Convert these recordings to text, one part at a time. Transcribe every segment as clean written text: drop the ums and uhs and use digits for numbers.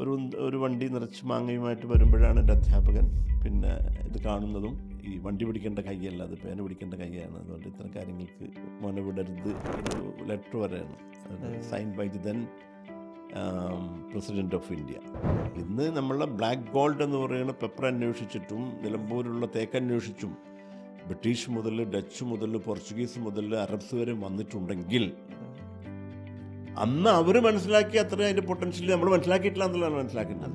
ഒരു ഒരു വണ്ടി നിറച്ച് മാങ്ങയുമായിട്ട് വരുമ്പോഴാണ് എൻ്റെ അധ്യാപകൻ പിന്നെ ഇത് കാണുന്നതും ഈ വണ്ടി പിടിക്കേണ്ട കൈയല്ല, അത് പേന പിടിക്കേണ്ട കൈയാണ്, അതുകൊണ്ട് ഇത്തരം കാര്യങ്ങൾക്ക് മോനെ വിടരുത് ഒരു ലെറ്റർ വരെയാണ് sign by the then president of India. ഇന്ന് നമ്മളെ ബ്ലാക്ക് ഗോൾഡ് എന്ന് പറയുന്ന പെപ്പർ അന്വേഷിച്ചിട്ടും നിലമ്പൂരിലുള്ള തേക്ക് അന്വേഷിച്ചും ബ്രിട്ടീഷ് മുതൽ ഡച്ച് മുതൽ പോർച്ചുഗീസ് മുതൽ അറബ്സ് വരെ വന്നിട്ടുണ്ടെങ്കിൽ അന്ന് അവർ മനസ്സിലാക്കി അത്ര അതിൻ്റെ പൊട്ടൻഷ്യൽ നമ്മൾ മനസ്സിലാക്കിയിട്ടില്ല എന്നുള്ളതാണ് മനസ്സിലാക്കേണ്ടത്.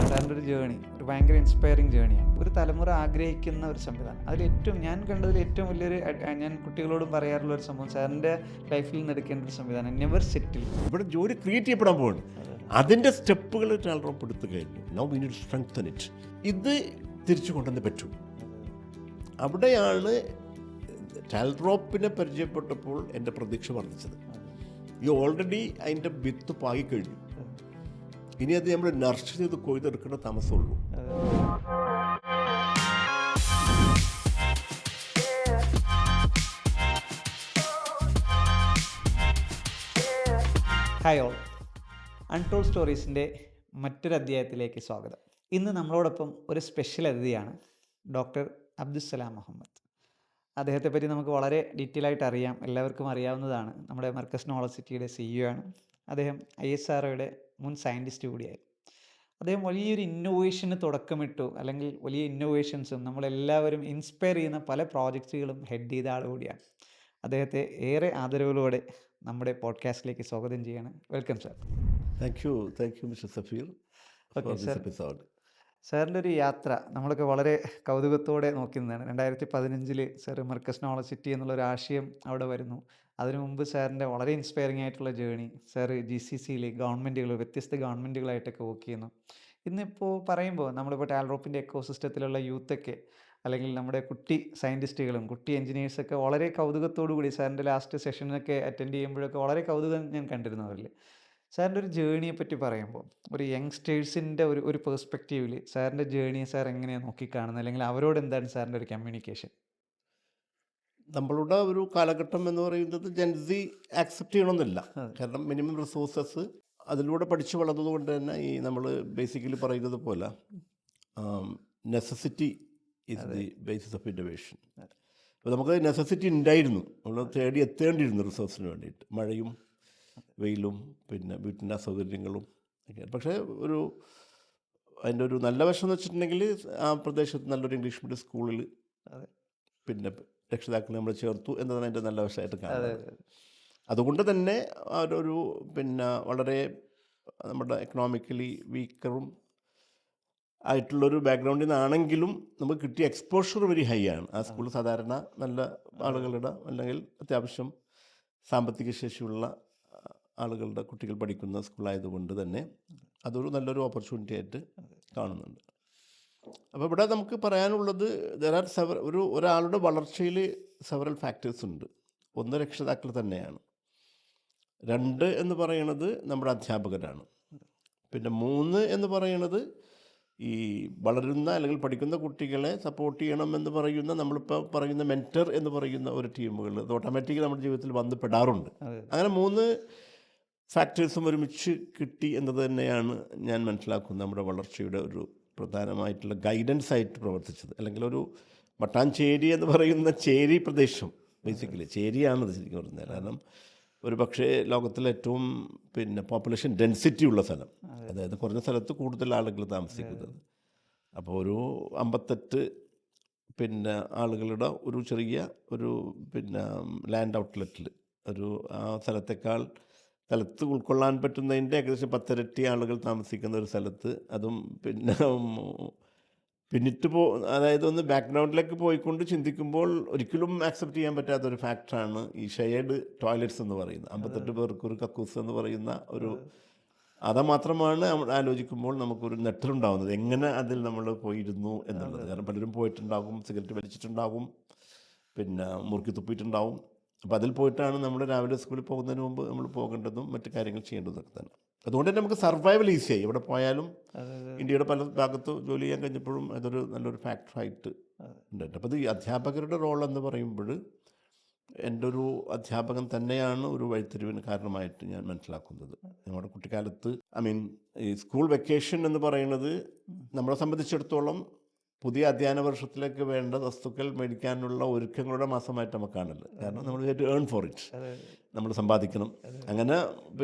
സാറിൻ്റെ ഒരു ജേണി ഒരു ഭയങ്കര ഇൻസ്പയറിങ് ജേണിയാണ്. ഒരു തലമുറ ആഗ്രഹിക്കുന്ന ഒരു സംവിധാനം. അതിലേറ്റവും ഞാൻ കണ്ടതിൽ ഏറ്റവും വലിയൊരു ഞാൻ കുട്ടികളോടും പറയാറുള്ള ഒരു സംഭവം, സാറിൻ്റെ ലൈഫിൽ നിന്ന് എടുക്കേണ്ട ഒരു സംവിധാനം നെവർ സെറ്റിൽ. ഇവിടെ ജോലി ക്രിയേറ്റ് ചെയ്യപ്പെടാൻ പോവാണ്. അതിൻ്റെ സ്റ്റെപ്പുകൾ ടാൽറോപ്പ് എടുത്തു കഴിഞ്ഞു. Now we need to strengthen it. ഇത് തിരിച്ചു കൊണ്ടുവന്ന് പറ്റൂ. അവിടെയാണ് ടാൽറോപ്പിനെ പരിചയപ്പെട്ടപ്പോൾ എൻ്റെ പ്രതീക്ഷ വർദ്ധിച്ചത്. ഈ ഓൾറെഡി അതിൻ്റെ വിത്ത് പാകിക്കഴിഞ്ഞു. ഇനി അത് നമ്മൾ നർച്ച് ചെയ്ത് കൊയ്തെടുക്കേണ്ട താമസമുള്ളൂ. ഹായ് ഓൾ, അൺടോൾഡ് സ്റ്റോറീസിൻ്റെ മറ്റൊരു അധ്യായത്തിലേക്ക് സ്വാഗതം. ഇന്ന് നമ്മളോടൊപ്പം ഒരു സ്പെഷ്യൽ അതിഥിയാണ് ഡോക്ടർ അബ്ദുസ്സലാം മുഹമ്മദ്. അദ്ദേഹത്തെ പറ്റി നമുക്ക് വളരെ ഡീറ്റെയിൽ ആയിട്ട് അറിയാം, എല്ലാവർക്കും അറിയാവുന്നതാണ്. നമ്മുടെ മർക്കസ് നോളജ് സിറ്റിയുടെ CEO ആണ്. അദ്ദേഹം ISROയുടെ മുൻ സയൻറ്റിസ്റ്റ് കൂടിയായി. അദ്ദേഹം വലിയൊരു ഇന്നോവേഷന് തുടക്കമിട്ടു, അല്ലെങ്കിൽ വലിയ ഇന്നോവേഷൻസും നമ്മളെല്ലാവരും ഇൻസ്പയർ ചെയ്യുന്ന പല പ്രോജക്റ്റുകളും ഹെഡ് ചെയ്ത ആൾ കൂടിയാണ്. അദ്ദേഹത്തെ ഏറെ ആദരവുകളോടെ നമ്മുടെ പോഡ്കാസ്റ്റിലേക്ക് സ്വാഗതം ചെയ്യാണ്. Welcome sir. Thank you mister Safeer for this episode. സാറിൻ്റെ ഒരു യാത്ര നമ്മളൊക്കെ വളരെ കൗതുകത്തോടെ നോക്കുന്നതാണ്. 2015 സാർ മർക്കസ് നോളജ് സിറ്റി എന്നുള്ളൊരു ആശയം അവിടെ വരുന്നു. അതിനു മുമ്പ് സാറിൻ്റെ വളരെ ഇൻസ്പയറിംഗ് ആയിട്ടുള്ള ജേണി, സാർ GCCയിൽ ഗവൺമെൻറ്റുകൾ, വ്യത്യസ്ത ഗവൺമെൻറ്റുകളായിട്ടൊക്കെ വർക്ക് ചെയ്യുന്നു. ഇന്നിപ്പോൾ പറയുമ്പോൾ നമ്മളിപ്പോൾ ടാൽറോപ്പിൻ്റെ എക്കോസിസ്റ്റത്തിലുള്ള യൂത്തൊക്കെ, അല്ലെങ്കിൽ നമ്മുടെ കുട്ടി സയൻറ്റിസ്റ്റുകളും കുട്ടി എൻജിനീയേഴ്സൊക്കെ വളരെ കൗതുകത്തോടു കൂടി സാറിൻ്റെ ലാസ്റ്റ് സെഷനൊക്കെ അറ്റൻഡ് ചെയ്യുമ്പോഴൊക്കെ വളരെ കൗതുകം ഞാൻ കണ്ടിരുന്നു അവരിൽ. സാറിൻ്റെ ഒരു ജേണിയെ പറ്റി പറയുമ്പോൾ ഒരു യങ്സ്റ്റേഴ്സിൻ്റെ ഒരു പെർസ്പെക്റ്റീവിൽ സാറിൻ്റെ ജേണിയെ സാർ എങ്ങനെയാണ് നോക്കിക്കാണുന്നത്, അല്ലെങ്കിൽ അവരോട് എന്താണ് സാറിൻ്റെ ഒരു കമ്മ്യൂണിക്കേഷൻ? നമ്മളുടെ ഒരു കാലഘട്ടം എന്ന് പറയുന്നത് ജെൻസി ആക്സെപ്റ്റ് ചെയ്യണമെന്നില്ല. കാരണം മിനിമം റിസോഴ്സസ് അതിലൂടെ പഠിച്ചു വളർന്നതുകൊണ്ട് തന്നെ ഈ നമ്മൾ ബേസിക്കലി പറയുന്നത് പോലെ necessity is the basis of innovation. അപ്പോൾ നമുക്ക് നെസസിറ്റി ഉണ്ടായിരുന്നു, നമ്മൾ തേടി എത്തേണ്ടിയിരുന്നു റിസോഴ്സിന് വേണ്ടിയിട്ട്. മഴയും വെയിലും പിന്നെ വീട്ടിൻ്റെ അസൗകര്യങ്ങളും ഒക്കെ. പക്ഷേ അതിൻ്റെ ഒരു നല്ല വശം എന്ന് വെച്ചിട്ടുണ്ടെങ്കിൽ ആ പ്രദേശത്ത് നല്ലൊരു ഇംഗ്ലീഷ് മീഡിയം സ്കൂളിൽ പിന്നെ രക്ഷിതാക്കളെ നമ്മൾ ചേർത്തു എന്നതാണ് അതിൻ്റെ നല്ല വശമായിട്ട് കാണുന്നത്. അതുകൊണ്ട് തന്നെ ഒരു പിന്നെ വളരെ നമ്മുടെ എക്കണോമിക്കലി വീക്കറും ആയിട്ടുള്ളൊരു ബാക്ക്ഗ്രൗണ്ടിൽ നിന്നാണെങ്കിലും നമുക്ക് കിട്ടിയ എക്സ്പോഷർ വെരി ഹൈ ആണ്. ആ സ്കൂൾ സാധാരണ നല്ല ആളുകളുടെ, അല്ലെങ്കിൽ അത്യാവശ്യം സാമ്പത്തിക ശേഷിയുള്ള ആളുകളുടെ കുട്ടികൾ പഠിക്കുന്ന സ്കൂളായതുകൊണ്ട് തന്നെ അതൊരു നല്ലൊരു ഓപ്പർച്യൂണിറ്റി ആയിട്ട് കാണുന്നുണ്ട്. അപ്പോൾ ഇവിടെ നമുക്ക് പറയാനുള്ളത് ഒരാളുടെ വളർച്ചയിൽ സെവറൽ ഫാക്ടേഴ്സ് ഉണ്ട്. ഒന്ന് രക്ഷിതാക്കൾ തന്നെയാണ്. 2 എന്ന് പറയുന്നത് നമ്മുടെ അധ്യാപകരാണ്. പിന്നെ 3 എന്ന് പറയുന്നത് ഈ വളരുന്ന അല്ലെങ്കിൽ പഠിക്കുന്ന കുട്ടികളെ സപ്പോർട്ട് ചെയ്യണമെന്ന് പറയുന്ന നമ്മളിപ്പോൾ പറയുന്ന മെൻറ്റർ എന്ന് പറയുന്ന ഒരു ടീമുകൾ അത് ഓട്ടോമാറ്റിക്കലി നമ്മുടെ ജീവിതത്തിൽ വന്ന് പെടാറുണ്ട്. അങ്ങനെ 3 ഫാക്ടേഴ്സും ഒരുമിച്ച് കിട്ടി എന്നത് തന്നെയാണ് ഞാൻ മനസ്സിലാക്കുന്നത് നമ്മുടെ വളർച്ചയുടെ ഒരു പ്രധാനമായിട്ടുള്ള ഗൈഡൻസ് ആയിട്ട് പ്രവർത്തിച്ചത്. അല്ലെങ്കിൽ ഒരു മട്ടാഞ്ചേരി എന്ന് പറയുന്ന ചേരി പ്രദേശം, ബേസിക്കലി ചേരിയാണത് ശരിക്കും പറഞ്ഞാൽ. കാരണം ഒരു പക്ഷേ ലോകത്തിലെ ഏറ്റവും പിന്നെ പോപ്പുലേഷൻ ഡെൻസിറ്റി ഉള്ള സ്ഥലം, അതായത് കുറഞ്ഞ സ്ഥലത്ത് കൂടുതൽ ആളുകൾ താമസിക്കുന്നത്. അപ്പോൾ ഒരു 58 പിന്നെ ആളുകളുടെ ഒരു ചെറിയ ഒരു പിന്നെ ലാൻഡ് ഔട്ട്ലെറ്റിൽ ആ സ്ഥലത്ത് ഉൾക്കൊള്ളാൻ പറ്റുന്നതിൻ്റെ ഏകദേശം 10 ഇരട്ടി ആളുകൾ താമസിക്കുന്ന ഒരു സ്ഥലത്ത്, അതും പിന്നെ അതായത് ഒന്ന് ബാക്ക്ഗ്രൗണ്ടിലേക്ക് പോയിക്കൊണ്ട് ചിന്തിക്കുമ്പോൾ ഒരിക്കലും ആക്സെപ്റ്റ് ചെയ്യാൻ പറ്റാത്തൊരു ഫാക്ടറാണ് ഈ ഷെയർഡ് ടോയ്ലറ്റ്സ് എന്ന് പറയുന്നത്. 58 പേർക്ക് ഒരു കക്കൂസ് എന്ന് പറയുന്ന അത് മാത്രമാണ് ആലോചിക്കുമ്പോൾ നമുക്കൊരു നെട്ടലുണ്ടാകുന്നത്, എങ്ങനെ അതിൽ നമ്മൾ പോയിരുന്നു എന്നുള്ളത്. കാരണം പലരും പോയിട്ടുണ്ടാകും, സിഗരറ്റ് വലിച്ചിട്ടുണ്ടാകും, പിന്നെ മുറുക്കി തുപ്പിയിട്ടുണ്ടാവും. അപ്പോൾ അതിൽ പോയിട്ടാണ് നമ്മൾ രാവിലെ സ്കൂളിൽ പോകുന്നതിന് മുമ്പ് നമ്മൾ പോകേണ്ടതും മറ്റു കാര്യങ്ങൾ ചെയ്യേണ്ടതൊക്കെ തന്നെ. അതുകൊണ്ട് തന്നെ നമുക്ക് സർവൈവൽ ഈസിയായി. എവിടെ പോയാലും ഇന്ത്യയുടെ പല ഭാഗത്ത് ജോലി ചെയ്യാൻ കഴിഞ്ഞപ്പോഴും അതൊരു നല്ലൊരു ഫാക്ടറായിട്ട് ഉണ്ട്. അപ്പോൾ ഈ അധ്യാപകരുടെ റോൾ എന്ന് പറയുമ്പോൾ എൻ്റെ ഒരു അധ്യാപകൻ തന്നെയാണ് ഒരു വഴിത്തിരിവിന് കാരണമായിട്ട് ഞാൻ മനസ്സിലാക്കുന്നത്. ഞങ്ങളുടെ കുട്ടിക്കാലത്ത് ഈ സ്കൂൾ വെക്കേഷൻ എന്ന് പറയുന്നത് നമ്മളെ സംബന്ധിച്ചിടത്തോളം പുതിയ അധ്യയന വർഷത്തിലേക്ക് വേണ്ട വസ്തുക്കൾ മേടിക്കാനുള്ള ഒരുക്കങ്ങളുടെ മാസമായിട്ട് നമുക്ക് കാണുന്നത്. കാരണം നമ്മൾ ഏൺ ഫോർ ഇറ്റ്, നമ്മൾ സമ്പാദിക്കണം. അങ്ങനെ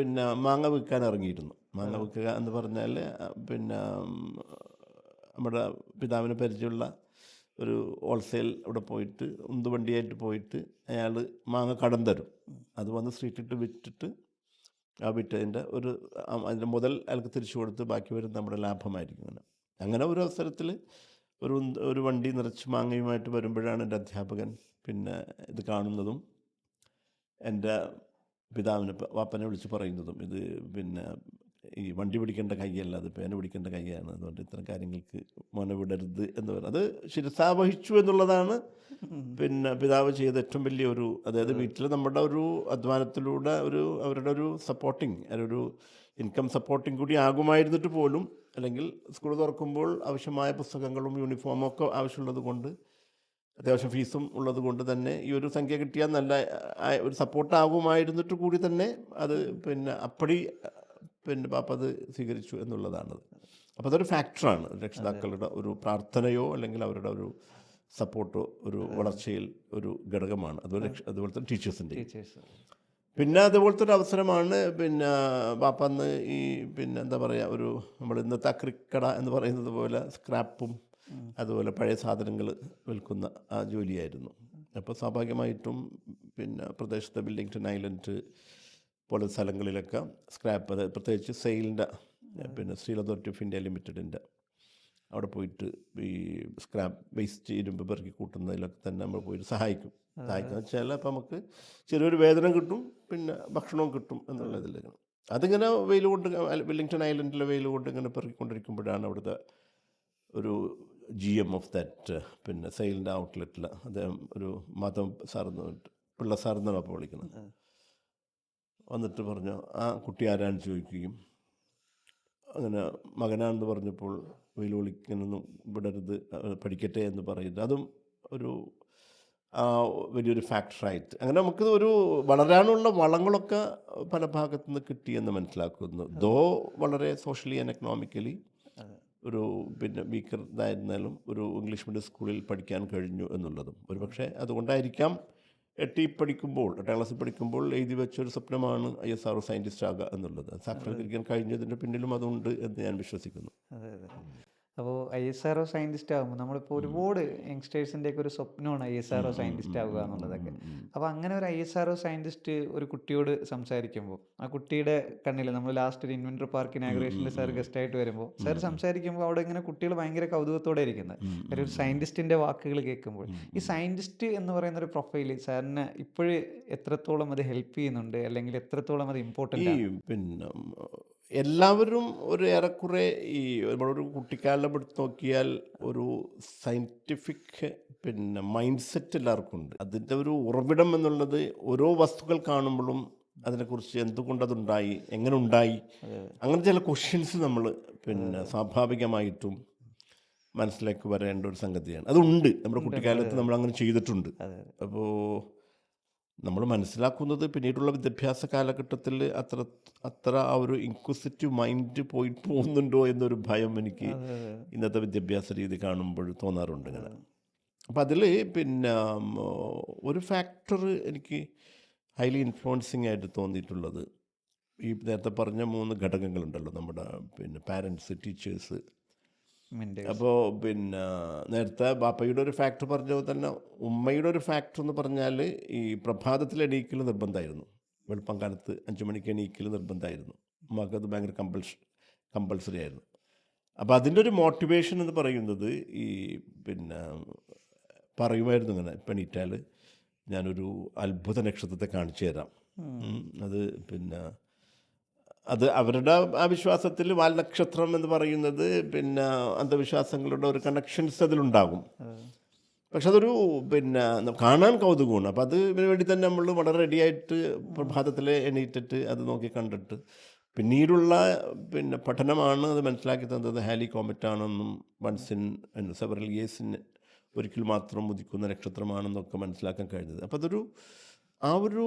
മാങ്ങ വിൽക്കാൻ ഇറങ്ങിയിരുന്നു. മാങ്ങ വിൽക്കുക എന്ന് പറഞ്ഞാൽ നമ്മുടെ പിതാവിന് പരിചയമുള്ള ഒരു ഹോൾസെയിൽ അവിടെ പോയിട്ട് ഉന്തുവണ്ടിയായിട്ട് പോയിട്ട് അയാൾ മാങ്ങ കടം തരും. അത് വന്ന് സ്ട്രീറ്റിട്ട് വിറ്റിട്ട് ആ വിറ്റതിൻ്റെ അതിൻ്റെ മുതൽ അയാൾക്ക് തിരിച്ചു കൊടുത്ത് ബാക്കി വരും നമ്മുടെ ലാഭമായിരിക്കും. അങ്ങനെ ഒരു അവസരത്തിൽ ഒരു വണ്ടി നിറച്ച് മാങ്ങയുമായിട്ട് വരുമ്പോഴാണ് എൻ്റെ അധ്യാപകൻ ഇത് കാണുന്നതും എൻ്റെ പിതാവിന് വാപ്പനെ വിളിച്ച് പറയുന്നതും, ഇത് ഈ വണ്ടി പിടിക്കേണ്ട കൈയല്ല, അത് പേന പിടിക്കേണ്ട കൈയാണ്, അതുകൊണ്ട് ഇത്തരം കാര്യങ്ങൾക്ക് മോനെ വിടരുത് എന്ന് പറയുന്നത്. അത് ശിരസാവഹിച്ചു എന്നുള്ളതാണ് പിതാവ് ചെയ്ത ഏറ്റവും വലിയ അതായത് വീട്ടിൽ നമ്മുടെ ഒരു അധ്വാനത്തിലൂടെ അവരുടെ ഒരു സപ്പോർട്ടിങ്, ഒരു ഇൻകം സപ്പോർട്ടിങ് കൂടി ആകുമായിരുന്നിട്ട് പോലും, അല്ലെങ്കിൽ സ്കൂൾ തുറക്കുമ്പോൾ ആവശ്യമായ പുസ്തകങ്ങളും യൂണിഫോമും ഒക്കെ ആവശ്യമുള്ളത് കൊണ്ട്, അത്യാവശ്യം ഫീസും ഉള്ളത് കൊണ്ട് തന്നെ ഈ ഒരു സംഖ്യ കിട്ടിയാൽ നല്ല ഒരു സപ്പോർട്ടാകുമായിരുന്നിട്ട് കൂടി തന്നെ അത് അപ്പടി പാപ്പ അത് സ്വീകരിച്ചു എന്നുള്ളതാണത്. അപ്പോൾ അതൊരു ഫാക്ടറാണ്. രക്ഷിതാക്കളുടെ ഒരു പ്രാർത്ഥനയോ അല്ലെങ്കിൽ അവരുടെ ഒരു സപ്പോർട്ടോ ഒരു വളർച്ചയിൽ ഒരു ഘടകമാണ്. അതുപോലത്തെ ടീച്ചേഴ്സിൻ്റെ അതുപോലത്തെ ഒരു അവസരമാണ് പാപ്പന്ന് ഈ എന്താ പറയുക, നമ്മൾ ഇന്നത്തെ അക്രിക്കട എന്ന് പറയുന്നത് പോലെ സ്ക്രാപ്പും അതുപോലെ പഴയ സാധനങ്ങൾ വിൽക്കുന്ന ആ ജോലിയായിരുന്നു. അപ്പോൾ സ്വാഭാവികമായിട്ടും പ്രദേശത്തെ ബില്ലിംഗ്ടൺ ഐലൻഡ് പോലെ സ്ഥലങ്ങളിലൊക്കെ സ്ക്രാപ്പ്, അതായത് പ്രത്യേകിച്ച് സെയിലിൻ്റെ സ്റ്റീൽ അതോറിറ്റി ഓഫ് ഇന്ത്യ ലിമിറ്റഡിൻ്റെ അവിടെ പോയിട്ട് ഈ സ്ക്രാപ്പ് വേസ്റ്റ് ഇരുമ്പ് പെറുക്കി കൂട്ടുന്നതിലൊക്കെ തന്നെ നമ്മൾ പോയിട്ട് സഹായിക്കും. വെച്ചാൽ അപ്പം നമുക്ക് ചെറിയൊരു വേതനം കിട്ടും, ഭക്ഷണവും കിട്ടും എന്നുള്ളതിൽ. അതിങ്ങനെ വെയിൽ കൊണ്ട് വെല്ലിംഗ്ടൺ ഐലൻഡിലെ വെയിൽ കൊണ്ട് ഇങ്ങനെ പെറുക്കിക്കൊണ്ടിരിക്കുമ്പോഴാണ് അവിടുത്തെ ഒരു GM ഓഫ് ദാറ്റ് സെയിലിൻ്റെ ഔട്ട്ലെറ്റിൽ അദ്ദേഹം ഒരു മാധവൻ സാറെന്ന് പിള്ള സാറെന്നാണ് അപ്പോൾ വിളിക്കുന്നത്. വന്നിട്ട് പറഞ്ഞു, ആ കുട്ടി ആരാണെന്ന് ചോദിക്കുകയും, അങ്ങനെ മകനാണെന്ന് പറഞ്ഞപ്പോൾ വെയിൽ വിളിക്കാനൊന്നും വിടരുത്, പഠിക്കട്ടെ എന്ന് പറയുന്നത്, അതും വലിയൊരു ഫാക്ടറായിട്ട് അങ്ങനെ നമുക്ക് വളരാനുള്ള വളങ്ങളൊക്കെ പല ഭാഗത്തു നിന്ന് കിട്ടിയെന്ന് മനസ്സിലാക്കുന്നു. വളരെ സോഷ്യലി ആൻഡ് എക്കണോമിക്കലി വീക്കർ ഇതായിരുന്നാലും ഒരു ഇംഗ്ലീഷ് മീഡിയം സ്കൂളിൽ പഠിക്കാൻ കഴിഞ്ഞു എന്നുള്ളതും ഒരുപക്ഷെ അതുകൊണ്ടായിരിക്കാം 8ാം ക്ലാസ്സിൽ പഠിക്കുമ്പോൾ എഴുതി വെച്ചൊരു സ്വപ്നമാണ് ISRO സയൻറ്റിസ്റ്റ് ആകുക എന്നുള്ളത്. സാക്ഷാത്കരിക്കാൻ കഴിഞ്ഞതിൻ്റെ പിന്നിലും അതുണ്ട് എന്ന് ഞാൻ വിശ്വസിക്കുന്നു. അപ്പോൾ ISRO സയൻറ്റിസ്റ്റ് ആകുമ്പോൾ നമ്മളിപ്പോൾ ഒരുപാട് യങ്സ്റ്റേഴ്സിൻ്റെയൊക്കെ ഒരു സ്വപ്നമാണ് ISRO സയൻറ്റിസ്റ്റ് ആവുക എന്നുള്ളതൊക്കെ. അപ്പോൾ അങ്ങനെ ഒരു ISRO സയൻറ്റിസ്റ്റ് ഒരു കുട്ടിയോട് സംസാരിക്കുമ്പോൾ, ആ കുട്ടിയുടെ കണ്ണിൽ നമ്മൾ ലാസ്റ്റ് ഒരു ഇൻവെൻറ്റർ പാർക്ക് ഇനാഗുറേഷനിൽ സാർ ഗസ്റ്റായിട്ട് വരുമ്പോൾ സാർ സംസാരിക്കുമ്പോൾ അവിടെ ഇങ്ങനെ കുട്ടികൾ ഭയങ്കര കൗതുകത്തോടെ ഇരിക്കുന്നത് ഒരു സയൻറ്റിസ്റ്റിൻ്റെ വാക്കുകൾ കേൾക്കുമ്പോൾ. ഈ സയൻറ്റിസ്റ്റ് എന്ന് പറയുന്ന ഒരു പ്രൊഫൈൽ സാറിന് ഇപ്പോഴും എത്രത്തോളം അത് ഹെൽപ്പ് ചെയ്യുന്നുണ്ട്, അല്ലെങ്കിൽ എത്രത്തോളം അത് ഇമ്പോർട്ടൻ്റ്? എല്ലാവരും ഏറെക്കുറെ നമ്മളൊരു കുട്ടിക്കാലം എടുത്ത് നോക്കിയാൽ ഒരു സയൻറ്റിഫിക് മൈൻഡ് സെറ്റ് എല്ലാവർക്കും ഉണ്ട്. അതിൻ്റെ ഒരു ഉറവിടം എന്നുള്ളത് ഓരോ വസ്തുക്കൾ കാണുമ്പോഴും അതിനെക്കുറിച്ച് എന്തുകൊണ്ടതുണ്ടായി, എങ്ങനെ ഉണ്ടായി, അങ്ങനെ ചില ക്വസ്റ്റ്യൻസ് നമ്മൾ സ്വാഭാവികമായിട്ടും മനസ്സിലേക്ക് വരേണ്ട ഒരു സംഗതിയാണ്. അതുണ്ട്, നമ്മുടെ കുട്ടിക്കാലത്ത് നമ്മൾ അങ്ങനെ ചെയ്തിട്ടുണ്ട്. അപ്പോൾ നമ്മൾ മനസ്സിലാക്കുന്നത് പിന്നീടുള്ള വിദ്യാഭ്യാസ കാലഘട്ടത്തിൽ അത്ര ആ ഒരു ഇൻക്വിസിറ്റീവ് മൈൻഡ് പോകുന്നുണ്ടോ എന്നൊരു ഭയം എനിക്ക് ഇന്നത്തെ വിദ്യാഭ്യാസ രീതി കാണുമ്പോൾ തോന്നാറുണ്ട് ഇങ്ങനെ. അപ്പം അതിൽ ഒരു ഫാക്ടർ എനിക്ക് ഹൈലി ഇൻഫ്ലുവൻസിങ് ആയിട്ട് തോന്നിയിട്ടുള്ളത് ഈ നേരത്തെ പറഞ്ഞ 3 ഘടകങ്ങളുണ്ടല്ലോ, നമ്മുടെ പാരൻസ്, ടീച്ചേഴ്സ്. അപ്പോൾ നേരത്തെ ബാപ്പയുടെ ഒരു ഫാക്ടർ പറഞ്ഞത് തന്നെ ഉമ്മയുടെ ഒരു ഫാക്ടർ എന്ന് പറഞ്ഞാൽ ഈ പ്രഭാതത്തിൽ എണീക്കൽ നിർബന്ധമായിരുന്നു. വെളുപ്പം കാലത്ത് 5 മണിക്ക് എണീക്കൽ നിർബന്ധമായിരുന്നു. ഉമ്മക്ക് അത് ഭയങ്കര കമ്പൾസറി ആയിരുന്നു. അപ്പോൾ അതിൻ്റെ ഒരു മോട്ടിവേഷൻ എന്ന് പറയുന്നത് ഈ പറയുമായിരുന്നു ഇങ്ങനെ, ഇപ്പം എണീറ്റാൽ ഞാനൊരു അത്ഭുത നക്ഷത്രത്തെ കാണിച്ചു തരാം. അത് അവരുടെ ആ വിശ്വാസത്തിൽ വാൽനക്ഷത്രം എന്ന് പറയുന്നത് അന്ധവിശ്വാസങ്ങളുടെ ഒരു കണക്ഷൻസ് അതിലുണ്ടാകും. പക്ഷെ അതൊരു കാണാൻ കൗതുകമാണ്. അപ്പോൾ അതിന് വേണ്ടി തന്നെ നമ്മൾ വളരെ റെഡിയായിട്ട് പ്രഭാതത്തിൽ എണീറ്റിട്ട് അത് നോക്കി കണ്ടിട്ട് പിന്നീടുള്ള പഠനമാണ് അത് മനസ്സിലാക്കി തന്നത് ഹാലി കോമറ്റാണെന്നും വൺസ് ഇൻ സെവറൽ ഇയേഴ്സിന് ഒരിക്കൽ മാത്രം ഉദിക്കുന്ന നക്ഷത്രമാണെന്നൊക്കെ മനസ്സിലാക്കാൻ കഴിഞ്ഞത്. അപ്പോൾ അതൊരു ആ ഒരു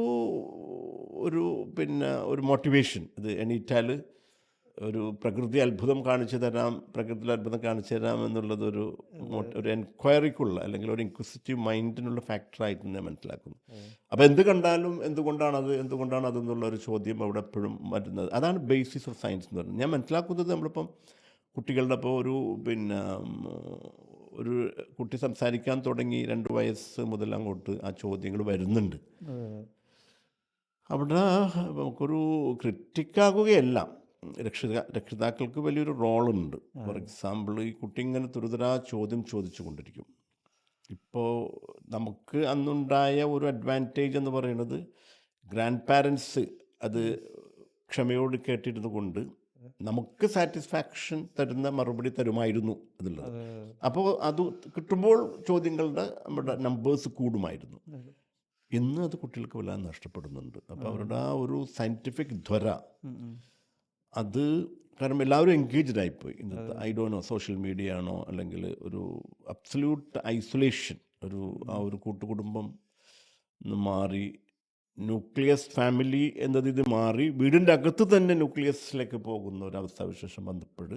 ഒരു പിന്നെ ഒരു മോട്ടിവേഷൻ, ഇത് എണീറ്റാൽ ഒരു പ്രകൃതി അത്ഭുതം കാണിച്ചു തരാം, പ്രകൃതിയിൽ അത്ഭുതം കാണിച്ചു തരാം എന്നുള്ളതൊരു ഒരു എൻക്വയറിക്കുള്ള അല്ലെങ്കിൽ ഒരു ഇൻക്വിസിറ്റീവ് മൈൻഡിനുള്ള ഫാക്ടറായിട്ട് ഞാൻ മനസ്സിലാക്കുന്നു. അപ്പോൾ എന്ത് കണ്ടാലും എന്തുകൊണ്ടാണ് അതെന്നുള്ള ഒരു ചോദ്യം അവിടെ എപ്പോഴും വരുന്നത്. അതാണ് ബേസിസ് ഓഫ് സയൻസ് എന്ന് പറയുന്നത്. ഞാൻ മനസ്സിലാക്കുന്നത് നമ്മളിപ്പം കുട്ടികളുടെ ഇപ്പോൾ പിന്നെ ഒരു കുട്ടി സംസാരിക്കാൻ തുടങ്ങി 2 വയസ്സ് മുതൽ അങ്ങോട്ട് ആ ചോദ്യങ്ങൾ വരുന്നുണ്ട്. അവിടെ നമുക്കൊരു ക്രിറ്റിക്കാകുകയല്ല, രക്ഷിതാക്കൾക്ക് വലിയൊരു റോളുണ്ട്. ഫോർ എക്സാമ്പിൾ, ഈ കുട്ടി ഇങ്ങനെ തുരുതരാ ചോദ്യം ചോദിച്ചു കൊണ്ടിരിക്കും. ഇപ്പോൾ നമുക്ക് അന്നുണ്ടായ ഒരു അഡ്വാൻറ്റേജ് എന്ന് പറയുന്നത് ഗ്രാൻഡ് പാരൻസ് അത് ക്ഷമയോട് കേട്ടിരുന്നു കൊണ്ട് നമുക്ക് സാറ്റിസ്ഫാക്ഷൻ തരുന്ന മറുപടി തരുമായിരുന്നു എന്നുള്ളത്. അപ്പോൾ അത് കിട്ടുമ്പോൾ ചോദ്യങ്ങളുടെ നമ്മുടെ നമ്പേഴ്സ് കൂടുമായിരുന്നു. ഇന്ന് അത് കുട്ടികൾക്ക് വല്ലാതെ നഷ്ടപ്പെടുന്നുണ്ട്. അപ്പോൾ അവരുടെ ആ ഒരു സയൻറ്റിഫിക് ത്വര അത്, കാരണം എല്ലാവരും എൻഗേജ്ഡ് ആയിപ്പോയി ഇന്നത്തെ. I don't know, social media ആണോ അല്ലെങ്കിൽ ഒരു അബ്സല്യൂട്ട് ഐസൊലേഷൻ, ആ ഒരു കൂട്ടുകുടുംബം മാറി ന്യൂക്ലിയസ് ഫാമിലി എന്നത് ഇത് മാറി വീടിൻ്റെ അകത്ത് തന്നെ ന്യൂക്ലിയസിലേക്ക് പോകുന്ന ഒരവസ്ഥാവിശേഷം വന്നപ്പോൾ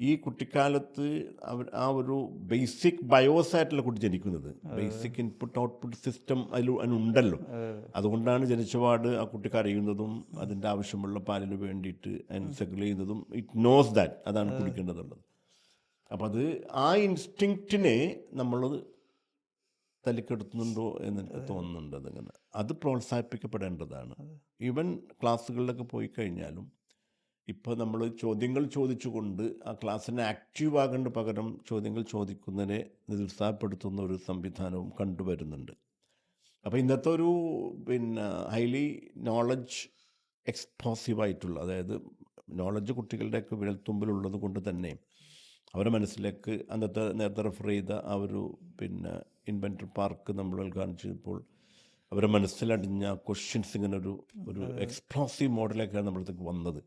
ഈ കുട്ടിക്കാലത്ത് ആ ഒരു ബേസിക് ബയോസായിട്ടുള്ള കുട്ടി ജനിക്കുന്നത്, ബേസിക് ഇൻപുട്ട് ഔട്ട്പുട്ട് സിസ്റ്റം അതിനുണ്ടല്ലോ. അതുകൊണ്ടാണ് ജനിച്ചപാട് ആ കുട്ടി കരയുന്നതും അതിൻ്റെ ആവശ്യമുള്ള പാലിന് വേണ്ടിയിട്ട് അതിന് സെഗിൾ ചെയ്യുന്നതും. ഇറ്റ് നോസ് ദാറ്റ് അതാണ് കുടിക്കേണ്ടതുള്ളത്. അപ്പം അത് ആ ഇൻസ്റ്റിങ്ക്റ്റിനെ നമ്മൾ തല്ലിക്കെടുത്തുന്നുണ്ടോ എന്ന് എനിക്ക് തോന്നുന്നുണ്ട്. അതിങ്ങനെ അത് പ്രോത്സാഹിപ്പിക്കപ്പെടേണ്ടതാണ്. ഈവൻ ക്ലാസ്സുകളിലൊക്കെ പോയി കഴിഞ്ഞാലും ഇപ്പോൾ നമ്മൾ ചോദ്യങ്ങൾ ചോദിച്ചുകൊണ്ട് ആ ക്ലാസ്സിനെ ആക്റ്റീവ് ആകേണ്ട പകരം ചോദ്യങ്ങൾ ചോദിക്കുന്നതിനെ നിരുത്സാഹപ്പെടുത്തുന്ന ഒരു സംവിധാനവും കണ്ടുവരുന്നുണ്ട്. അപ്പോൾ ഇന്നത്തെ ഒരു പിന്നെ ഹൈലി നോളജ് എക്സ്പോസീവായിട്ടുള്ള, അതായത് നോളജ് കുട്ടികളുടെയൊക്കെ വിരൽത്തുമ്പിലുള്ളത് കൊണ്ട് തന്നെ അവരുടെ മനസ്സിലേക്ക് നേരത്തെ റെഫർ ചെയ്ത ആ ഒരു പിന്നെ ഇൻവെൻറ്റർ പാർക്ക് നമ്മൾ ഉദ്ഘാടനം ചെയ്തപ്പോൾ അവരുടെ മനസ്സിലടിഞ്ഞ ക്വസ്റ്റ്യൻസ് ഇങ്ങനെ ഒരു എക്സ്പ്ലോസീവ് മോഡലേക്കാണ് നമ്മളത്തേക്ക് വന്നത്.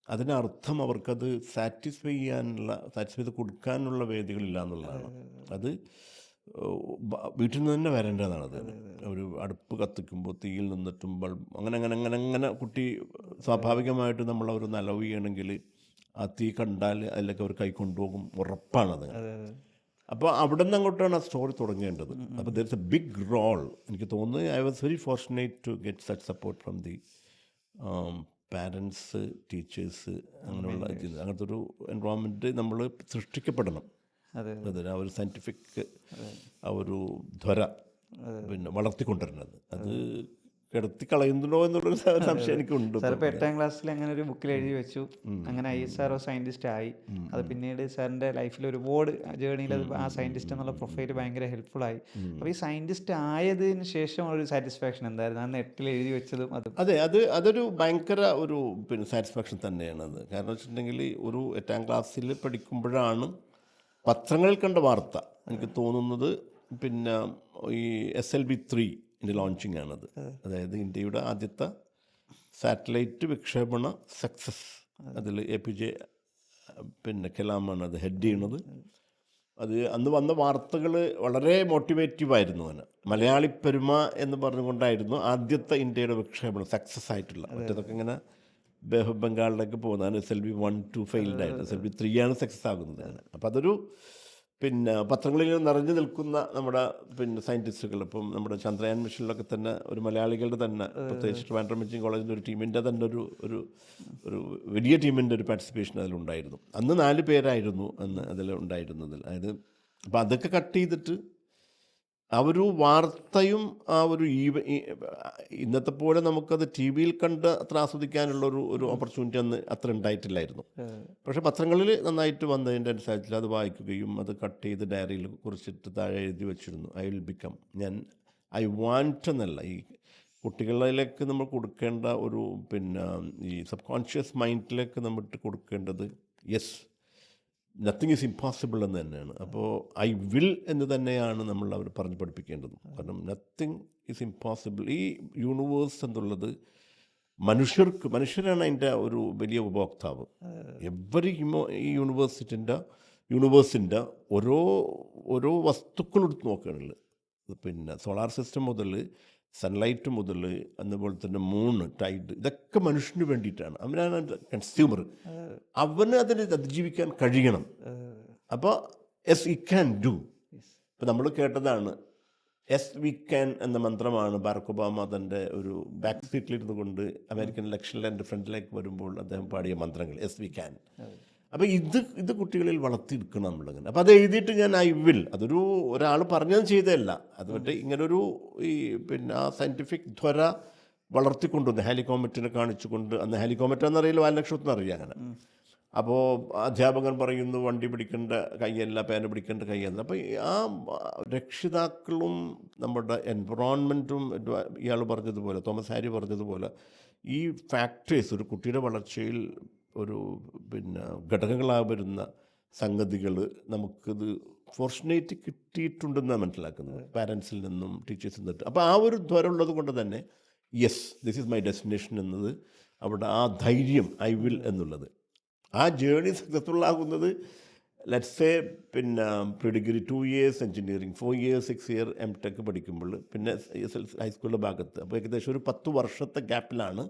അതിനർത്ഥം അവർക്കത് സാറ്റിസ്ഫൈ ചെയ്ത് കൊടുക്കാനുള്ള വേദികളില്ല എന്നുള്ളതാണ്. അത് വീട്ടിൽ നിന്ന് തന്നെ വരേണ്ടതാണത്. ഒരു അടുപ്പ് കത്തിക്കുമ്പോൾ തീയിൽ നിന്നിട്ടും ബൾബ് അങ്ങനെ കുട്ടി സ്വാഭാവികമായിട്ട് നമ്മളവരൊന്ന് അലവ് ചെയ്യണമെങ്കിൽ ആ തീ കണ്ടാൽ അതിലേക്ക് അവർ കൈ കൊണ്ടുപോകും, ഉറപ്പാണത്. അപ്പോൾ അവിടെ നിന്ന് അങ്ങോട്ടാണ് ആ സ്റ്റോറി തുടങ്ങേണ്ടത്. അപ്പോൾ there is a big role. എനിക്ക് തോന്നുന്നു I was very fortunate to get such support from the parents, teachers, അങ്ങനത്തെ ഒരു എൻവയോൺമെൻറ്റ് നമ്മൾ സൃഷ്ടിക്കപ്പെടണം. അതൊരു ആ ഒരു സയൻറ്റിഫിക് ആ ഒരു ധ്വര പിന്നെ വളർത്തിക്കൊണ്ടിരുന്നത് അത് കിടത്തി കളയുന്നുണ്ടോ എന്നുള്ളൊരു സംശയം എനിക്കുണ്ട്. സാറിപ്പോൾ 8ാം ക്ലാസ്സിൽ അങ്ങനെ ഒരു ബുക്കിൽ എഴുതി വെച്ചു, അങ്ങനെ ISRO സയൻറ്റിസ്റ്റ് ആയി. അത് പിന്നീട് സാറിൻ്റെ ലൈഫിൽ ഒരുപാട് ജേണിയിൽ അത് ആ സയൻറ്റിസ്റ്റ് എന്നുള്ള പ്രൊഫൈൽ ഭയങ്കര ഹെൽപ്ഫുൾ ആയി. അപ്പോൾ ഈ സയൻറ്റിസ്റ്റ് ആയതിന് ശേഷം ഒരു സാറ്റിസ്ഫാക്ഷൻ എന്തായിരുന്നു അന്ന് 8ൽ എഴുതി വെച്ചതും? അതെ, അതൊരു ഭയങ്കര ഒരു പിന്നെ സാറ്റിസ്ഫാക്ഷൻ തന്നെയാണത്. കാരണം വെച്ചിട്ടുണ്ടെങ്കിൽ ഒരു 8ാം ക്ലാസ്സിൽ പഠിക്കുമ്പോഴാണ് പത്രങ്ങളിൽ കണ്ട വാർത്ത എനിക്ക് തോന്നുന്നത് പിന്നെ ഈ SLV-3 ലോഞ്ചിങ് ആണത്. അതായത് ഇന്ത്യയുടെ ആദ്യത്തെ സാറ്റലൈറ്റ് വിക്ഷേപണ സക്സസ്. അതിൽ APJ പിന്നെ കലാമാണ് അത് ഹെഡ് ചെയ്യണത്. അത് അന്ന് വന്ന വാർത്തകൾ വളരെ മോട്ടിവേറ്റീവായിരുന്നു. അതിന് മലയാളി പെരുമ എന്ന് പറഞ്ഞുകൊണ്ടായിരുന്നു ആദ്യത്തെ ഇന്ത്യയുടെ വിക്ഷേപണം സക്സസ് ആയിട്ടുള്ള. മറ്റേതൊക്കെ ഇങ്ങനെ ബംഗാളിലേക്ക് പോകുന്നതാണ്. SLV-1, 2 ഫെയിൽഡ് ആയിരുന്നു. SLV-3 ആണ് സക്സസ് ആകുന്നത്. അങ്ങനെ അപ്പോൾ അതൊരു പിന്നെ പത്രങ്ങളിൽ നിറഞ്ഞു നിൽക്കുന്ന നമ്മുടെ പിന്നെ സയൻറ്റിസ്റ്റുകൾ, ഇപ്പം നമ്മുടെ ചന്ദ്രയാൻ മിഷനിലൊക്കെ തന്നെ ഒരു മലയാളികളുടെ തന്നെ, പ്രത്യേകിച്ച് ട്രിവാൻഡ്രം എഞ്ചിനീയറിംഗ് കോളേജിൻ്റെ ഒരു ടീമിൻ്റെ തന്നെ ഒരു വലിയ ടീമിൻ്റെ ഒരു പാർട്ടിസിപ്പേഷൻ അതിലുണ്ടായിരുന്നു. അന്ന് 4 പേരായിരുന്നു അന്ന് അതിൽ ഉണ്ടായിരുന്നതിൽ. അതായത് അപ്പോൾ അതൊക്കെ കട്ട് ചെയ്തിട്ട് ആ ഒരു വാർത്തയും ആ ഒരു ഇന്നത്തെ പോലെ നമുക്കത് TV-യിൽ കണ്ട് അത്ര ആസ്വദിക്കാനുള്ള ഒരു ഓപ്പർച്യൂണിറ്റി അന്ന് അത്ര ഉണ്ടായിട്ടില്ലായിരുന്നു. പക്ഷേ പത്രങ്ങളിൽ നന്നായിട്ട് വന്നതിൻ്റെ അനുസരിച്ച് അത് വായിക്കുകയും അത് കട്ട് ചെയ്ത് ഡയറിയിൽ കുറിച്ചിട്ട് താഴെ എഴുതി വെച്ചിരുന്നു. I will become, I want എന്നല്ല, ഈ കുട്ടികളിലേക്ക് നമ്മൾ കൊടുക്കേണ്ട ഒരു പിന്നെ ഈ സബ് കോൺഷ്യസ് മൈൻഡിലേക്ക് നമ്മൾ കൊടുക്കേണ്ടത് യെസ്, നത്തിങ് ഈസ് ഇമ്പോസിബിൾ എന്ന് തന്നെയാണ്. അപ്പോൾ ഐ വിൽ എന്ന് തന്നെയാണ് നമ്മൾ അവർ പറഞ്ഞ് പഠിപ്പിക്കേണ്ടത്. കാരണം നത്തിങ് ഈസ് ഇമ്പോസിബിൾ. ഈ യൂണിവേഴ്സ് എന്നുള്ളത് മനുഷ്യരാണ് അതിൻ്റെ ഒരു വലിയ ഉപഭോക്താവ്. ഈ യൂണിവേഴ്സിൻ്റെ ഓരോ വസ്തുക്കളെടുത്ത് നോക്കുകയാണെങ്കിൽ പിന്നെ സോളാർ സിസ്റ്റം മുതൽ സൺലൈറ്റ് മുതൽ അതുപോലെ തന്നെ മൂണ്, ടൈഡ്, ഇതൊക്കെ മനുഷ്യന് വേണ്ടിയിട്ടാണ്. അവനാണ് കൺസ്യൂമർ. അവന് അതിനെ അതിജീവിക്കാൻ കഴിയണം. അപ്പോൾ എസ് വി ക്യാൻ ഡു. ഇപ്പോൾ നമ്മൾ കേട്ടതാണ് എസ് വി ക്യാൻ എന്ന മന്ത്രമാണ് ബാരക് ഒബാമ തൻ്റെ ഒരു ബാക്ക് സീറ്റിലിരുന്നു കൊണ്ട് അമേരിക്കൻ ഇലക്ഷനിൽ എൻ്റെ ഫ്രണ്ടിലേക്ക് വരുമ്പോൾ അദ്ദേഹം പാടിയ മന്ത്രങ്ങൾ എസ് വി ക്യാൻ. അപ്പോൾ ഇത് കുട്ടികളിൽ വളർത്തിയെടുക്കണം നമ്മളിങ്ങനെ. അപ്പോൾ അത് എഴുതിയിട്ട് ഞാൻ ഐ വിൽ, അതൊരു ഒരാൾ പറഞ്ഞത് ചെയ്തതല്ല, അത് മറ്റേ ഇങ്ങനൊരു ഈ പിന്നെ ആ സയൻറ്റിഫിക് ത്വര വളർത്തിക്കൊണ്ടുവന്ന് ഹെലികോമറ്റിനെ കാണിച്ചുകൊണ്ട്, അന്ന് ഹെലികോമറ്റ് എന്നറിയില്ല, വാൽനക്ഷത്രം അറിയാം അങ്ങനെ. അപ്പോൾ അധ്യാപകൻ പറയുന്നു വണ്ടി പിടിക്കേണ്ട കൈയല്ല, പേന പിടിക്കേണ്ട കൈയല്ല. അപ്പോൾ ആ രക്ഷിതാക്കളും നമ്മുടെ എൻവറോൺമെൻറ്റും ഇയാൾ പറഞ്ഞതുപോലെ, തോമസ് ഹാരി പറഞ്ഞതുപോലെ, ഈ ഫാക്ടേഴ്സ് ഒരു കുട്ടിയുടെ വളർച്ചയിൽ ഒരു പിന്നെ ഘടകങ്ങളായി വരുന്ന സംഗതികൾ നമുക്കിത് ഫോർച്ചുനേറ്റ് കിട്ടിയിട്ടുണ്ടെന്നാണ് മനസ്സിലാക്കുന്നത്, പാരൻസിൽ നിന്നും ടീച്ചേഴ്സിൽ നിന്നിട്ട്. അപ്പോൾ ആ ഒരു ദ്വാരം ഉള്ളത് കൊണ്ട് തന്നെ yes this is my destination എന്നത്, അവിടെ ആ ധൈര്യം ഐ വിൽ എന്നുള്ളത്, ആ ജേർണി സക്സസ്ഫുൾ ആകുന്നത് ലെറ്റ്സ് സേ പിന്നെ pre degree 2 years, engineering 4 years, 6 year MTech പഠിക്കുമ്പോൾ, പിന്നെ ഹൈസ്കൂളിൻ്റെ ഭാഗത്ത്. അപ്പോൾ ഏകദേശം ഒരു 10 വർഷത്തെ ഗ്യാപ്പിലാണ്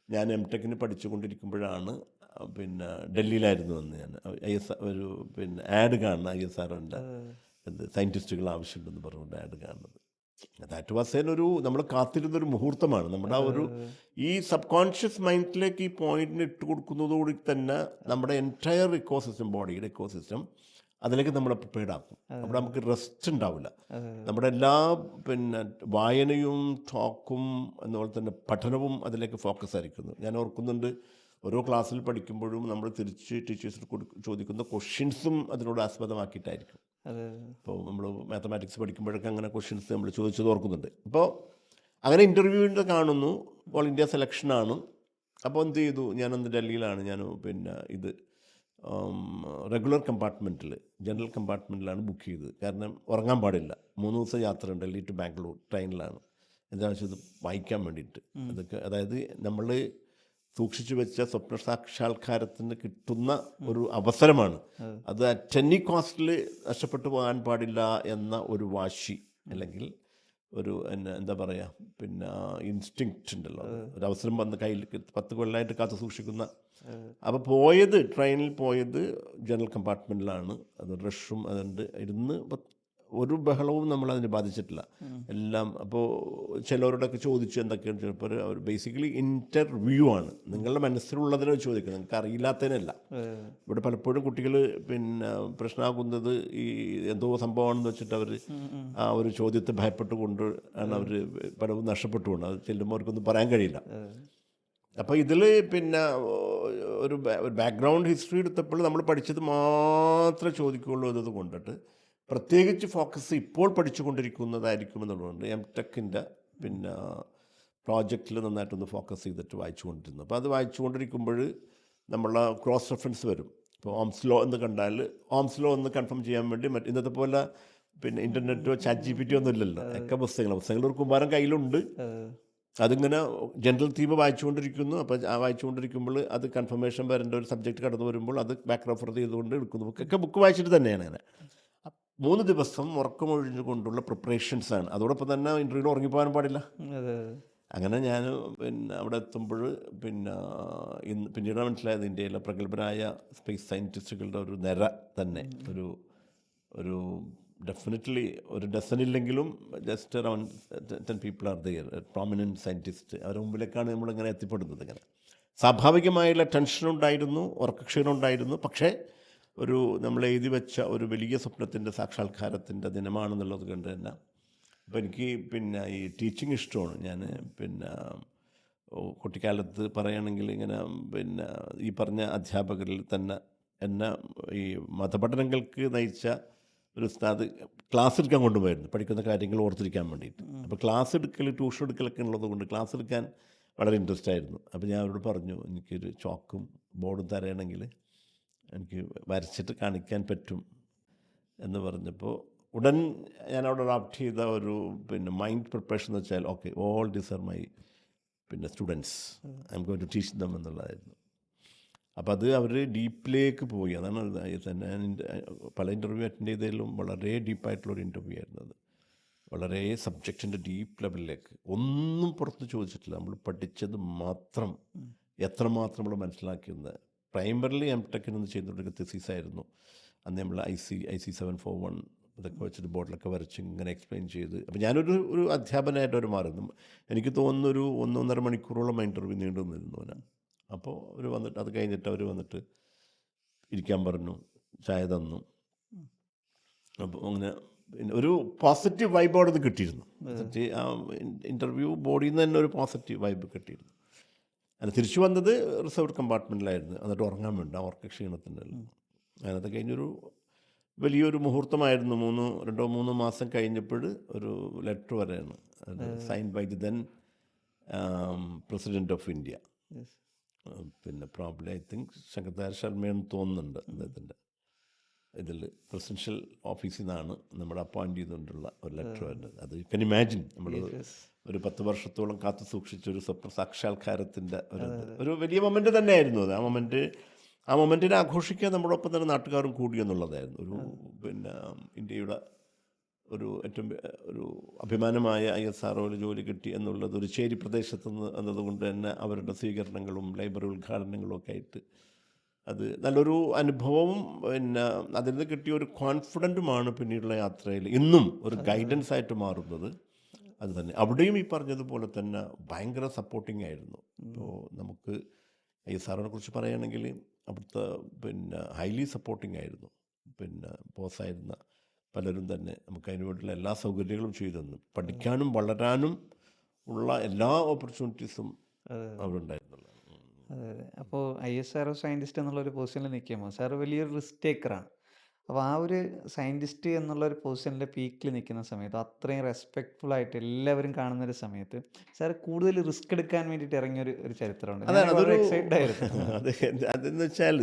ഞാൻ MTechന് പഠിച്ചുകൊണ്ടിരിക്കുമ്പോഴാണ് പിന്നെ ഡൽഹിയിലായിരുന്നു അന്ന് ഞാൻ ഒരു പിന്നെ ആഡ് കാണുന്ന ISROൻ്റെ സയൻറ്റിസ്റ്റുകൾ ആവശ്യമുണ്ടെന്ന് പറഞ്ഞുകൊണ്ട് ആഡ് കാണുന്നത്. ദാറ്റ് വാസ് ഒരു നമ്മൾ കാത്തിരുന്നൊരു മുഹൂർത്തമാണ്. നമ്മുടെ ആ ഒരു ഈ സബ് കോൺഷ്യസ് മൈൻഡിലേക്ക് ഈ പോയിന്റിന് ഇട്ട് കൊടുക്കുന്നതോടുകൂടി തന്നെ നമ്മുടെ എൻറ്റയർ ഇക്കോസിസ്റ്റം, ബോഡിയുടെ ഇക്കോസിസ്റ്റം അതിലേക്ക് നമ്മളെ പ്രിപ്പയർഡ് ആക്കും. അവിടെ നമുക്ക് റെസ്റ്റ് ഉണ്ടാവില്ല. നമ്മുടെ എല്ലാ പിന്നെ വായനയും ടോക്കും അതുപോലെ തന്നെ പഠനവും അതിലേക്ക് ഫോക്കസ് ആയിരിക്കുന്നു. ഞാൻ ഓർക്കുന്നുണ്ട്, ഓരോ ക്ലാസ്സിൽ പഠിക്കുമ്പോഴും നമ്മൾ തിരിച്ച് ടീച്ചേഴ്സിന് ചോദിക്കുന്ന ക്വസ്റ്റ്യൻസും അതിനോട് ആസ്പദമാക്കിയിട്ടായിരിക്കും. ഇപ്പോൾ നമ്മൾ മാത്തമാറ്റിക്സ് പഠിക്കുമ്പോഴൊക്കെ അങ്ങനെ ക്വസ്റ്റ്യൻസ് നമ്മൾ ചോദിച്ചത് ഓർക്കുന്നുണ്ട്. അപ്പോൾ അങ്ങനെ ഇൻ്റർവ്യൂവിൻ്റെ കാണുന്നു, ഓൾ ഇന്ത്യ സെലക്ഷനാണ്. അപ്പോൾ എന്ത് ചെയ്തു, ഞാനന്ന് ഡൽഹിയിലാണ്, ഞാൻ പിന്നെ ഇത് റെഗുലർ കമ്പാർട്ട്മെൻറ്റിൽ, ജനറൽ കമ്പാർട്ട്മെൻറ്റിലാണ് ബുക്ക് ചെയ്തത്. കാരണം ഉറങ്ങാൻ പാടില്ല. 3 ദിവസം യാത്ര, ഡൽഹി ടു ബാംഗ്ലൂർ ട്രെയിനിലാണ്. എന്താണെന്ന് വെച്ചാൽ ഇത് വായിക്കാൻ വേണ്ടിയിട്ട്. അതൊക്കെ അതായത് നമ്മൾ സൂക്ഷിച്ചു വെച്ച സ്വപ്ന സാക്ഷാത്കാരത്തിന് കിട്ടുന്ന ഒരു അവസരമാണ്. അത് അറ്റ് എനി കോസ്റ്റിൽ നഷ്ടപ്പെട്ടു പോകാൻ പാടില്ല എന്ന ഒരു വാശി, അല്ലെങ്കിൽ ഒരു എന്താ പറയുക, പിന്നെ ഇൻസ്റ്റിങ്ക്റ്റ് ഉണ്ടല്ലോ, ഒരു അവസരം വന്ന് കയ്യിൽ 10 കൊല്ലമായിട്ട് കാത്തു സൂക്ഷിക്കുന്ന. അപ്പോൾ പോയത്, ട്രെയിനിൽ പോയത് ജനറൽ കമ്പാർട്ട്മെൻറ്റിലാണ്. അത് റഷും അതുണ്ട്, ഇരുന്ന് ഒരു ബഹളവും നമ്മളതിനെ ബാധിച്ചിട്ടില്ല എല്ലാം. അപ്പോൾ ചിലവരോടൊക്കെ ചോദിച്ചു എന്തൊക്കെയാണ്, ചിലപ്പോൾ അവർ ബേസിക്കലി ഇൻ്റർവ്യൂ ആണ്. നിങ്ങളുടെ മനസ്സിലുള്ളതിനെ ചോദിക്കുന്നത്, നിങ്ങൾക്ക് അറിയില്ലാത്തതിനല്ല. ഇവിടെ പലപ്പോഴും കുട്ടികൾ പിന്നെ പ്രശ്നമാകുന്നത് ഈ എന്തോ സംഭവമാണെന്ന് വെച്ചിട്ട് അവർ ആ ഒരു ചോദ്യത്തെ ഭയപ്പെട്ടുകൊണ്ട് ആണ് അവർ പലവും നഷ്ടപ്പെട്ടുകൊണ്ട് അത് ചെല്ലുമ്പോൾ അവർക്കൊന്നും പറയാൻ കഴിയില്ല. അപ്പോൾ ഇതിൽ പിന്നെ ഒരു ബാക്ക്ഗ്രൗണ്ട് ഹിസ്റ്ററി എടുത്തപ്പോൾ നമ്മൾ പഠിച്ചത് മാത്രമേ ചോദിക്കുകയുള്ളൂ എന്നത് കൊണ്ടിട്ട് പ്രത്യേകിച്ച് ഫോക്കസ് ഇപ്പോൾ പഠിച്ചുകൊണ്ടിരിക്കുന്നതായിരിക്കുമെന്നുള്ളതുകൊണ്ട് MTechൻ്റെ പിന്നെ പ്രോജക്റ്റിൽ നന്നായിട്ടൊന്ന് ഫോക്കസ് ചെയ്തിട്ട് വായിച്ചുകൊണ്ടിരുന്നു. അപ്പോൾ അത് വായിച്ചുകൊണ്ടിരിക്കുമ്പോൾ നമ്മളെ ക്രോസ് റെഫറൻസ് വരും. ഇപ്പോൾ ഓംസ് ലോ എന്ന് കണ്ടാൽ ഓംസ് ലോ ഒന്ന് കൺഫേം ചെയ്യാൻ വേണ്ടി ഇന്നത്തെ പോലെ പിന്നെ ഇൻ്റർനെറ്റോ ChatGPT ഒന്നും ഇല്ലല്ലോ, ഒക്കെ പുസ്തകങ്ങൾ ഒരു കുമ്പാരം കയ്യിലുണ്ട്. അതിങ്ങനെ ജനറൽ തീം വായിച്ചുകൊണ്ടിരിക്കുന്നു. അപ്പോൾ ആ വായിച്ചുകൊണ്ടിരിക്കുമ്പോൾ അത് കൺഫർമേഷൻ വരേണ്ട ഒരു സബ്ജക്റ്റ് കടന്നു വരുമ്പോൾ അത് ബാക്ക് റെഫർ ചെയ്തുകൊണ്ട് എടുക്കുന്നു. ബുക്ക് വായിച്ചിട്ട് തന്നെയാണ് അങ്ങനെ. 3 ദിവസം ഉറക്കമൊഴിഞ്ഞുകൊണ്ടുള്ള പ്രിപ്പറേഷൻസാണ്. അതോടൊപ്പം തന്നെ ഇൻ്റർവ്യൂവിൽ ഉറങ്ങിപ്പോകാൻ പാടില്ല. അങ്ങനെ ഞാൻ പിന്നെ അവിടെ എത്തുമ്പോൾ പിന്നീട് മനസ്സിലായത് ഇന്ത്യയിലെ പ്രഗത്ഭരായ സ്പേസ് സയൻറ്റിസ്റ്റുകളുടെ ഒരു നിര തന്നെ ഒരു ഡെഫിനറ്റ്ലി ഒരു ഡസനില്ലെങ്കിലും just around 10 people are there, prominent scientist. അവരുടെ മുമ്പിലേക്കാണ് നമ്മളിങ്ങനെ എത്തിപ്പെടുന്നത്. ഇങ്ങനെ സ്വാഭാവികമായുള്ള ടെൻഷനുണ്ടായിരുന്നു, ഉറക്കക്ഷീണം ഉണ്ടായിരുന്നു. പക്ഷേ ഒരു നമ്മൾ എഴുതി വെച്ച ഒരു വലിയ സ്വപ്നത്തിൻ്റെ സാക്ഷാത്കാരത്തിൻ്റെ ദിനമാണെന്നുള്ളത് കൊണ്ട് തന്നെ. അപ്പോൾ എനിക്ക് പിന്നെ ഈ ടീച്ചിങ് ഇഷ്ടമാണ്. ഞാൻ പിന്നെ കുട്ടിക്കാലത്ത് പറയുകയാണെങ്കിൽ ഇങ്ങനെ പിന്നെ ഈ പറഞ്ഞ അധ്യാപകരിൽ തന്നെ എന്നെ ഈ മതപഠനങ്ങൾക്ക് നയിച്ച ഒരു ഉസ്താദ് ക്ലാസ് എടുക്കാൻ കൊണ്ടുപോയിരുന്നു, പഠിക്കുന്ന കാര്യങ്ങൾ ഓർത്തിരിക്കാൻ വേണ്ടിയിട്ട്. അപ്പോൾ ക്ലാസ് എടുക്കൽ, ട്യൂഷൻ എടുക്കലൊക്കെ ഉള്ളത് കൊണ്ട് ക്ലാസ് എടുക്കാൻ വളരെ ഇൻട്രസ്റ്റ് ആയിരുന്നു. അപ്പോൾ ഞാൻ അവരോട് പറഞ്ഞു, എനിക്കൊരു ചോക്കും ബോർഡും തരണമെങ്കിൽ എനിക്ക് വരച്ചിട്ട് കാണിക്കാൻ പറ്റും എന്ന് പറഞ്ഞപ്പോൾ ഉടൻ ഞാൻ അവിടെ അഡോപ്റ്റ് ചെയ്ത ഒരു പിന്നെ മൈൻഡ് പ്രിപ്പറേഷൻ എന്ന് വെച്ചാൽ okay, all these are my പിന്നെ students, I'm going to teach them എന്നുള്ളതായിരുന്നു. അപ്പോൾ അത് അവർ ഡീപ്പിലേക്ക് പോയി. അതാണ് തന്നെ പല ഇൻ്റർവ്യൂ അറ്റൻഡ് ചെയ്തതിലും വളരെ ഡീപ്പായിട്ടുള്ളൊരു ഇൻ്റർവ്യൂ ആയിരുന്നു അത്. വളരെ സബ്ജക്റ്റിൻ്റെ ഡീപ്പ് ലെവലിലേക്ക് ഒന്നും പുറത്ത് ചോദിച്ചിട്ടില്ല. നമ്മൾ പഠിച്ചത് മാത്രം എത്രമാത്രം നമ്മൾ മനസ്സിലാക്കിയെന്ന്. പ്രൈമറിലി എംടെക്കിനൊന്ന് ചെയ്തുകൊണ്ടിരിക്കുന്ന തെസീസായിരുന്നു. അന്ന് നമ്മൾ IC 741 ഇതൊക്കെ വെച്ചിട്ട് ബോർഡിലൊക്കെ വരച്ച് ഇങ്ങനെ എക്സ്പ്ലെയിൻ ചെയ്ത്. അപ്പോൾ ഞാനൊരു അധ്യാപനമായിട്ട് അവർ മാറുന്നു. എനിക്ക് തോന്നുന്നു ഒരു 1.5 മണിക്കൂറോളം ഇൻ്റർവ്യൂ നീണ്ടു നിന്നിരുന്നു ഞാൻ. അപ്പോൾ അവർ വന്നിട്ട് അത് കഴിഞ്ഞിട്ട് അവർ വന്നിട്ട് ഇരിക്കാൻ പറഞ്ഞു, ചായ തന്നു. അപ്പോൾ അങ്ങനെ പിന്നെ ഒരു പോസിറ്റീവ് വൈബ് അവിടെ നിന്ന് കിട്ടിയിരുന്നു. ആ ഇൻ്റർവ്യൂ ബോഡിയിൽ നിന്ന് തന്നെ ഒരു പോസിറ്റീവ് വൈബ് കിട്ടിയിരുന്നു. അങ്ങനെ തിരിച്ചു വന്നത് റിസർവ്ഡ് കമ്പാർട്ട്മെൻറ്റിലായിരുന്നു. എന്നിട്ട് ഉറങ്ങാൻ വേണ്ട അവർക്ക് ക്ഷീണത്തിൻ്റെ. അതിനകത്ത് കഴിഞ്ഞൊരു വലിയൊരു മുഹൂർത്തമായിരുന്നു. 2-3 മാസം കഴിഞ്ഞപ്പോൾ ഒരു ലെറ്റർ വരെയാണ് അത് sign by the then president of India. പിന്നെ പ്രോബ്ലി ഐ തിങ്ക് ശങ്കർദാസ് ശർമ്മയെന്ന് തോന്നുന്നുണ്ട് അദ്ദേഹത്തിൻ്റെ ഇതിൽ പ്രസിഡൻഷ്യൽ ഓഫീസിൽ നിന്നാണ് നമ്മൾ അപ്പോയിൻ്റ് ചെയ്തുകൊണ്ടുള്ള ഒരു ലെറ്റർ വരുന്നത്. അത് യു കൻ ഇമാജിൻ നമ്മൾ ഒരു 10 വർഷത്തോളം കാത്തു സൂക്ഷിച്ചൊരു സ്വപ്ന സാക്ഷാത്കാരത്തിൻ്റെ ഒരു വലിയ മൊമെൻ്റ് തന്നെയായിരുന്നു അത്. ആ മൊമെൻറ്റിനെ ആഘോഷിക്കാൻ നമ്മളൊപ്പം തന്നെ നാട്ടുകാരും കൂടി എന്നുള്ളതായിരുന്നു. പിന്നെ ഇന്ത്യയുടെ ഏറ്റവും ഒരു അഭിമാനമായ ISROയിൽ ജോലി കിട്ടി എന്നുള്ളത് ഒരു ചേരി പ്രദേശത്ത് നിന്ന് എന്നതുകൊണ്ട് തന്നെ അവരുടെ സ്വീകരണങ്ങളും ലൈബ്രറി ഉദ്ഘാടനങ്ങളും ഒക്കെ ആയിട്ട് അത് നല്ലൊരു അനുഭവവും പിന്നെ അതിൽ നിന്ന് കിട്ടിയ ഒരു കോൺഫിഡൻറ്റുമാണ് പിന്നീടുള്ള യാത്രയിൽ ഇന്നും ഒരു ഗൈഡൻസ് ആയിട്ട് മാറുന്നത്. അത് തന്നെ അവിടെയും ഈ പറഞ്ഞതുപോലെ തന്നെ ഭയങ്കര സപ്പോർട്ടിംഗ് ആയിരുന്നു. ഇപ്പോൾ നമുക്ക് ISROനെ കുറിച്ച് പറയുകയാണെങ്കിൽ അവിടുത്തെ പിന്നെ ഹൈലി സപ്പോർട്ടിംഗ് ആയിരുന്നു. പിന്നെ ബോസായിരുന്ന പലരും തന്നെ നമുക്ക് അതിന് വേണ്ടിയുള്ള എല്ലാ സൗകര്യങ്ങളും ചെയ്തു തന്നു. പഠിക്കാനും വളരാനും ഉള്ള എല്ലാ ഓപ്പർച്യൂണിറ്റീസും അവിടെ ഉണ്ടായിരുന്നുള്ളൂ. അതെ അതെ. അപ്പോൾ ISRO സയൻറ്റിസ്റ്റ് എന്നുള്ളൊരു പൊസിഷനിൽ നിൽക്കുമ്പോൾ സാർ വലിയൊരു റിസ്ക് ടേക്കറാണ്. അപ്പോൾ ആ ഒരു സയൻറ്റിസ്റ്റ് എന്നുള്ളൊരു പൊസിഷനിലെ പീക്കിൽ നിൽക്കുന്ന സമയത്ത് അത്രയും റെസ്പെക്റ്റ്ഫുൾ ആയിട്ട് എല്ലാവരും കാണുന്നൊരു സമയത്ത് സാർ കൂടുതൽ റിസ്ക് എടുക്കാൻ വേണ്ടിയിട്ട് ഇറങ്ങിയൊരു ചരിത്രമുണ്ട്. അതാണ് ഞാൻ വളരെ അതൊരു എക്സൈറ്റഡ് ആയിരുന്നു. അതെന്ന് വെച്ചാൽ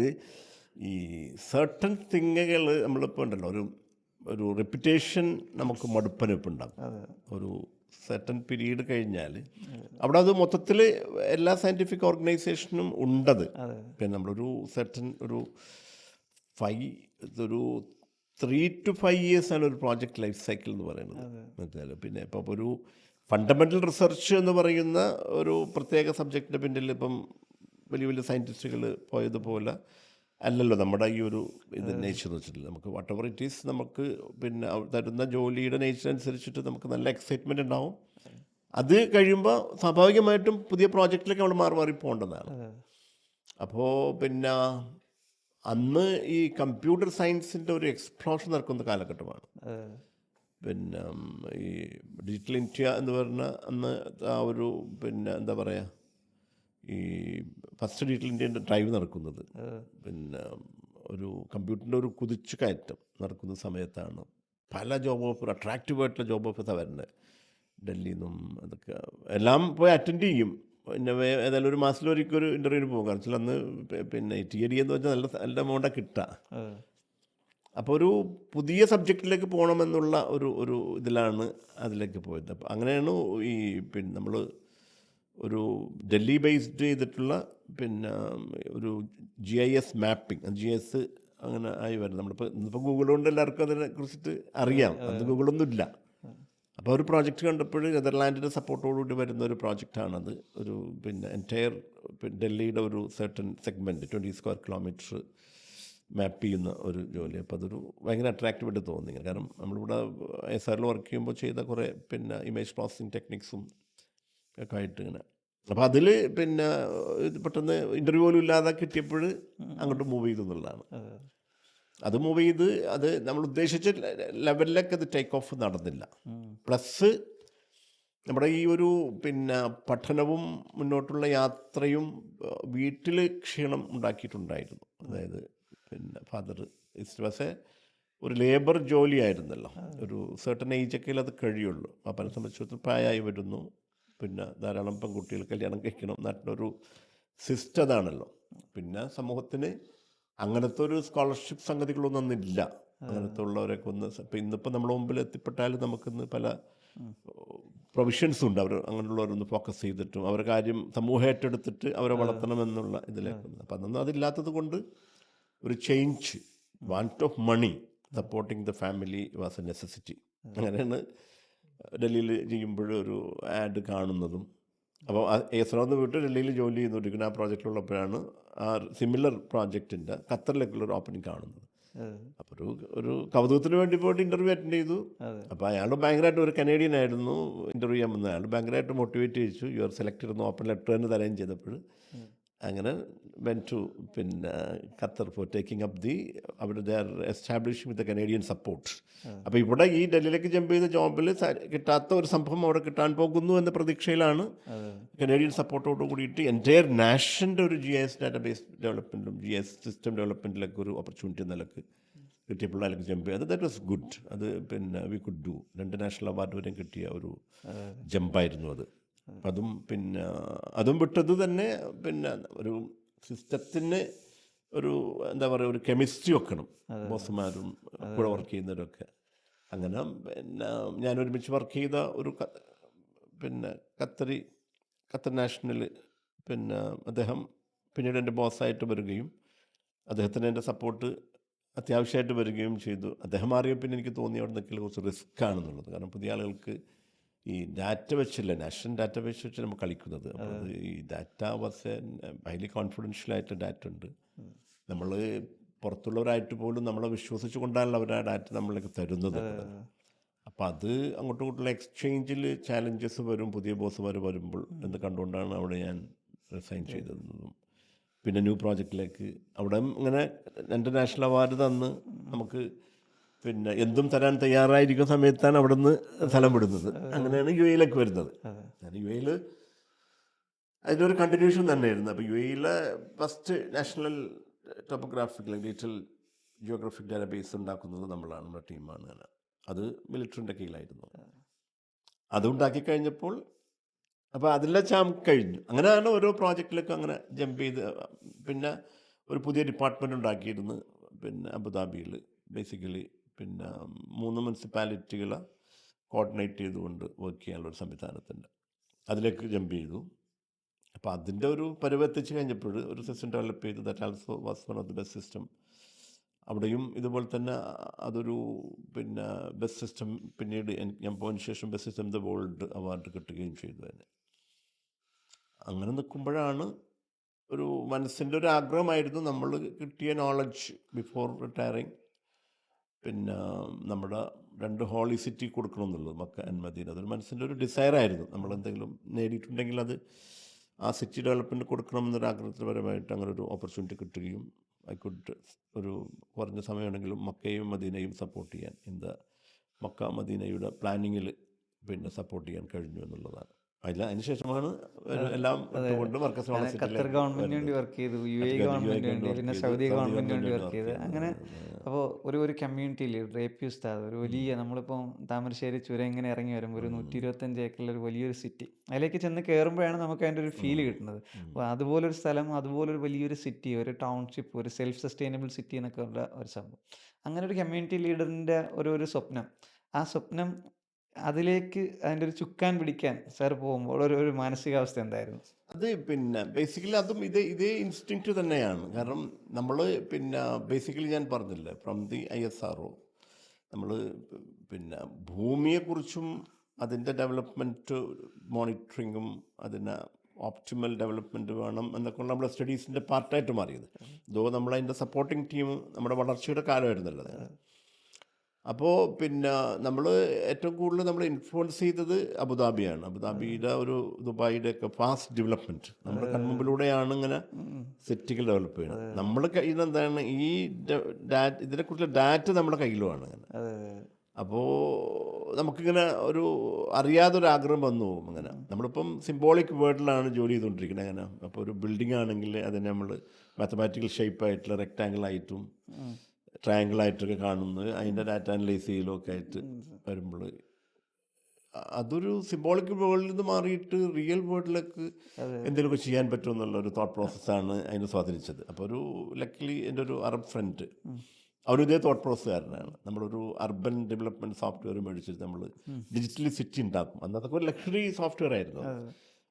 ഈ സർട്ടൺ തിങ്ങുകൾ നമ്മളിപ്പോൾ ഉണ്ടല്ലോ ഒരു റെപ്യൂട്ടേഷൻ നമുക്ക് മടുപ്പനുണ്ടാകും. ഒരു സെർട്ടൺ പീരീഡ് കഴിഞ്ഞാൽ അവിടെ അത് മൊത്തത്തിൽ എല്ലാ സയൻറ്റിഫിക് ഓർഗനൈസേഷനും ഉണ്ടത്. പിന്നെ നമ്മളൊരു സെർട്ടൺ ഒരു 3 to 5 years ആണ് ഒരു പ്രോജക്റ്റ് ലൈഫ് സൈക്കിൾ എന്ന് പറയുന്നത്. മനസ്സിലായാലും പിന്നെ ഇപ്പോൾ ഒരു ഫണ്ടമെൻ്റൽ റിസർച്ച് എന്ന് പറയുന്ന ഒരു പ്രത്യേക സബ്ജക്റ്റിൻ്റെ പിന്നിൽ ഇപ്പം വലിയ വലിയ സയൻറ്റിസ്റ്റുകൾ പോയതുപോലെ അല്ലല്ലോ നമ്മുടെ ഈ ഒരു ഇത് നേച്ചർ വെച്ചിട്ടില്ല. നമുക്ക് വാട്ട് എവർ ഇറ്റ് ഈസ് നമുക്ക് പിന്നെ തരുന്ന ജോലിയുടെ നേച്ചർ അനുസരിച്ചിട്ട് നമുക്ക് നല്ല എക്സൈറ്റ്മെൻറ്റ് ഉണ്ടാവും. അത് കഴിയുമ്പോൾ സ്വാഭാവികമായിട്ടും പുതിയ പ്രോജക്റ്റിലേക്ക് നമ്മൾ മാറി പോകേണ്ടതാണ്. അപ്പോൾ പിന്നെ അന്ന് ഈ കമ്പ്യൂട്ടർ സയൻസിൻ്റെ ഒരു എക്സ്പ്ലോഷൻ നടക്കുന്ന കാലഘട്ടമാണ്. പിന്നെ ഈ ഡിജിറ്റൽ ഇന്ത്യ എന്ന് പറഞ്ഞ അന്ന് ആ ഒരു പിന്നെ എന്താ പറയുക ഈ ഫസ്റ്റ് ഡിജിറ്റൽ ഇന്ത്യൻ്റെ ഡ്രൈവ് നടക്കുന്നത്. പിന്നെ ഒരു കമ്പ്യൂട്ടറിൻ്റെ ഒരു കുതിച്ചു കയറ്റം നടക്കുന്ന സമയത്താണ് പല ജോബ് ഓഫർ അട്രാക്റ്റീവായിട്ടുള്ള ജോബ് ഓഫേഴ്സാണ് വരുന്നത്. ഡൽഹിയിൽ നിന്നും അതൊക്കെ എല്ലാം പോയി അറ്റൻഡ് ചെയ്യും. പിന്നെ ഏതായാലും ഒരു മാസത്തിലൊരിക്കൽ ഒരു ഇൻ്റർവ്യൂവിന് പോകും. കാരണം വെച്ചാൽ അന്ന് പിന്നെ TAD എന്ന് വെച്ചാൽ നല്ല എമൗണ്ടാണ് കിട്ടുക. അപ്പോൾ ഒരു പുതിയ സബ്ജക്റ്റിലേക്ക് പോകണമെന്നുള്ള ഒരു ഇതിലാണ് അതിലേക്ക് പോയത്. അപ്പോൾ അങ്ങനെയാണ് ഈ പിന്നെ നമ്മൾ ഒരു ഡൽഹി ബേസ്ഡ് ചെയ്തിട്ടുള്ള പിന്നെ ഒരു GIS മാപ്പിംഗ് GIS അങ്ങനെ ആയി വരുന്നത്. നമ്മളിപ്പോൾ ഇന്നിപ്പോൾ ഗൂഗിൾ കൊണ്ട് എല്ലാവർക്കും അതിനെ കുറിച്ചിട്ട് അറിയാം. അന്ന് ഗൂഗിളൊന്നും ഇല്ല. അപ്പോൾ ഒരു പ്രോജക്റ്റ് കണ്ടപ്പോൾ നെതർലാൻഡിൻ്റെ സപ്പോർട്ടോടുകൂടി വരുന്ന ഒരു പ്രോജക്റ്റാണത്. ഒരു പിന്നെ എൻറ്റയർ ഡൽഹിയുടെ ഒരു സെർട്ടൺ സെഗ്മെൻറ്റ് 20 square kilometer മാപ്പ് ചെയ്യുന്ന ഒരു ജോലി. അപ്പോൾ അതൊരു ഭയങ്കര അട്രാക്റ്റീവായിട്ട് തോന്നി. കാരണം നമ്മളിവിടെ ISROയിൽ വർക്ക് ചെയ്യുമ്പോൾ ചെയ്ത കുറേ പിന്നെ ഇമേജ് പ്രോസസ്സിങ് ടെക്നിക്സും ഒക്കെ ആയിട്ട് ഇങ്ങനെ. അപ്പോൾ അതിൽ പിന്നെ പെട്ടെന്ന് ഇൻ്റർവ്യൂ പോലും ഇല്ലാതെ കിട്ടിയപ്പോൾ അങ്ങോട്ട് മൂവ് ചെയ്തു എന്നുള്ളതാണ്. അത് മൂവ് ചെയ്ത് അത് നമ്മൾ ഉദ്ദേശിച്ച ലെവലിലേക്ക് അത് ടേക്ക് ഓഫ് നടന്നില്ല. പ്ലസ് നമ്മുടെ ഈ ഒരു പിന്നെ പഠനവും മുന്നോട്ടുള്ള യാത്രയും വീട്ടിൽ ക്ഷീണം ഉണ്ടാക്കിയിട്ടുണ്ടായിരുന്നു. അതായത് പിന്നെ ഫാദർ ഇറ്റ് ഒരു ലേബർ ജോലിയായിരുന്നല്ലോ. ഒരു സെർട്ടൺ ഏജൊക്കെ അത് കഴിയുള്ളൂ. അപ്പം എന്നെ സംബന്ധിച്ചിടത്തോളം പ്രായമായി വരുന്നു. പിന്നെ ധാരാളം പെൺകുട്ടികൾ കല്യാണം കഴിക്കണം. നാട്ടിലൊരു സിസ്റ്റം അതാണല്ലോ. പിന്നെ സമൂഹത്തിന് അങ്ങനത്തെ ഒരു സ്കോളർഷിപ്പ് സംഗതികളൊന്നും അന്നില്ല. അങ്ങനത്തെ ഉള്ളവരൊക്കെ ഇപ്പം ഇന്നിപ്പോൾ നമ്മുടെ മുമ്പിൽ എത്തിപ്പെട്ടാലും നമുക്കിന്ന് പല പ്രൊവിഷൻസും ഉണ്ട്. അങ്ങനെയുള്ളവരൊന്ന് ഫോക്കസ് ചെയ്തിട്ടും അവരുടെ കാര്യം സമൂഹം ഏറ്റെടുത്തിട്ട് അവരെ വളർത്തണമെന്നുള്ള ഇതിലേക്ക്. അപ്പം അതൊന്നും അതില്ലാത്തത് കൊണ്ട് ഒരു change want of money supporting the family was a necessity. അങ്ങനെയാണ് ഡൽഹിയിൽ ചെയ്യുമ്പോൾ ഒരു ആഡ് കാണുന്നതും. അപ്പോൾ എസ്രോന്ന് വിട്ട് ഡൽഹിയിൽ ജോലി ചെയ്തുകൊണ്ടിരിക്കുന്ന ആ പ്രോജക്റ്റിലുള്ളപ്പോഴാണ് ആ സിമിലർ പ്രോജക്റ്റിൻ്റെ ഖത്തറിലേക്കുള്ള ഒരു ഓപ്പണിംഗ് കാണുന്നത്. അപ്പോൾ ഒരു കൗതുകത്തിന് വേണ്ടി പോയിട്ട് ഇൻ്റർവ്യൂ അറ്റൻഡ് ചെയ്തു. അപ്പോൾ അയാൾ ഭയങ്കരമായിട്ട്, ഒരു കനേഡിയൻ ആയിരുന്നു ഇൻ്റർവ്യൂ ചെയ്യാൻ വന്നത്. അയാൾ ഭയങ്കരമായിട്ട് മോട്ടിവേറ്റ് ചെയ്യിച്ചു. യു ആർ സെലക്റ്റഡ് എന്ന് ഓപ്പൺ ലെറ്റർ തന്നെ തരുകയും ചെയ്തപ്പോൾ അങ്ങനെ വെൻ ടു പിന്നെ Qatar for taking up the അവിടെ they are establish with the Canadian support. അപ്പോൾ ഇവിടെ ഈ ഡൽഹിയിലേക്ക് ജമ്പ് ചെയ്ത ജോബിൽ കിട്ടാത്ത ഒരു സംഭവം അവിടെ കിട്ടാൻ പോകുന്നു എന്ന പ്രതീക്ഷയിലാണ് കനേഡിയൻ സപ്പോർട്ടോട് കൂടിയിട്ട് എൻറ്റയർ നാഷൻ്റെ ഒരു GIS ഡാറ്റാബേസ് ഡെവലപ്മെൻറ്റും GIS സിസ്റ്റം ഡെവലപ്മെൻറ്റിലൊക്കെ ഒരു ഓപ്പർച്യൂണിറ്റി നിലക്ക് കിട്ടിയപ്പോൾ അതിലേക്ക് ജമ്പ് ചെയ്ത് ദാറ്റ് വാസ് ഗുഡ്. അത് പിന്നെ we could do. 2 national award വരെയും കിട്ടിയ ഒരു ജമ്പായിരുന്നു അത്. അതും പിന്നെ അതും വിട്ടത് തന്നെ പിന്നെ ഒരു സിസ്റ്റത്തിന് ഒരു എന്താ പറയുക, ഒരു കെമിസ്ട്രി വെക്കണം ബോസുമാരും കൂടെ വർക്ക് ചെയ്യുന്നവരൊക്കെ. അങ്ങനെ പിന്നെ ഞാൻ ഒരുമിച്ച് വർക്ക് ചെയ്ത ഒരു പിന്നെ ഖത്തർ നാഷണൽ പിന്നെ അദ്ദേഹം പിന്നീട് എൻ്റെ ബോസായിട്ട് വരികയും അദ്ദേഹത്തിന് എൻ്റെ സപ്പോർട്ട് അത്യാവശ്യമായിട്ട് വരികയും ചെയ്തു. അദ്ദേഹം മാറിയ പിന്നെ എനിക്ക് തോന്നി അവിടെ നിൽക്കൽ കുറച്ച് റിസ്ക് ആണെന്നുള്ളത്. കാരണം പുതിയ ആളുകൾക്ക് ഈ ഡാറ്റ വെച്ചല്ല, നാഷണൽ ഡാറ്റാബേസ് വെച്ച് നമ്മൾ കളിക്കുന്നത്. അപ്പോൾ അത് ഈ ഡാറ്റ വാസ് ഹൈലി കോൺഫിഡൻഷ്യലായിട്ട് ഡാറ്റ ഉണ്ട്. നമ്മൾ പുറത്തുള്ളവരായിട്ട് പോലും നമ്മളെ വിശ്വസിച്ച് കൊണ്ടാണല്ലോ അവർ ആ ഡാറ്റ നമ്മൾക്ക് തരുന്നത്. അപ്പോൾ അത് അങ്ങോട്ടും ഇങ്ങോട്ടുള്ള എക്സ്ചേഞ്ചിൽ ചാലഞ്ചസ് വരും, പുതിയ ബോസുമാർ വരുമ്പോൾ എന്ന് കണ്ടുകൊണ്ടാണ് അവിടെ ഞാൻ റിസൈൻ ചെയ്തതെന്നും പിന്നെ ന്യൂ പ്രോജക്റ്റിലേക്ക് അവിടെ ഇങ്ങനെ 2 നാഷണൽ അവാർഡ് തന്ന് നമുക്ക് പിന്നെ എന്തും തരാൻ തയ്യാറായിരിക്കുന്ന സമയത്താണ് അവിടെ നിന്ന് സ്ഥലം വിടുന്നത്. അങ്ങനെയാണ് UAE വരുന്നത്. ഞാൻ UAE അതിൻ്റെ ഒരു കണ്ടിന്യൂഷൻ തന്നെയായിരുന്നു. അപ്പോൾ UAE first national topographic digital geographic database ഉണ്ടാക്കുന്നത് നമ്മളാണ്, നമ്മുടെ ടീമാണ്. അത് മിലിറ്ററിൻ്റെ കീഴിലായിരുന്നു. അതുണ്ടാക്കി കഴിഞ്ഞപ്പോൾ അപ്പോൾ അതിലെ കഴിഞ്ഞു. അങ്ങനെയാണ് ഓരോ പ്രോജക്റ്റിലേക്ക് അങ്ങനെ ജമ്പ് ചെയ്ത് പിന്നെ ഒരു പുതിയ ഡിപ്പാർട്ട്മെൻറ്റ് ഉണ്ടാക്കിയിരുന്നു പിന്നെ അബുദാബിയിൽ. ബേസിക്കലി പിന്നെ 3 മുനിസിപ്പാലിറ്റികളെ കോർഡിനേറ്റ് ചെയ്തുകൊണ്ട് വർക്ക് ചെയ്യാനുള്ളൊരു സംവിധാനത്തിൻ്റെ അതിലേക്ക് ജമ്പ് ചെയ്തു. അപ്പോൾ അതിൻ്റെ ഒരു പരുവെത്തിച്ച് കഴിഞ്ഞപ്പോൾ ഒരു സിസ്റ്റം ഡെവലപ്പ് ചെയ്തു. That also was one of the best system. അവിടെയും ഇതുപോലെ തന്നെ അതൊരു പിന്നെ ബെസ്റ്റ് സിസ്റ്റം പിന്നീട് ഞാൻ പോയതിന് ശേഷം best system the world award കിട്ടുകയും ചെയ്തു തന്നെ. അങ്ങനെ നിൽക്കുമ്പോഴാണ് ഒരു മനസ്സിൻ്റെ ഒരു ആഗ്രഹമായിരുന്നു നമ്മൾ കിട്ടിയ നോളജ് ബിഫോർ റിട്ടയറിങ് പിന്നെ നമ്മുടെ 2 ഹോളി സിറ്റി കൊടുക്കണമെന്നുള്ളത്, മക്ക ആൻഡ് മദീന. അതൊരു മനസ്സിൻ്റെ ഒരു ഡിസയറായിരുന്നു. നമ്മളെന്തെങ്കിലും നേടിയിട്ടുണ്ടെങ്കിൽ അത് ആ സിറ്റി ഡെവലപ്മെൻറ്റ് കൊടുക്കണമെന്നൊരു ആഗ്രഹത്തിപരമായിട്ട് അങ്ങനെ ഒരു ഓപ്പർച്യൂണിറ്റി കിട്ടുകയും ഐ കുഡ് ഒരു കുറഞ്ഞ സമയമാണെങ്കിലും മക്കയും മദീനയും സപ്പോർട്ട് ചെയ്യാൻ മക്ക മദീനയുടെ പ്ലാനിങ്ങിൽ പിന്നെ സപ്പോർട്ട് ചെയ്യാൻ കഴിഞ്ഞു എന്നുള്ളതാണ്. അതിനുശേഷമാണ് എല്ലാം ഇട്ടുകൊണ്ട് ഖത്തർ ഗവൺമെൻറ് വേണ്ടി വർക്ക് ചെയ്തു, UAE ഗവൺമെൻറ് വേണ്ടി, പിന്നെ സൗദി ഗവൺമെൻറ് വേണ്ടി വർക്ക് ചെയ്ത്. അങ്ങനെ അപ്പോൾ ഒരു കമ്മ്യൂണിറ്റിയിൽ ഡ്രേപ്പി ഉസ്താദ് ഒരു വലിയ, നമ്മളിപ്പോൾ താമരശ്ശേരി ചുരം ഇങ്ങനെ ഇറങ്ങി വരുമ്പോൾ ഒരു 125 ഏക്കറിൽ ഒരു വലിയൊരു സിറ്റി, അതിലേക്ക് ചെന്ന് കയറുമ്പോഴാണ് നമുക്ക് അതിൻ്റെ ഒരു ഫീല് കിട്ടുന്നത്. അപ്പോൾ അതുപോലൊരു സ്ഥലം, അതുപോലൊരു വലിയൊരു സിറ്റി, ഒരു ടൗൺഷിപ്പ്, ഒരു സെൽഫ് സസ്റ്റൈനബിൾ സിറ്റി എന്നൊക്കെ ഉള്ള ഒരു സംഭവം. അങ്ങനെ ഒരു കമ്മ്യൂണിറ്റി ലീഡറിൻ്റെ ഒരു സ്വപ്നം, ആ സ്വപ്നം അതിലേക്ക് അതിൻ്റെ ഒരു ചുക്കാൻ പിടിക്കാൻ സാർ പോകുമ്പോൾ ഒരു മാനസികാവസ്ഥ എന്തായിരുന്നു? അത് പിന്നെ ബേസിക്കലി അതും ഇതേ ഇൻസ്റ്റിങ്ക്റ്റ് തന്നെയാണ്. കാരണം നമ്മൾ പിന്നെ ബേസിക്കലി ഞാൻ പറഞ്ഞില്ലേ, ഫ്രം ദി ISRO നമ്മൾ പിന്നെ ഭൂമിയെക്കുറിച്ചും അതിൻ്റെ ഡെവലപ്മെൻറ്റ് മോണിറ്ററിങ്ങും അതിന് ഓപ്റ്റിമൽ ഡെവലപ്മെൻറ്റ് വേണം എന്നൊക്കെയുള്ള നമ്മുടെ സ്റ്റഡീസിൻ്റെ പാർട്ടായിട്ട് മാറിയത്. ഇതോ നമ്മളതിൻ്റെ സപ്പോർട്ടിങ് ടീം നമ്മുടെ വളർച്ചയുടെ കാലമായിരുന്നല്ലോ. അപ്പോൾ പിന്നെ നമ്മൾ ഏറ്റവും കൂടുതൽ നമ്മൾ ഇൻഫ്ലുവൻസ് ചെയ്തത് അബുദാബിയാണ്. അബുദാബിയുടെ ഒരു ദുബായിയുടെ ഒക്കെ ഫാസ്റ്റ് ഡെവലപ്മെൻറ്റ് നമ്മുടെ കൺമുമ്പിലൂടെയാണ് ഇങ്ങനെ സിറ്റികൾ ഡെവലപ്പ് ചെയ്യുന്നത്. നമ്മൾ കയ്യിൽ എന്താണ് ഈ ഇതിനെക്കുറിച്ചുള്ള ഡാറ്റ നമ്മുടെ കയ്യിലുമാണ്. അങ്ങനെ അപ്പോൾ നമുക്കിങ്ങനെ ഒരു അറിയാതൊരു ആഗ്രഹം വന്നു പോകും. അങ്ങനെ നമ്മളിപ്പം സിംബോളിക് വേർഡിലാണ് ജോലി ചെയ്തുകൊണ്ടിരിക്കുന്നത്. അങ്ങനെ അപ്പോൾ ഒരു ബിൽഡിംഗ് ആണെങ്കിൽ അതിനെ നമ്മൾ മാത്തമാറ്റിക്കൽ ഷേപ്പായിട്ടുള്ള റെക്റ്റാങ്കിളായിട്ടും ട്രയാങ്കിളായിട്ടൊക്കെ കാണുന്നത്, അതിൻ്റെ ഡാറ്റ അനലൈസ് ചെയ്യലൊക്കെ ആയിട്ട് വരുമ്പോൾ അതൊരു സിംബോളിക് വേൾഡിൽ നിന്ന് മാറിയിട്ട് റിയൽ വേൾഡിലേക്ക് എന്തെങ്കിലുമൊക്കെ ചെയ്യാൻ പറ്റുമെന്നുള്ള ഒരു തോട്ട് പ്രോസസ്സാണ് അതിനെ സ്വാധീനിച്ചത്. അപ്പോൾ ഒരു ലക്കിലി എൻ്റെ ഒരു അറബ് ഫ്രണ്ട് അവരും ഇതേ തോട്ട് പ്രോസസ്സുകാരനാണ്. നമ്മളൊരു അർബൻ ഡെവലപ്മെൻറ്റ് സോഫ്റ്റ്വെയർ മേടിച്ചിട്ട് നമ്മൾ ഡിജിറ്റലി സിറ്റി ഉണ്ടാക്കും. അന്നതൊക്കെ ഒരു ലക്ഷറി സോഫ്റ്റ്വെയർ ആയിരുന്നു.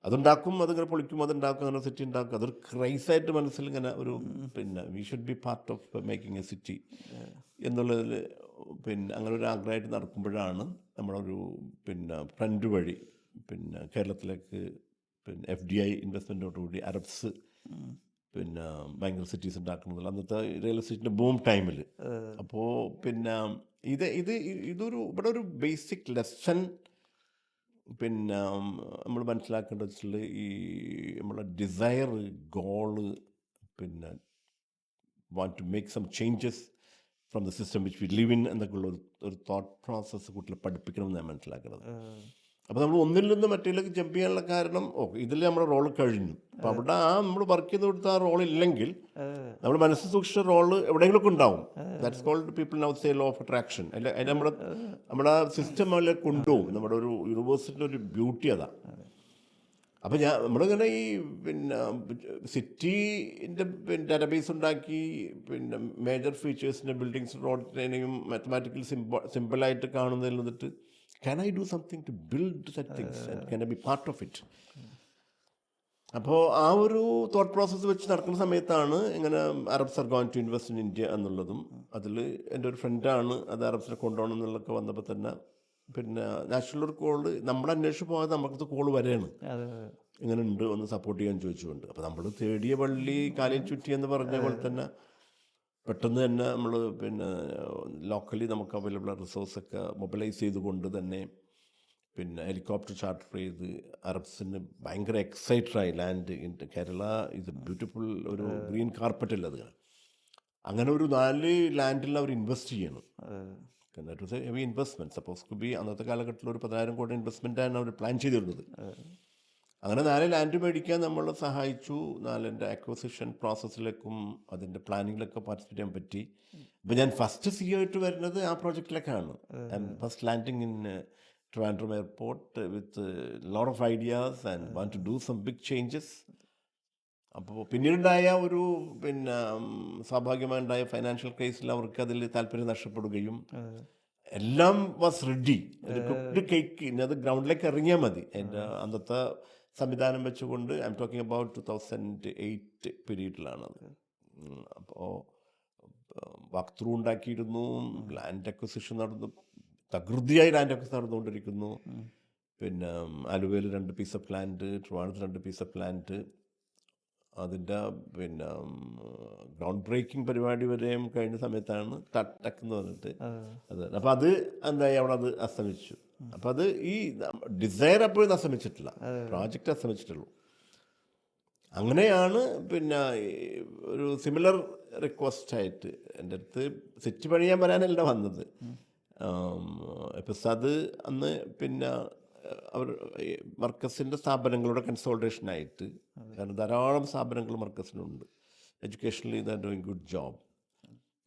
അതുണ്ടാക്കും, അതിങ്ങനെ പൊളിക്കും, അതുണ്ടാക്കും, അങ്ങനെ സിറ്റി ഉണ്ടാക്കും. അതൊരു ക്രൈസായിട്ട് മനസ്സിൽ ഇങ്ങനെ ഒരു പിന്നെ we should be part of making A city എന്നുള്ളതിൽ പിന്നെ അങ്ങനെ ഒരു ആഗ്രഹമായിട്ട് നടക്കുമ്പോഴാണ് നമ്മളൊരു പിന്നെ ഫ്രണ്ട് വഴി പിന്നെ കേരളത്തിലേക്ക് പിന്നെ FDI ഇൻവെസ്റ്റ്മെൻറ്റോടുകൂടി അറബ്സ് പിന്നെ ഭയങ്കര സിറ്റീസ് ഉണ്ടാക്കുന്നത് അന്നത്തെ റിയൽ എസ്റ്റേറ്റിൻ്റെ ബൂം ടൈമിൽ. അപ്പോൾ പിന്നെ ഇതൊരു ഇവിടെ ഒരു ബേസിക് ലെസൺ പിന്നെ നമ്മൾ മനസ്സിലാക്കേണ്ടത് വെച്ചാൽ ഈ നമ്മളെ ഡിസയർ, ഗോള്, പിന്നെ want to make some changes from the system which we live in എന്നൊക്കെ ഉള്ള ഒരു തോട്ട് പ്രോസസ്സ് കുട്ടികളെ പഠിപ്പിക്കണം എന്ന് ഞാൻ മനസ്സിലാക്കുന്നത്. അപ്പോൾ നമ്മൾ ഒന്നിൽ നിന്ന് മറ്റേലേക്ക് ജമ്പ് ചെയ്യാനുള്ള കാരണം ഇതിൽ നമ്മുടെ റോള് കഴിഞ്ഞു. അപ്പോൾ അവിടെ നമ്മൾ വർക്ക് ചെയ്ത് കൊടുത്ത ആ റോൾ ഇല്ലെങ്കിൽ നമ്മൾ മനസ്സിൽ സൂക്ഷിച്ച റോള് എവിടെയെങ്കിലുമൊക്കെ ഉണ്ടാവും. That's called people now say law of attraction. അതിൽ നമ്മുടെ സിസ്റ്റം അതിൽ കൊണ്ടുപോകും. നമ്മുടെ ഒരു യൂണിവേഴ്സിൻ്റെ ഒരു ബ്യൂട്ടി അതാണ്. അപ്പോൾ നമ്മളിങ്ങനെ ഈ പിന്നെ സിറ്റീൻ്റെ പിന്നെ ഡാറ്റാബേസ് ഉണ്ടാക്കി പിന്നെ മേജർ ഫീച്ചേഴ്സിൻ്റെ ബിൽഡിങ്സ് റോഡിനെയും മാത്തമാറ്റിക്കൽ സിമ്പിളായിട്ട് കാണുന്നതിൽ നിന്നിട്ട് can I do something to build such things and can I be part of it. അപ്പോൾ ആ ഒരു തോട്ട് പ്രോസസ്സ് വെച്ച് നടക്കുന്ന സമയത്താണ് ഇങ്ങനെ Arabs are going to invest in India എന്നുള്ളതും അതിൽ എൻ്റെ ഒരു ഫ്രണ്ടാണ് അത് അറബ്സിനെ കൊണ്ടുപോകണം എന്നുള്ളതൊക്കെ വന്നപ്പോൾ തന്നെ പിന്നെ നാഷണൽ ഒരു കോള് നമ്മൾ അന്വേഷിച്ച് പോകാതെ നമുക്കത് കോള് വരെയാണ് ഇങ്ങനെ ഉണ്ട് ഒന്ന് സപ്പോർട്ട് ചെയ്യാൻ ചോദിച്ചുകൊണ്ട്. അപ്പോൾ നമ്മൾ തേടിയ പള്ളി കാലിൽ ചുറ്റി എന്ന് പറഞ്ഞ പോലെ തന്നെ പെട്ടെന്ന് തന്നെ നമ്മൾ പിന്നെ ലോക്കലി നമുക്ക് അവൈലബിൾ റിസോഴ്സൊക്കെ മൊബിലൈസ് ചെയ്തുകൊണ്ട് തന്നെ പിന്നെ ഹെലികോപ്റ്റർ ചാർട്ടർ ചെയ്ത് അറബ്സിന് ഭയങ്കര എക്സൈറ്റഡായി. ലാൻഡ് ഇൻ കേരള ഇത് ബ്യൂട്ടിഫുൾ ഒരു ഗ്രീൻ കാർപ്പറ്റ് അല്ല അത്. അങ്ങനെ ഒരു 4 ലാൻഡിൽ അവർ ഇൻവെസ്റ്റ് ചെയ്യണം. That was a heavy investment. Suppose to be അന്നത്തെ കാലഘട്ടത്തിൽ ഒരു 10,000 കോടി ഇൻവെസ്റ്റ്മെൻറ്റാണ് അവർ പ്ലാൻ ചെയ്തിരുന്നത്. അങ്ങനെ 4 ലാൻഡ് മേടിക്കാൻ നമ്മൾ സഹായിച്ചു. 4ൻ്റെ അക്വസിഷൻ പ്രോസസ്സിലേക്കും അതിൻ്റെ പ്ലാനിങ്ങിലൊക്കെ പാർട്ടിസിപ്പേറ്റ് ചെയ്യാൻ പറ്റി. അപ്പോൾ ഞാൻ ഫസ്റ്റ് CEO ആയിട്ട് വരുന്നത് ആ പ്രോജക്റ്റിലേക്കാണ്. First landing in Trivandrum airport with lot of ideas and want to do some big changes. അപ്പോൾ പിന്നീടുണ്ടായ ഒരു പിന്നെ സ്വാഭാവികമായുണ്ടായ ഫൈനാൻഷ്യൽ ക്രൈസിൽ അവർക്ക് അതിൽ താല്പര്യം നഷ്ടപ്പെടുകയും എല്ലാം വാസ് റെഡി. ഒരു കുക്ക്ഡ് കേക്ക്. ഇനി അത് ഗ്രൗണ്ടിലേക്ക് ഇറങ്ങിയാൽ മതി. എൻ്റെ അന്നത്തെ സംവിധാനം വെച്ചുകൊണ്ട് ഐ എം ടോക്കിംഗ് അബൌട്ട് 2008 പീരീഡിലാണത്. അപ്പോൾ വാക്ക് ത്രൂ ഉണ്ടാക്കിയിരുന്നു. ലാൻഡ് അക്വസിഷൻ നടന്നു. തകൃതിയായി ലാൻഡ് അക്വസിഷൻ നടന്നുകൊണ്ടിരിക്കുന്നു. പിന്നെ ആലുവയിൽ 2 പീസ് ഓഫ് ലാൻഡ്, ട്രിവാൻഡ്രത്ത് 2 പീസ് ഓഫ് ലാൻഡ്. അതിൻ്റെ പിന്നെ ഗ്രൗണ്ട് ബ്രേക്കിംഗ് പരിപാടി വരെയും കഴിഞ്ഞ സമയത്താണ് ടക്ക് എന്ന് പറഞ്ഞിട്ട് അത്. അപ്പോൾ അത് എന്തായി അവിടെ അത് അസ്തമിച്ചു. അപ്പോൾ അത് ഈ ഡിസയർ അപ്പോഴും അസ്തമിച്ചിട്ടില്ല, പ്രോജക്റ്റ് അസ്തമിച്ചിട്ടുള്ളൂ. അങ്ങനെയാണ് പിന്നെ ഒരു സിമിലർ റിക്വസ്റ്റായിട്ട് എൻ്റെ അടുത്ത് സിറ്റി പണിയാൻ വരാനല്ല വന്നത്. ഇപ്പം അത് അന്ന് പിന്നെ അവർ മർക്കസിൻ്റെ സ്ഥാപനങ്ങളുടെ കൺസോൾട്ടേഷനായിട്ട്, കാരണം ധാരാളം സ്ഥാപനങ്ങൾ മർക്കസിനുണ്ട്, educationally the doing good job.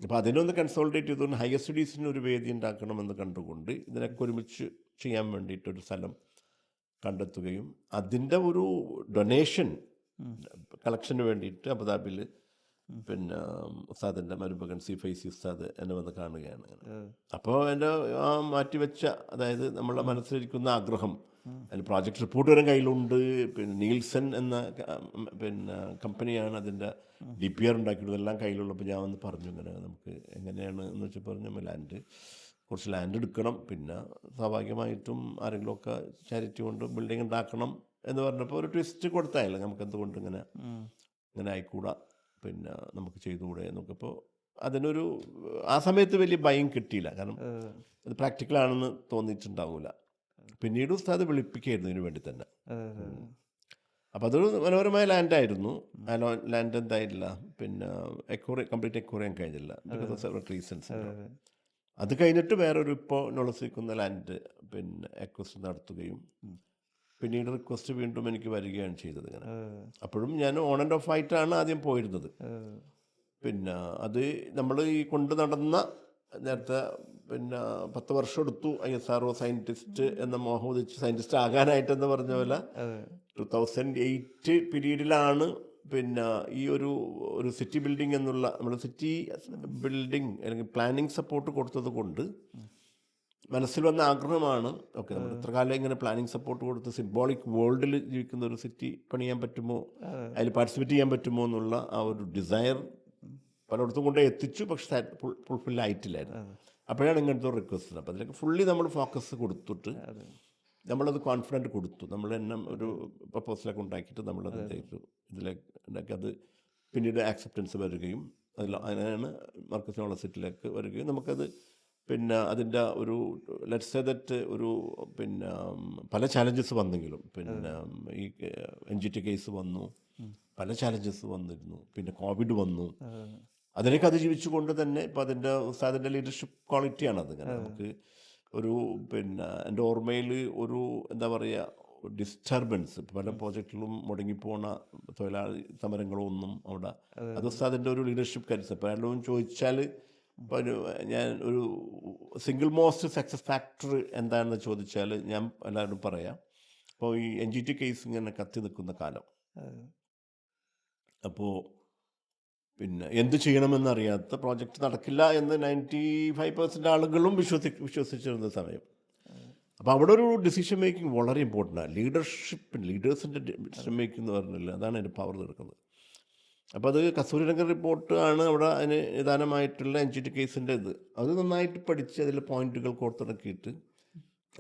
അപ്പോൾ അതിനൊന്ന് കൺസോൾട്ടേറ്റ് ചെയ്തുകൊണ്ട് ഹയർ സ്റ്റഡീസിന് ഒരു വേദി ഉണ്ടാക്കണമെന്ന് കണ്ടുകൊണ്ട് ഇതിനൊക്കെ ഒരുമിച്ച് ചെയ്യാൻ വേണ്ടിയിട്ടൊരു സ്ഥലം കണ്ടെത്തുകയും അതിൻ്റെ ഒരു ഡൊനേഷൻ കളക്ഷന് വേണ്ടിയിട്ട് അബുദാബിയിൽ പിന്നെ ഉസ്താദിൻ്റെ മരുമകൻ സി ഫൈസി ഉസ്താദ് എന്നെ വന്ന് കാണുകയാണ്. അപ്പോൾ എൻ്റെ ആ മാറ്റിവെച്ച, അതായത് നമ്മളുടെ മനസ്സിലിരിക്കുന്ന ആഗ്രഹം, അതിൽ പ്രോജക്റ്റ് റിപ്പോർട്ട് വരെ കയ്യിലുണ്ട്. പിന്നെ നീൽസൺ എന്ന പിന്നെ കമ്പനിയാണ് അതിൻ്റെ DPR ഉണ്ടാക്കിയിട്ടുള്ളത്, എല്ലാം കയ്യിലുള്ളപ്പോൾ ഞാൻ വന്ന് പറഞ്ഞു ഇങ്ങനെ നമുക്ക് എങ്ങനെയാണ് എന്ന് വെച്ചാൽ പറഞ്ഞു കുറച്ച് ലാൻഡ് എടുക്കണം, പിന്നെ സ്വാഭാവികമായിട്ടും ആരെങ്കിലുമൊക്കെ ചാരിറ്റി കൊണ്ട് ബിൽഡിംഗ് ഉണ്ടാക്കണം എന്ന് പറഞ്ഞപ്പോൾ ഒരു ട്വിസ്റ്റ് കൊടുത്തായില്ല, നമുക്ക് എന്തുകൊണ്ട് ഇങ്ങനെ ആയിക്കൂടാ, പിന്നെ നമുക്ക് ചെയ്തുകൂടെ നോക്കിയപ്പോൾ അതിനൊരു ആ സമയത്ത് വലിയ ഭയം കിട്ടിയില്ല. കാരണം അത് പ്രാക്ടിക്കലാണെന്ന് തോന്നിയിട്ടുണ്ടാവില്ല. പിന്നീട് ഉസ്താദ് വിളിപ്പിക്കുകയായിരുന്നു ഇതിനു വേണ്ടി തന്നെ. അപ്പോൾ അതൊരു മനോഹരമായ ലാൻഡായിരുന്നു. ആ ലാൻഡ് എന്തായില്ല, പിന്നെ കംപ്ലീറ്റ് എക്വറിയാൻ കഴിഞ്ഞില്ല, ബിക്കോസ് ഓഫ് സെവറൽ റീസൺസ്. അത് കഴിഞ്ഞിട്ട് വേറൊരു ഇപ്പോൾ നോളസിക്കുന്ന ലാൻഡ് പിന്നെ അക്വസ്റ്റ് നടത്തുകയും പിന്നീട് റിക്വസ്റ്റ് വീണ്ടും എനിക്ക് വരികയാണ് ചെയ്തത്. ഇങ്ങനെ അപ്പോഴും ഞാൻ ഓൺ ആൻഡ് ഓഫ് ആയിട്ടാണ് ആദ്യം പോയിരുന്നത്. പിന്നെ അത് നമ്മൾ ഈ കൊണ്ട് നടന്ന നേരത്തെ പിന്നെ 10 വർഷം എടുത്തു ISRO സയൻറ്റിസ്റ്റ് എന്ന മോഹം ഉദിച്ച് സയൻറ്റിസ്റ്റ് ആകാനായിട്ടെന്ന് പറഞ്ഞ പോലെ 2008 പീരീഡിലാണ് പിന്നെ ഈ ഒരു സിറ്റി ബിൽഡിംഗ് എന്നുള്ള നമ്മൾ സിറ്റി ബിൽഡിംഗ് അല്ലെങ്കിൽ പ്ലാനിങ് സപ്പോർട്ട് കൊടുത്തത് കൊണ്ട് മനസ്സിൽ വന്ന ആഗ്രഹമാണ്, ഓക്കെ നമ്മൾ ഇത്ര കാലം ഇങ്ങനെ പ്ലാനിങ് സപ്പോർട്ട് കൊടുത്ത് സിംബോളിക് വേൾഡിൽ ജീവിക്കുന്ന ഒരു സിറ്റി പണിയാൻ പറ്റുമോ, അതിൽ പാർട്ടിസിപ്പേറ്റ് ചെയ്യാൻ പറ്റുമോ എന്നുള്ള ആ ഒരു ഡിസയർ പലയിടത്തും കൊണ്ടേ എത്തിച്ചു. പക്ഷെ ഫുൾഫിൽ ആയിട്ടില്ലായിരുന്നു. അപ്പോഴാണ് ഇങ്ങനത്തെ ഒരു റിക്വസ്റ്റ്. അപ്പോൾ അതിലേക്ക് ഫുള്ളി നമ്മൾ ഫോക്കസ് കൊടുത്തിട്ട് അതെ നമ്മളത് കോൺഫിഡൻറ്റ് കൊടുത്തു. നമ്മൾ തന്നെ ഒരു പ്രപ്പോസലൊക്കെ ഉണ്ടാക്കിയിട്ട് നമ്മളത് ചെയ്തു. ഇതിലേക്ക് അത് പിന്നീട് ആക്സെപ്റ്റൻസ് വരികയും അതിനാണ് മർക്കസ് യൂണിവേഴ്സിറ്റിയിലേക്ക് വരികയും നമുക്കത് പിന്നെ അതിൻ്റെ ഒരു ലെറ്റ്സ് സേ ദറ്റ് ഒരു പിന്നെ പല ചാലഞ്ചസ് വന്നെങ്കിലും പിന്നെ ഈ NGT കേസ് വന്നു, പല ചാലഞ്ചസ് വന്നിരുന്നു, പിന്നെ കോവിഡ് വന്നു. അതിനൊക്കെ അതിജീവിച്ചുകൊണ്ട് തന്നെ ഇപ്പോൾ ഉസ്താദിൻ്റെ ലീഡർഷിപ്പ് ക്വാളിറ്റിയാണത്. ഇങ്ങനെ നമുക്ക് ഒരു പിന്നെ എൻ്റെ ഓർമ്മയിൽ ഒരു എന്താ പറയുക ഡിസ്റ്റർബൻസ് പല പ്രോജക്റ്റിലും മുടങ്ങിപ്പോണ തൊഴിലാളി സമരങ്ങളൊന്നും അവിടെ അത് ഉസ്താദിൻ്റെ ഒരു ലീഡർഷിപ്പ് കരുത്ത്. ഇപ്പോൾ എല്ലാവരും ചോദിച്ചാൽ ഇപ്പോൾ ഞാൻ ഒരു സിംഗിൾ മോസ്റ്റ് സക്സസ് ഫാക്ടർ എന്താണെന്ന് ചോദിച്ചാൽ ഞാൻ എല്ലാവരും പറയാം. അപ്പോൾ ഈ NGT കേസ് ഇങ്ങനെ കത്തി നിൽക്കുന്ന കാലം, അപ്പോൾ പിന്നെ എന്ത് ചെയ്യണമെന്നറിയാത്ത പ്രോജക്റ്റ് നടക്കില്ല എന്ന് 95% ആളുകളും വിശ്വസിച്ചിരുന്ന സമയം. അപ്പോൾ അവിടെ ഒരു ഡിസിഷൻ മേക്കിംഗ് വളരെ ഇമ്പോർട്ടൻ്റാണ്. ലീഡേഴ്സിൻ്റെ ഡിസിഷൻ മേക്കിംഗ് എന്ന് പറഞ്ഞില്ല, അതാണ് അതിൻ്റെ പവർ തീർക്കുന്നത്. അപ്പോൾ അത് കസ്തൂരിരംഗൻ റിപ്പോർട്ട് ആണ് അവിടെ അതിന് നിദാനമായിട്ടുള്ള NGT കേസിൻ്റെ അത് നന്നായിട്ട് പഠിച്ച് അതിൽ പോയിന്റുകൾ കോർത്തിറക്കിയിട്ട്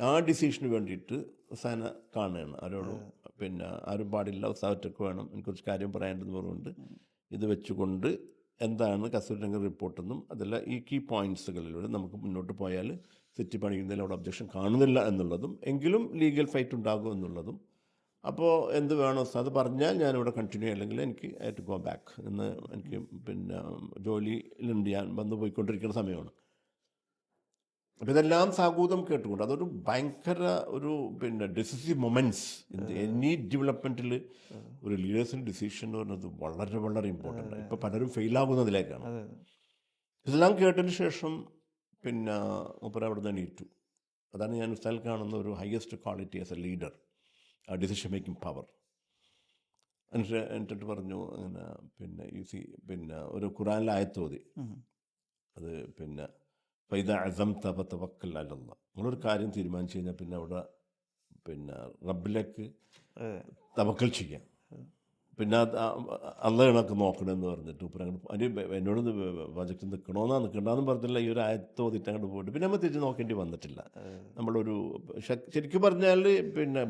ആ ഡിസിഷന് വേണ്ടിയിട്ട് ഉസാന കാണുകയാണ്. ആരോടും പിന്നെ ആരും പാടില്ല, ഉസാവറ്റൊക്കെ വേണം, എനിക്കൊരു കാര്യം പറയാനുണ്ടെന്ന് പറഞ്ഞുകൊണ്ട് ഇത് വെച്ചുകൊണ്ട് എന്താണ് കസ്തൂരിരംഗൻ റിപ്പോർട്ടെന്നും അതല്ല ഈ കീ പോയിൻറ്റ്സുകളിലൂടെ നമുക്ക് മുന്നോട്ട് പോയാൽ സിറ്റി പണിയുന്നതിൽ അവിടെ ഒബ്ജക്ഷൻ കാണുന്നില്ല എന്നുള്ളതും എങ്കിലും ലീഗൽ ഫൈറ്റ് ഉണ്ടാകും എന്നുള്ളതും. അപ്പോൾ എന്ത് വേണം അത് പറഞ്ഞാൽ ഞാനിവിടെ കണ്ടിന്യൂ അല്ലെങ്കിൽ എനിക്ക് ഐ ടു ഗോ ബാക്ക് എന്ന് എനിക്ക് പിന്നെ ജോലിയിലുണ്ട്, ഞാൻ വന്നു പോയിക്കൊണ്ടിരിക്കുന്ന സമയമാണ്. അപ്പോൾ ഇതെല്ലാം സാഗൂതം കേട്ടുകൊണ്ട് അതൊരു ഭയങ്കര ഒരു പിന്നെ ഡിസിസീവ് മൊമെൻറ്റ്സ് എനി ഡെവലപ്മെൻറ്റിൽ ഒരു ലീഡേഴ്സിൻ്റെ ഡിസിഷൻ എന്ന് പറയുന്നത് വളരെ വളരെ ഇമ്പോർട്ടൻ്റ്. ഇപ്പോൾ പലരും ഫെയിലാകുന്നതിലേക്കാണ്. ഇതെല്ലാം കേട്ടതിന് ശേഷം പിന്നെ മൂപ്പര് അവിടെ നിന്ന് എണീറ്റു. അതാണ് ഞാൻ ഉസ്താദിൽ കാണുന്ന ഒരു highest quality as A leader, ആ ഡിസിഷൻ മേക്കിംഗ് പവർ. എന്നിട്ട് പറഞ്ഞു അങ്ങനെ പിന്നെ പിന്നെ ഒരു ഖുറാനിലെ ആയത്തോതി അത് പിന്നെ ഫൈദ അസംത ഫതവക്കൽ അലല്ലാഹ്, നിങ്ങളൊരു കാര്യം തീരുമാനിച്ചു കഴിഞ്ഞാൽ പിന്നെ അവിടെ പിന്നെ റബ്ബിലേക്ക് തവക്കൽ ചെയ്യാം, പിന്നെ അള്ളാഹ് കണക്ക് നോക്കണമെന്ന് പറഞ്ഞിട്ട് ഇപ്പം അങ്ങോട്ട് എന്നോട് പ്രൊജക്റ്റ് നിൽക്കണമെന്നാണ് പറഞ്ഞില്ല. ഈ ഒരു ആയത്തോതിട്ട് അങ്ങോട്ട് പോയിട്ട് പിന്നെ നമ്മൾ തിരിച്ച് നോക്കേണ്ടി വന്നിട്ടില്ല. നമ്മളൊരു ശരിക്കും പറഞ്ഞാൽ പിന്നെ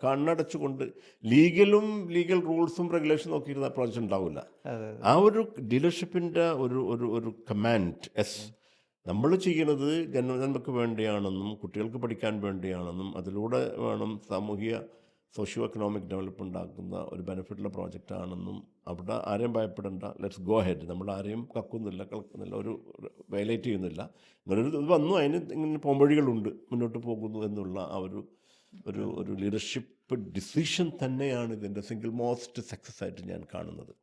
കണ്ണടച്ചുകൊണ്ട് ലീഗൽ റൂൾസും റെഗുലേഷനും നോക്കിയിരുന്ന പ്രോജക്റ്റ് ഉണ്ടാവില്ല. ആ ഒരു ഡീലർഷിപ്പിൻ്റെ ഒരു കമാൻഡ് നമ്മൾ ചെയ്യുന്നത് ജനങ്ങൾക്ക് വേണ്ടിയാണെന്നും കുട്ടികൾക്ക് പഠിക്കാൻ വേണ്ടിയാണെന്നും അതിലൂടെ വേണം സോഷ്യോ എക്കണോമിക് ഡെവലപ്മെൻറ്റ് ഉണ്ടാക്കുന്ന ഒരു ബെനിഫിറ്റുള്ള പ്രോജക്റ്റാണെന്നും അവിടെ ആരെയും ഭയപ്പെടേണ്ട, ലെറ്റ്സ് ഗോ ഹെഡ്, നമ്മൾ ആരെയും കക്കുന്നില്ല കളക്കുന്നില്ല, ഒരു വയലേറ്റ് ചെയ്യുന്നില്ല, ഇങ്ങനൊരു ഇത് വന്നു അതിന് ഇങ്ങനെ പോംവഴികളുണ്ട്, മുന്നോട്ട് പോകുന്നു എന്നുള്ള ആ ഒരു ലീഡർഷിപ്പ് ഡിസിഷൻ തന്നെയാണ് ഇതിൻ്റെ സിംഗിൾ മോസ്റ്റ് സക്സസ് ആയിട്ട് ഞാൻ കാണുന്നത്.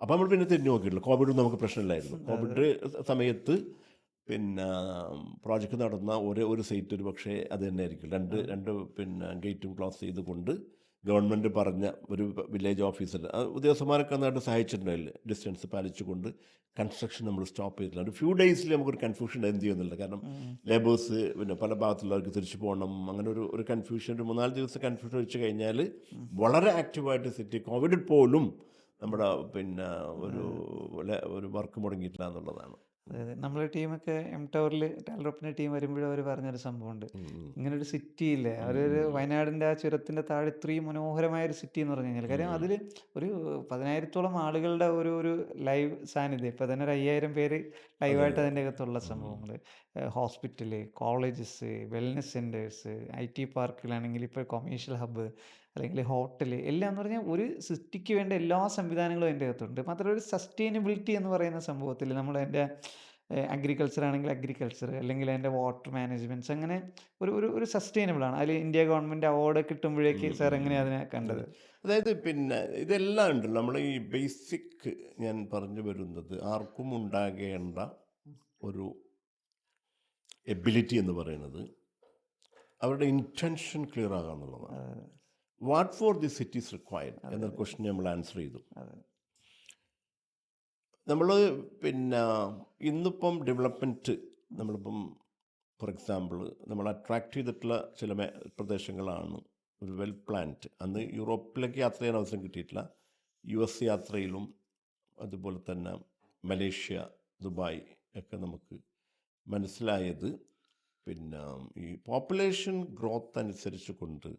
അപ്പോൾ നമ്മൾ പിന്നെ തിരിഞ്ഞു നോക്കിയിട്ടില്ല. കോവിഡ് നമുക്ക് പ്രശ്നമില്ലായിരുന്നു. കോവിഡ് സമയത്ത് പിന്നെ പ്രോജക്റ്റ് നടന്ന ഒരു സൈറ്റ് ഒരു പക്ഷേ അത് തന്നെ ആയിരിക്കും. രണ്ട് പിന്നെ ഗേറ്റും ക്ലോസ് ചെയ്തുകൊണ്ട് ഗവൺമെൻറ് പറഞ്ഞ ഒരു വില്ലേജ് ഓഫീസർ ഉദ്യോഗസ്ഥന്മാരൊക്കെ നന്നായിട്ട് സഹായിച്ചിട്ടുണ്ടായില്ല. ഡിസ്റ്റൻസ് പാലിച്ചുകൊണ്ട് കൺസ്ട്രക്ഷൻ നമ്മൾ സ്റ്റോപ്പ് ചെയ്തിട്ടില്ല. ഒരു ഫ്യൂ ഡേയ്സിൽ നമുക്കൊരു കൺഫ്യൂഷൻ എന്ത് ചെയ്യുന്നില്ല. കാരണം ലേബേഴ്സ് പിന്നെ പല ഭാഗത്തുള്ളവർക്ക് തിരിച്ചു പോകണം, അങ്ങനെ ഒരു കൺഫ്യൂഷൻ, ഒരു 3-4 ദിവസം കൺഫ്യൂഷൻ വെച്ച് കഴിഞ്ഞാൽ വളരെ ആക്റ്റീവായിട്ട് സിറ്റി കോവിഡിൽ പോലും നമ്മുടെ പിന്നെ ഒരു വർക്ക് മുടങ്ങിയിട്ടില്ല എന്നുള്ളതാണ്. അതായത് നമ്മളെ ടീമൊക്കെ ടവറിൽ ടാലറോപ്പിൻ്റെ ടീം വരുമ്പോഴും അവർ പറഞ്ഞൊരു സംഭവമുണ്ട്, ഇങ്ങനൊരു സിറ്റി ഇല്ലേ, അവരൊരു വയനാടിൻ്റെ ആ ചുരത്തിൻ്റെ താഴെ ഇത്രയും മനോഹരമായൊരു സിറ്റി എന്ന് പറഞ്ഞു കഴിഞ്ഞാൽ, കാര്യം അതിൽ ഒരു 10,000-ഓളം ആളുകളുടെ ഒരു ലൈവ് സാന്നിധ്യം, ഇപ്പോൾ തന്നെ ഒരു 5,000 പേര് ലൈവായിട്ട് അതിൻ്റെ അകത്തുള്ള സംഭവങ്ങൾ, hospital, colleges, wellness centres, IT പാർക്കിലാണെങ്കിൽ ഇപ്പോൾ കൊമേഴ്ഷ്യൽ ഹബ്ബ് അല്ലെങ്കിൽ ഹോട്ടൽ എല്ലാം എന്ന് പറഞ്ഞാൽ ഒരു സിറ്റിക്ക് വേണ്ട എല്ലാ സംവിധാനങ്ങളും അതിൻ്റെ അകത്തുണ്ട്. മാത്രമല്ല ഒരു സസ്റ്റൈനബിലിറ്റി എന്ന് പറയുന്ന സംഭവത്തിൽ നമ്മൾ അതിൻ്റെ അഗ്രികൾച്ചർ ആണെങ്കിൽ അഗ്രികൾച്ചർ, അല്ലെങ്കിൽ അതിൻ്റെ വാട്ടർ മാനേജ്മെൻറ്റ്സ്, അങ്ങനെ ഒരു സസ്റ്റൈനബിളാണ്. അതിൽ ഇന്ത്യ ഗവൺമെൻറ് അവാർഡ് കിട്ടുമ്പോഴേക്ക് സാർ എങ്ങനെയാണ് അതിനെ കണ്ടത്? അതായത് പിന്നെ ഇതെല്ലാം ഉണ്ടല്ലോ, നമ്മൾ ഈ ബേസിക് ഞാൻ പറഞ്ഞു വരുന്നത് ആർക്കും ഉണ്ടാകേണ്ട ഒരു എബിലിറ്റി എന്ന് പറയുന്നത് അവരുടെ ഇൻറ്റൻഷൻ ക്ലിയർ ആകുക എന്നുള്ളതാണ്. What four the city is required എന്ന ക്വസ്റ്റ്യൻ നമ്മൾ ആൻസർ ചെയ്തു. നമ്മൾ പിന്നെ ഇന്നിപ്പം ഡെവലപ്മെൻറ്റ് നമ്മളിപ്പം ഫോർ എക്സാമ്പിൾ നമ്മൾ അട്രാക്റ്റ് ചെയ്തിട്ടുള്ള ചില പ്രദേശങ്ങളാണ് ഒരു വെൽ പ്ലാൻഡ്. അന്ന് യൂറോപ്പിലേക്ക് യാത്ര ചെയ്യാൻ അവസരം കിട്ടിയിട്ടില്ല. US യാത്രയിലും അതുപോലെ തന്നെ മലേഷ്യ, ദുബായ് ഒക്കെ നമുക്ക് മനസ്സിലായത് പിന്നെ ഈ പോപ്പുലേഷൻ ഗ്രോത്ത് അനുസരിച്ച് കൊണ്ട്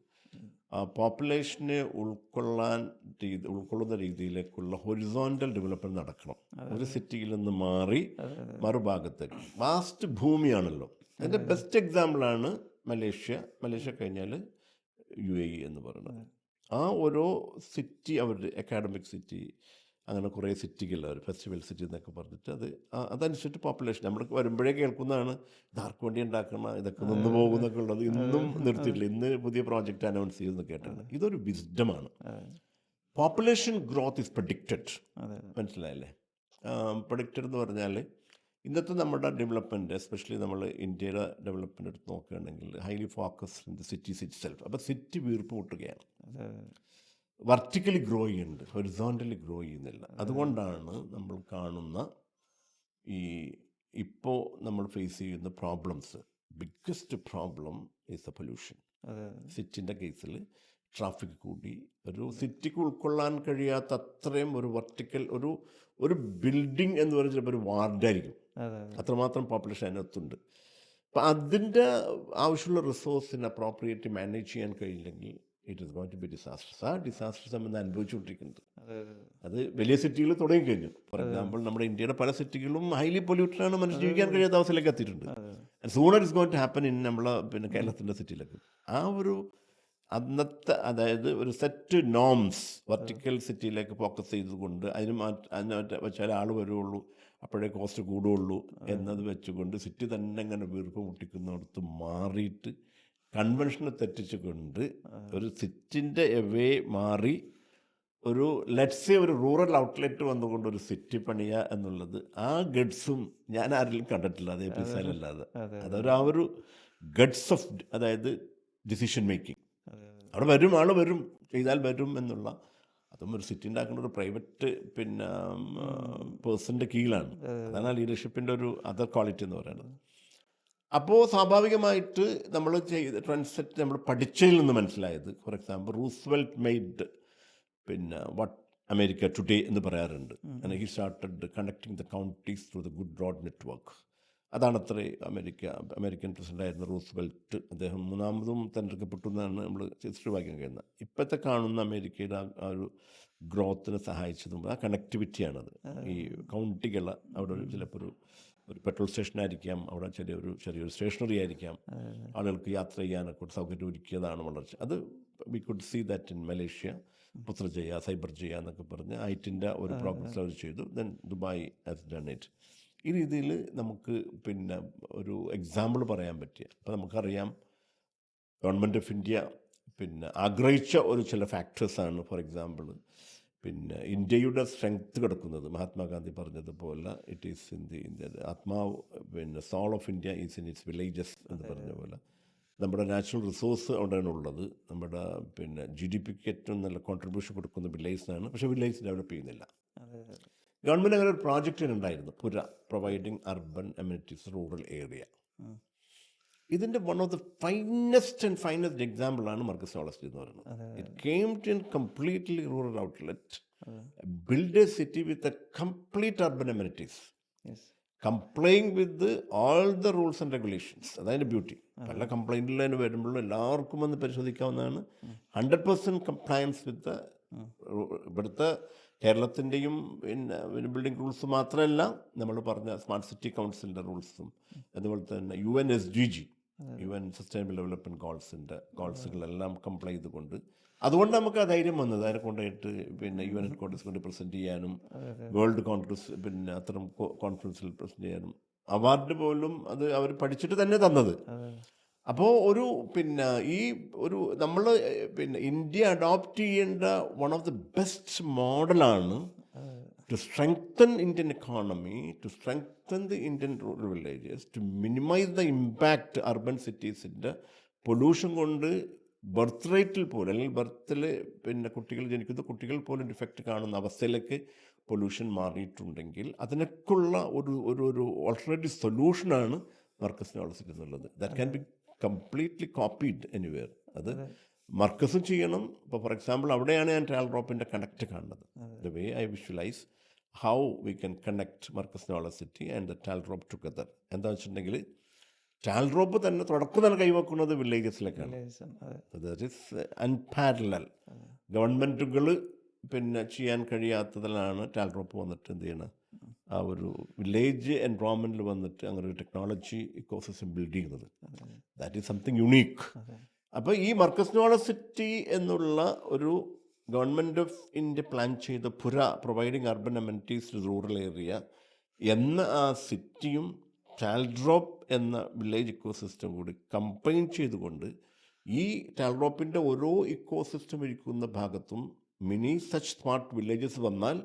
ആ പോപ്പുലേഷനെ ഉൾക്കൊള്ളുന്ന രീതിയിലേക്കുള്ള ഹൊറിസോണ്ടൽ ഡെവലപ്മെൻറ്റ് നടക്കണം. ഒരു സിറ്റിയിൽ നിന്ന് മാറി മറുഭാഗത്തേക്ക് വാസ്റ്റ് ഭൂമിയാണല്ലോ. അതിൻ്റെ ബെസ്റ്റ് എക്സാമ്പിളാണ് മലേഷ്യ കഴിഞ്ഞാൽ UAE എന്ന് പറയുന്നത്. ആ ഓരോ സിറ്റി അവരുടെ അക്കാഡമിക് സിറ്റി അങ്ങനെ കുറേ സിറ്റികൾ അവർ ഫെസ്റ്റിവൽ സിറ്റി എന്നൊക്കെ പറഞ്ഞിട്ട് അതനുസരിച്ച് പോപ്പുലേഷൻ നമ്മൾ വരുമ്പോഴേ കേൾക്കുന്നതാണ് ഇത് ആർക്ക് വേണ്ടി ഉണ്ടാക്കണം, ഇതൊക്കെ നിന്ന് പോകുന്നൊക്കെ ഉള്ളത്. ഇന്നും നിർത്തിയിട്ടില്ല. ഇന്ന് പുതിയ പ്രോജക്റ്റ് അനൗൺസ് ചെയ്യുമെന്ന് കേട്ടാണ്. ഇതൊരു വിസ്ഡമാണ്. Population growth is predicted. മനസ്സിലായല്ലേ? പ്രഡിക്റ്റഡ് എന്ന് പറഞ്ഞാൽ ഇന്നത്തെ നമ്മുടെ ഡെവലപ്മെൻറ്റ്, എസ്പെഷ്യലി നമ്മൾ ഇന്ത്യയുടെ ഡെവലപ്മെൻറ്റ് എടുത്ത് നോക്കുകയാണെങ്കിൽ highly focused in the cities itself. അപ്പോൾ സിറ്റി വീർപ്പ് മുട്ടുകയാണ്. വെർട്ടിക്കലി ഗ്രോ ചെയ്യുന്നുണ്ട്, ഹൊറിസോണ്ടലി ഗ്രോ ചെയ്യുന്നില്ല. അതുകൊണ്ടാണ് നമ്മൾ കാണുന്ന ഇപ്പോൾ നമ്മൾ ഫേസ് ചെയ്യുന്ന problems. Biggest problem is the pollution. സിറ്റിൻ്റെ കേസിൽ ട്രാഫിക് കൂടി, ഒരു സിറ്റിക്ക് ഉൾക്കൊള്ളാൻ കഴിയാത്ത അത്രയും ഒരു വെർട്ടിക്കൽ ഒരു ബിൽഡിംഗ് എന്ന് പറയുന്നത് ചിലപ്പോൾ ഒരു വാർഡായിരിക്കും. അത്രമാത്രം പോപ്പുലേഷൻ അതിനകത്തുണ്ട്. അപ്പം അതിൻ്റെ ആവശ്യമുള്ള റിസോഴ്സിന് അപ്രോപ്രിയേറ്റ് മാനേജ് ചെയ്യാൻ കഴിയില്ലെങ്കിൽ it is going to be disasters. ആ ഡിസാസ്റ്റേഴ്സ് നമ്മൾ അനുഭവിച്ചുകൊണ്ടിരിക്കുന്നത്. അത് വലിയ സിറ്റികൾ തുടങ്ങിക്കഴിഞ്ഞു. ഫോർ എക്സാമ്പിൾ നമ്മുടെ ഇന്ത്യയുടെ പല സിറ്റികളും ഹൈലി പൊല്യൂട്ടഡാണ്. മനുഷ്യൻ ജീവിക്കാൻ കഴിയാത്ത അവസ്ഥയിലേക്ക് എത്തിയിട്ടുണ്ട്. Sooner is going to happen in നമ്മളെ കേരളത്തിൻ്റെ സിറ്റിയിലൊക്കെ. ആ ഒരു അന്നത്തെ അതായത് ഒരു സെറ്റ് നോംസ് വെർട്ടിക്കൽ സിറ്റിയിലേക്ക് ഫോക്കസ് ചെയ്തുകൊണ്ട് അതിന് വെച്ചാൽ ആൾ വരുള്ളൂ, അപ്പോഴേ കോസ്റ്റ് കൂടുകയുള്ളൂ എന്നത് വെച്ചുകൊണ്ട് സിറ്റി തന്നെ ഇങ്ങനെ വീർപ്പ് മുട്ടിക്കുന്നിടത്ത് മാറിയിട്ട് കൺവെൻഷനെ തെറ്റിച്ചുകൊണ്ട് ഒരു സിറ്റിൻ്റെ എവേ മാറി ഒരു ലെറ്റ്സ് ഒരു റൂറൽ ഔട്ട്ലെറ്റ് വന്നുകൊണ്ട് ഒരു സിറ്റി പണിയുക എന്നുള്ളത് ആ ഗഡ്സും ഞാൻ ആരെങ്കിലും കണ്ടിട്ടില്ല. അതേ പിസാലല്ലാതെ ആ ഒരു ഗഡ്സ് ഓഫ് അതായത് ഡിസിഷൻ മേക്കിംഗ്. അവിടെ ആൾ വരും, ചെയ്താൽ വരും എന്നുള്ള, അതും ഒരു സിറ്റി ഉണ്ടാക്കുന്ന ഒരു പ്രൈവറ്റ് പേഴ്സൻ്റെ കീഴിലാണ്. അതാണ് ആ ലീഡർഷിപ്പിൻ്റെ ഒരു അതർ ക്വാളിറ്റി എന്ന് പറയുന്നത്. അപ്പോൾ സ്വാഭാവികമായിട്ട് നമ്മൾ ട്രാൻസ്ലെറ്റ് നമ്മൾ പഠിച്ചതിൽ നിന്ന് മനസ്സിലായത്, for example Roosevelt made what America today എന്ന് പറയാറുണ്ട്. He started connecting the counties through the good road network. അതാണത്രേ അമേരിക്കൻ പ്രസിഡൻ്റായിരുന്ന റൂസ്വെൽറ്റ്. അദ്ദേഹം മൂന്നാമതും തിരഞ്ഞെടുക്കപ്പെട്ടു എന്നാണ് നമ്മൾ ഹിസ്റ്ററി വായിക്കാൻ കഴിയുന്നത്. ഇപ്പോഴത്തെ കാണുന്ന അമേരിക്കയുടെ ആ ഒരു ഗ്രോത്തിന് സഹായിച്ചതും ആ കണക്ടിവിറ്റിയാണത്. ഈ കൗണ്ടികൾ അവിടെ ചിലപ്പോൾ ഒരു പെട്രോൾ സ്റ്റേഷനായിരിക്കാം, അവിടെ ചെറിയൊരു സ്റ്റേഷനറി ആയിരിക്കാം, ആളുകൾക്ക് യാത്ര ചെയ്യാനൊക്കെ സൗകര്യം ഒരുക്കിയതാണ് വളർച്ച. അത് we could see that in Malaysia. Putrajaya, Cyberjaya എന്നൊക്കെ പറഞ്ഞ് ഐറ്റിൻ്റെ ഒരു പ്രോഗ്രസ് അവർ ചെയ്തു. Then Dubai has done it. ഈ രീതിയിൽ നമുക്ക് ഒരു എക്സാമ്പിൾ പറയാൻ പറ്റിയ. അപ്പോൾ നമുക്കറിയാം ഗവൺമെൻറ് ഓഫ് ഇന്ത്യ ആഗ്രഹിച്ച ചില ഫാക്ടേഴ്സാണ്. ഫോർ എക്സാമ്പിൾ ഇന്ത്യയുടെ സ്ട്രെങ്ത് കിടക്കുന്നത് മഹാത്മാഗാന്ധി പറഞ്ഞതുപോലെ ഇറ്റ് ഈസ് ഇൻ ദി ആത്മാവ് soul of India is in its villages എന്ന് പറഞ്ഞ പോലെ നമ്മുടെ നാച്ചുറൽ റിസോഴ്സ് അവിടെയാണ് ഉള്ളത്. നമ്മുടെ GDPക്ക് ഏറ്റവും നല്ല കോൺട്രിബ്യൂഷൻ കൊടുക്കുന്ന വില്ലേജിനാണ്. പക്ഷേ വില്ലേജ് ഡെവലപ്പ് ചെയ്യുന്നില്ല. ഗവൺമെൻറ് അങ്ങനെ ഒരു പ്രോജക്റ്റ് ഉണ്ടായിരുന്നു, PURA, providing urban amenities rural area. ഇതിൻ്റെ വൺ ഓഫ് ദ ഫൈനസ്റ്റ് എക്സാമ്പിളാണ് മർക്കസ് നോളജ് എന്ന് പറയുന്നത്. It came to completely rural outlet, build a city with a complete urban amenities, complying with all the rules and regulations. അതതിൻ്റെ beauty. പല കംപ്ലൈൻറ്റിൽ വരുമ്പോഴും എല്ലാവർക്കും വന്ന് പരിശോധിക്കാവുന്നതാണ്. 100% കംപ്ലയൻസ് വിത്ത് ഇവിടുത്തെ കേരളത്തിൻ്റെയും ബിൽഡിംഗ് റൂൾസ് മാത്രമല്ല, നമ്മൾ പറഞ്ഞ സ്മാർട്ട് സിറ്റി കൗൺസിലിൻ്റെ റൂൾസും അതുപോലെ തന്നെ UNSDG UN സസ്റ്റൈനബിൾ ഡെവലപ്മെൻറ്റ് ഗോൾസുകളെല്ലാം കംപ്ലൈ ചെയ്തുകൊണ്ട്, അതുകൊണ്ട് നമുക്ക് ആ ധൈര്യം വന്നത് അതിനെ കൊണ്ടുപോയിട്ട് UN ഹെഡ്ക്വാർട്ടേഴ്സ് കൊണ്ട് പ്രസൻറ്റ് ചെയ്യാനും വേൾഡ് കോൺഗ്രസ് അത്തരം കോൺഫറൻസിൽ പ്രസൻറ്റ് ചെയ്യാനും അവാർഡ് പോലും അത് അവർ പഠിച്ചിട്ട് തന്നെ തന്നത്. അപ്പോൾ നമ്മൾ ഇന്ത്യ അഡോപ്റ്റ് ചെയ്യേണ്ട വൺ ഓഫ് ദി ബെസ്റ്റ് മോഡലാണ് to strengthen Indian economy, to strengthen the Indian rural villages, to minimise the impact urban സിറ്റീസിൻ്റെ പൊല്യൂഷൻ കൊണ്ട് ബർത്ത് റേറ്റിൽ പോലും, അല്ലെങ്കിൽ ബർത്തിൽ കുട്ടികൾ ജനിക്കുന്ന കുട്ടികൾ പോലും ഡിഫക്റ്റ് കാണുന്ന അവസ്ഥയിലേക്ക് പൊല്യൂഷൻ മാറിയിട്ടുണ്ടെങ്കിൽ അതിനൊക്കെയുള്ള ഒരു ഓൾട്ടർനേറ്റീവ് സൊല്യൂഷനാണ് മർക്കസ് നോളജ് എന്നുള്ളത്. That can be completely copied anywhere. അത് മർക്കസും ചെയ്യണം. ഇപ്പോൾ ഫോർ എക്സാമ്പിൾ അവിടെയാണ് ഞാൻ ട്രയൽ ഡ്രോപ്പിൻ്റെ കണക്റ്റ് കാണുന്നത്. The way I visualise how we can connect Markaz knowledge city and the Talrop together. എന്താ വെച്ചിട്ടുണ്ടെങ്കിൽ ടാൽറോപ്പ് തന്നെ തുടക്കം തന്നെ കൈവക്കുന്നത് വില്ലേജസിലേക്കാണ്. That is unparallel. ഗവൺമെൻറ്റുകൾ പിന്നെ ചെയ്യാൻ കഴിയാത്തതിലാണ് ടാൽറോപ്പ് വന്നിട്ട് എന്ത് ചെയ്യണം, ആ ഒരു വില്ലേജ് എൻവയോൺമെൻറ്റിൽ വന്നിട്ട് അങ്ങനെ ഒരു ടെക്നോളജി ഇക്കോസിസ്റ്റം ബിൽഡ് ചെയ്യുന്നത്. That is something unique. അപ്പോൾ ഈ മർക്കസ് നോളജ് സിറ്റി എന്നുള്ള ഒരു ഗവൺമെൻറ് ഓഫ് ഇന്ത്യ പ്ലാൻ ചെയ്ത providing urban amenities to rural area എന്ന ആ സിറ്റിയും ടാൽഡ്രോപ്പ് എന്ന വില്ലേജ് ഇക്കോസിസ്റ്റം കൂടി കമ്പൈൻ ചെയ്തുകൊണ്ട് ഈ ടാൽഡ്രോപ്പിൻ്റെ ഓരോ ഇക്കോസിസ്റ്റം ഇരിക്കുന്ന ഭാഗത്തും മിനി സച്ച് സ്മാർട്ട് വില്ലേജസ് വന്നാൽ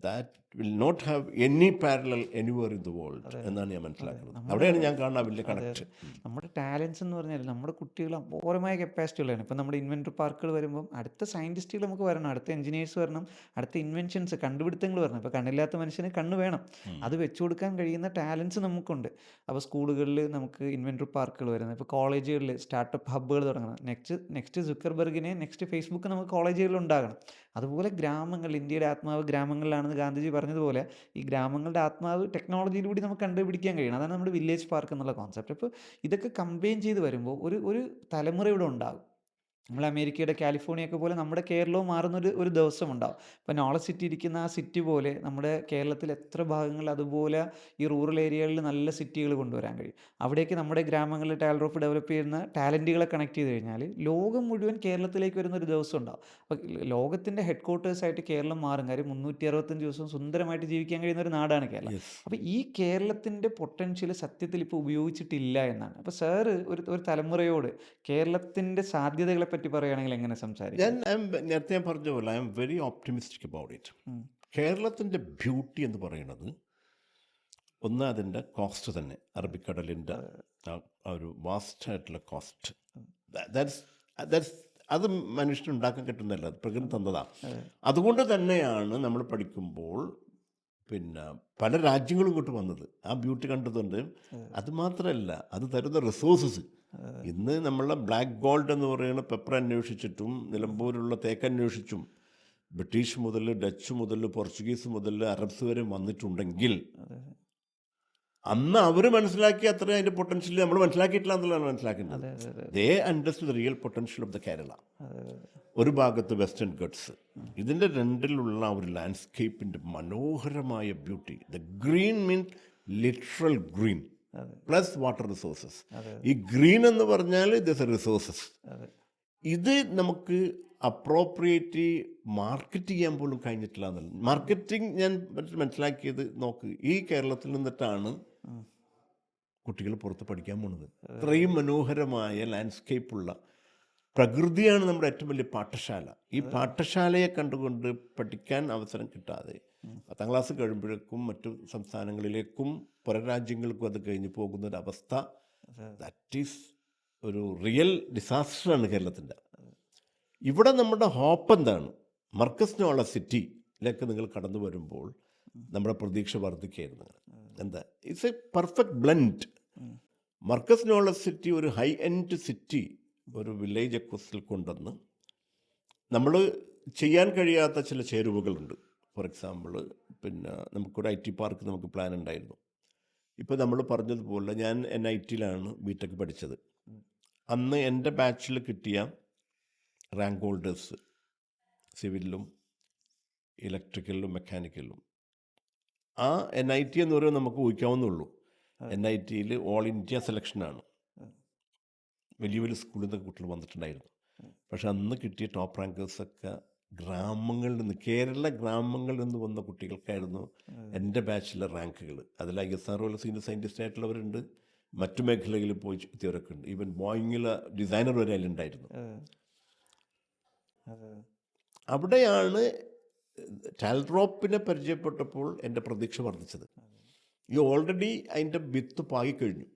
that will not have any parallel anywhere in the world എന്നാണ് ഞാൻ മനസ്സിലാക്കുന്നത്. അവിടെയാണ് ഞാൻ കാണുന്ന വലിയ കണക്ഷൻ. നമ്മുടെ ടാലൻസ് എന്ന് പറഞ്ഞാൽ നമ്മുടെ കുട്ടികൾ അപൂർവമായ കപ്പാസിറ്റികളാണ്. ഇപ്പം നമ്മുടെ ഇൻവെൻറ്ററി പാർക്കുകൾ വരുമ്പം അടുത്ത സയൻറ്റിസ്റ്റുകൾ നമുക്ക് വരണം, അടുത്ത എഞ്ചിനീയേഴ്സ് വരണം, അടുത്ത ഇൻവെൻഷൻസ് കണ്ടുപിടുത്തങ്ങൾ വരണം. ഇപ്പോൾ കണ്ണില്ലാത്ത മനുഷ്യന് കണ്ണ് വേണം, അത് വെച്ചു കൊടുക്കാൻ കഴിയുന്ന ടാലൻസ് നമുക്കുണ്ട്. അപ്പോൾ സ്കൂളുകളിൽ നമുക്ക് ഇൻവെൻറ്ററി പാർക്കുകൾ വരുന്നത്, ഇപ്പോൾ കോളേജുകളിൽ സ്റ്റാർട്ടപ്പ് ഹബ്ബുകൾ തുടങ്ങണം. നെക്സ്റ്റ് സുക്കർബർഗിനെ നെക്സ്റ്റ് ഫേസ്ബുക്ക് നമുക്ക് കോളേജുകളിൽ ഉണ്ടാകണം. അതുപോലെ ഗ്രാമങ്ങൾ, ഇന്ത്യയുടെ ആത്മാവ് ഗ്രാമങ്ങളിലാണെന്ന് ഗാന്ധിജി പറഞ്ഞതുപോലെ ഈ ഗ്രാമങ്ങളുടെ ആത്മാവ് ടെക്നോളജിയിലൂടെ നമുക്ക് കണ്ടുപിടിക്കാൻ കഴിയണം. അതാണ് നമ്മുടെ വില്ലേജ് പാർക്ക് എന്നുള്ള കോൺസെപ്റ്റ്. അപ്പോൾ ഇതൊക്കെ കമ്പൈൻ ചെയ്ത് വരുമ്പോൾ ഒരു തലമുറ ഇവിടെ ഉണ്ടാകും. നമ്മൾ അമേരിക്കയുടെ കാലിഫോർണിയൊക്കെ പോലെ നമ്മുടെ കേരളവും മാറുന്നൊരു ദിവസം ഉണ്ടാവും. ഇപ്പോൾ നോളജ് സിറ്റി ഇരിക്കുന്ന ആ സിറ്റി പോലെ നമ്മുടെ കേരളത്തിൽ എത്ര ഭാഗങ്ങൾ അതുപോലെ ഈ റൂറൽ ഏരിയകളിൽ നല്ല സിറ്റികൾ കൊണ്ടുവരാൻ കഴിയും. അവിടേക്ക് നമ്മുടെ ഗ്രാമങ്ങളിൽ ടാൽറോപ്പ് ഡെവലപ്പ് ചെയ്യുന്ന ടാലൻറ്റുകളെ കണക്ട് ചെയ്ത് കഴിഞ്ഞാൽ ലോകം മുഴുവൻ കേരളത്തിലേക്ക് വരുന്നൊരു ദിവസം ഉണ്ടാവും. അപ്പോൾ ലോകത്തിൻ്റെ ഹെഡ് ക്വാർട്ടേഴ്സായിട്ട് കേരളം മാറും. കാര്യം 365 ദിവസവും സുന്ദരമായിട്ട് ജീവിക്കാൻ കഴിയുന്ന ഒരു നാടാണ് കേരളം. അപ്പോൾ ഈ കേരളത്തിൻ്റെ പൊട്ടൻഷ്യൽ സത്യത്തിൽ ഇപ്പോൾ ഉപയോഗിച്ചിട്ടില്ല എന്നാണ്. അപ്പോൾ സാറ് ഒരു തലമുറയോട് കേരളത്തിൻ്റെ സാധ്യതകളെ പറ്റി പറയുകയാണെങ്കിൽ എങ്ങനെ സംസാരിക്കും? നേരത്തെ ഞാൻ പറഞ്ഞ പോലെ I am very optimistic about it. കേരളത്തിൻ്റെ ബ്യൂട്ടി എന്ന് പറയുന്നത് ഒന്ന് അതിൻ്റെ കോസ്റ്റ് തന്നെ, അറബിക്കടലിൻ്റെ ആ ഒരു വാസ്റ്റായിട്ടുള്ള കോസ്റ്റ്. അത് മനുഷ്യനുണ്ടാക്കാൻ കിട്ടുന്നതല്ല, അത് പ്രകൃതി തന്നതാണ്. അതുകൊണ്ട് തന്നെയാണ് നമ്മൾ പഠിക്കുമ്പോൾ പിന്നെ പല രാജ്യങ്ങളും ഇങ്ങോട്ട് വന്നത് ആ ബ്യൂട്ടി കണ്ടതുകൊണ്ട്. അതുമാത്രമല്ല, അത് തരുന്ന റിസോഴ്സസ്. ഇന്ന് നമ്മളെ ബ്ലാക്ക് ഗോൾഡ് എന്ന് പറയുന്ന പെപ്പർ അന്വേഷിച്ചിട്ടും നിലമ്പൂരിലുള്ള തേക്ക് അന്വേഷിച്ചും ബ്രിട്ടീഷ് മുതൽ ഡച്ച് മുതൽ പോർച്ചുഗീസ് മുതൽ അറബ്സ് വരെ വന്നിട്ടുണ്ടെങ്കിൽ അന്ന് അവർ മനസ്സിലാക്കിയ അത്ര അതിൻ്റെ പൊട്ടൻഷ്യൽ നമ്മൾ മനസ്സിലാക്കിയിട്ടില്ല എന്നുള്ളതാണ് മനസ്സിലാക്കുന്നത്. ദേ understood the real potential of the Kerala. ഒരു ഭാഗത്ത് വെസ്റ്റേൺ ഗട്ട്സ്, ഇതിൻ്റെ രണ്ടിലുള്ള ഒരു ലാൻഡ്സ്കേപ്പിൻ്റെ മനോഹരമായ beauty. The green means literal green plus water resources. ഈ ഗ്രീൻ എന്ന് പറഞ്ഞാൽ ദിസ് റിസോഴ്സസ്. ഇത് നമുക്ക് അപ്രോപ്രിയേറ്റ് മാർക്കറ്റ് ചെയ്യാൻ പോലും കഴിഞ്ഞിട്ടില്ല എന്നുള്ളത്. മാർക്കറ്റിംഗ് ഞാൻ മനസ്സിലാക്കിയത്, നോക്ക്, ഈ കേരളത്തിൽ നിന്നിട്ടാണ് കുട്ടികൾ പുറത്ത് പഠിക്കാൻ പോകുന്നത്. ഇത്രയും മനോഹരമായ ലാൻഡ്സ്കേപ്പുള്ള പ്രകൃതിയാണ് നമ്മുടെ ഏറ്റവും വലിയ പാഠശാല. ഈ പാഠശാലയെ കണ്ടുകൊണ്ട് പഠിക്കാൻ അവസരം കിട്ടാതെ 10ാം ക്ലാസ് കഴിയുമ്പോഴേക്കും മറ്റു സംസ്ഥാനങ്ങളിലേക്കും പുറരാജ്യങ്ങൾക്കും അത് കഴിഞ്ഞ് പോകുന്നൊരവസ്ഥ, ദാറ്റ് ഈസ് ഒരു റിയൽ ഡിസാസ്റ്ററാണ് കേരളത്തിൻ്റെ. ഇവിടെ നമ്മുടെ ഹോപ്പ് എന്താണ്? മർക്കസ് നോളജ് സിറ്റിയിലേക്ക് നിങ്ങൾ കടന്നു വരുമ്പോൾ നമ്മുടെ പ്രതീക്ഷ വർദ്ധിക്കുകയായിരുന്നു. എന്താ, it's A perfect blend. Markaz knowledge city ഒരു ഹൈ എൻഡ് സിറ്റി, ഒരു വില്ലേജ് എക്കോസിൽ കൊണ്ടുവന്ന് നമ്മൾ ചെയ്യാൻ കഴിയാത്ത ചില ചേരുവകളുണ്ട്. ഫോർ എക്സാമ്പിൾ, പിന്നെ നമുക്കൊരു IT പാർക്ക് നമുക്ക് പ്ലാൻ ഉണ്ടായിരുന്നു. ഇപ്പോൾ നമ്മൾ പറഞ്ഞതുപോലെ ഞാൻ NIT-യിലാണ് BTech പഠിച്ചത്. അന്ന് എൻ്റെ ബാച്ചിൽ കിട്ടിയ റാങ്ക് ഹോൾഡേഴ്സ് സിവിലിലും ഇലക്ട്രിക്കലിലും മെക്കാനിക്കലിലും ആ NIT എന്ന് പറയുന്നത് നമുക്ക് ഊഹിക്കാവുന്നുള്ളൂ. NIT-യിൽ ഓൾ ഇന്ത്യ സെലക്ഷനാണ്. വലിയ വലിയ സ്കൂളിൽ നിന്നൊക്കെ കുട്ടികൾ വന്നിട്ടുണ്ടായിരുന്നു. പക്ഷെ അന്ന് കിട്ടിയ ടോപ്പ് റാങ്കേഴ്സൊക്കെ ഗ്രാമങ്ങളിൽ നിന്ന്, കേരള ഗ്രാമങ്ങളിൽ നിന്ന് വന്ന കുട്ടികൾക്കായിരുന്നു എൻ്റെ ബാച്ചിലെ റാങ്കുകൾ. അതിൽ ISRO സീനിയർ സയൻറ്റിസ്റ്റ് ആയിട്ടുള്ളവരുണ്ട്, മറ്റു മേഖലകളിൽ പോയി എത്തിയവരൊക്കെ ഉണ്ട്. ഈവൻ ബോയിങ്ങിലെ ഡിസൈനർ വരെ അതിലുണ്ടായിരുന്നു. അവിടെയാണ് ടാൽഡ്രോപ്പിനെ പരിചയപ്പെട്ടപ്പോൾ എൻ്റെ പ്രതീക്ഷ വർദ്ധിച്ചത്. ഈ ഓൾറെഡി അതിൻ്റെ വിത്ത് പാകിക്കഴിഞ്ഞു.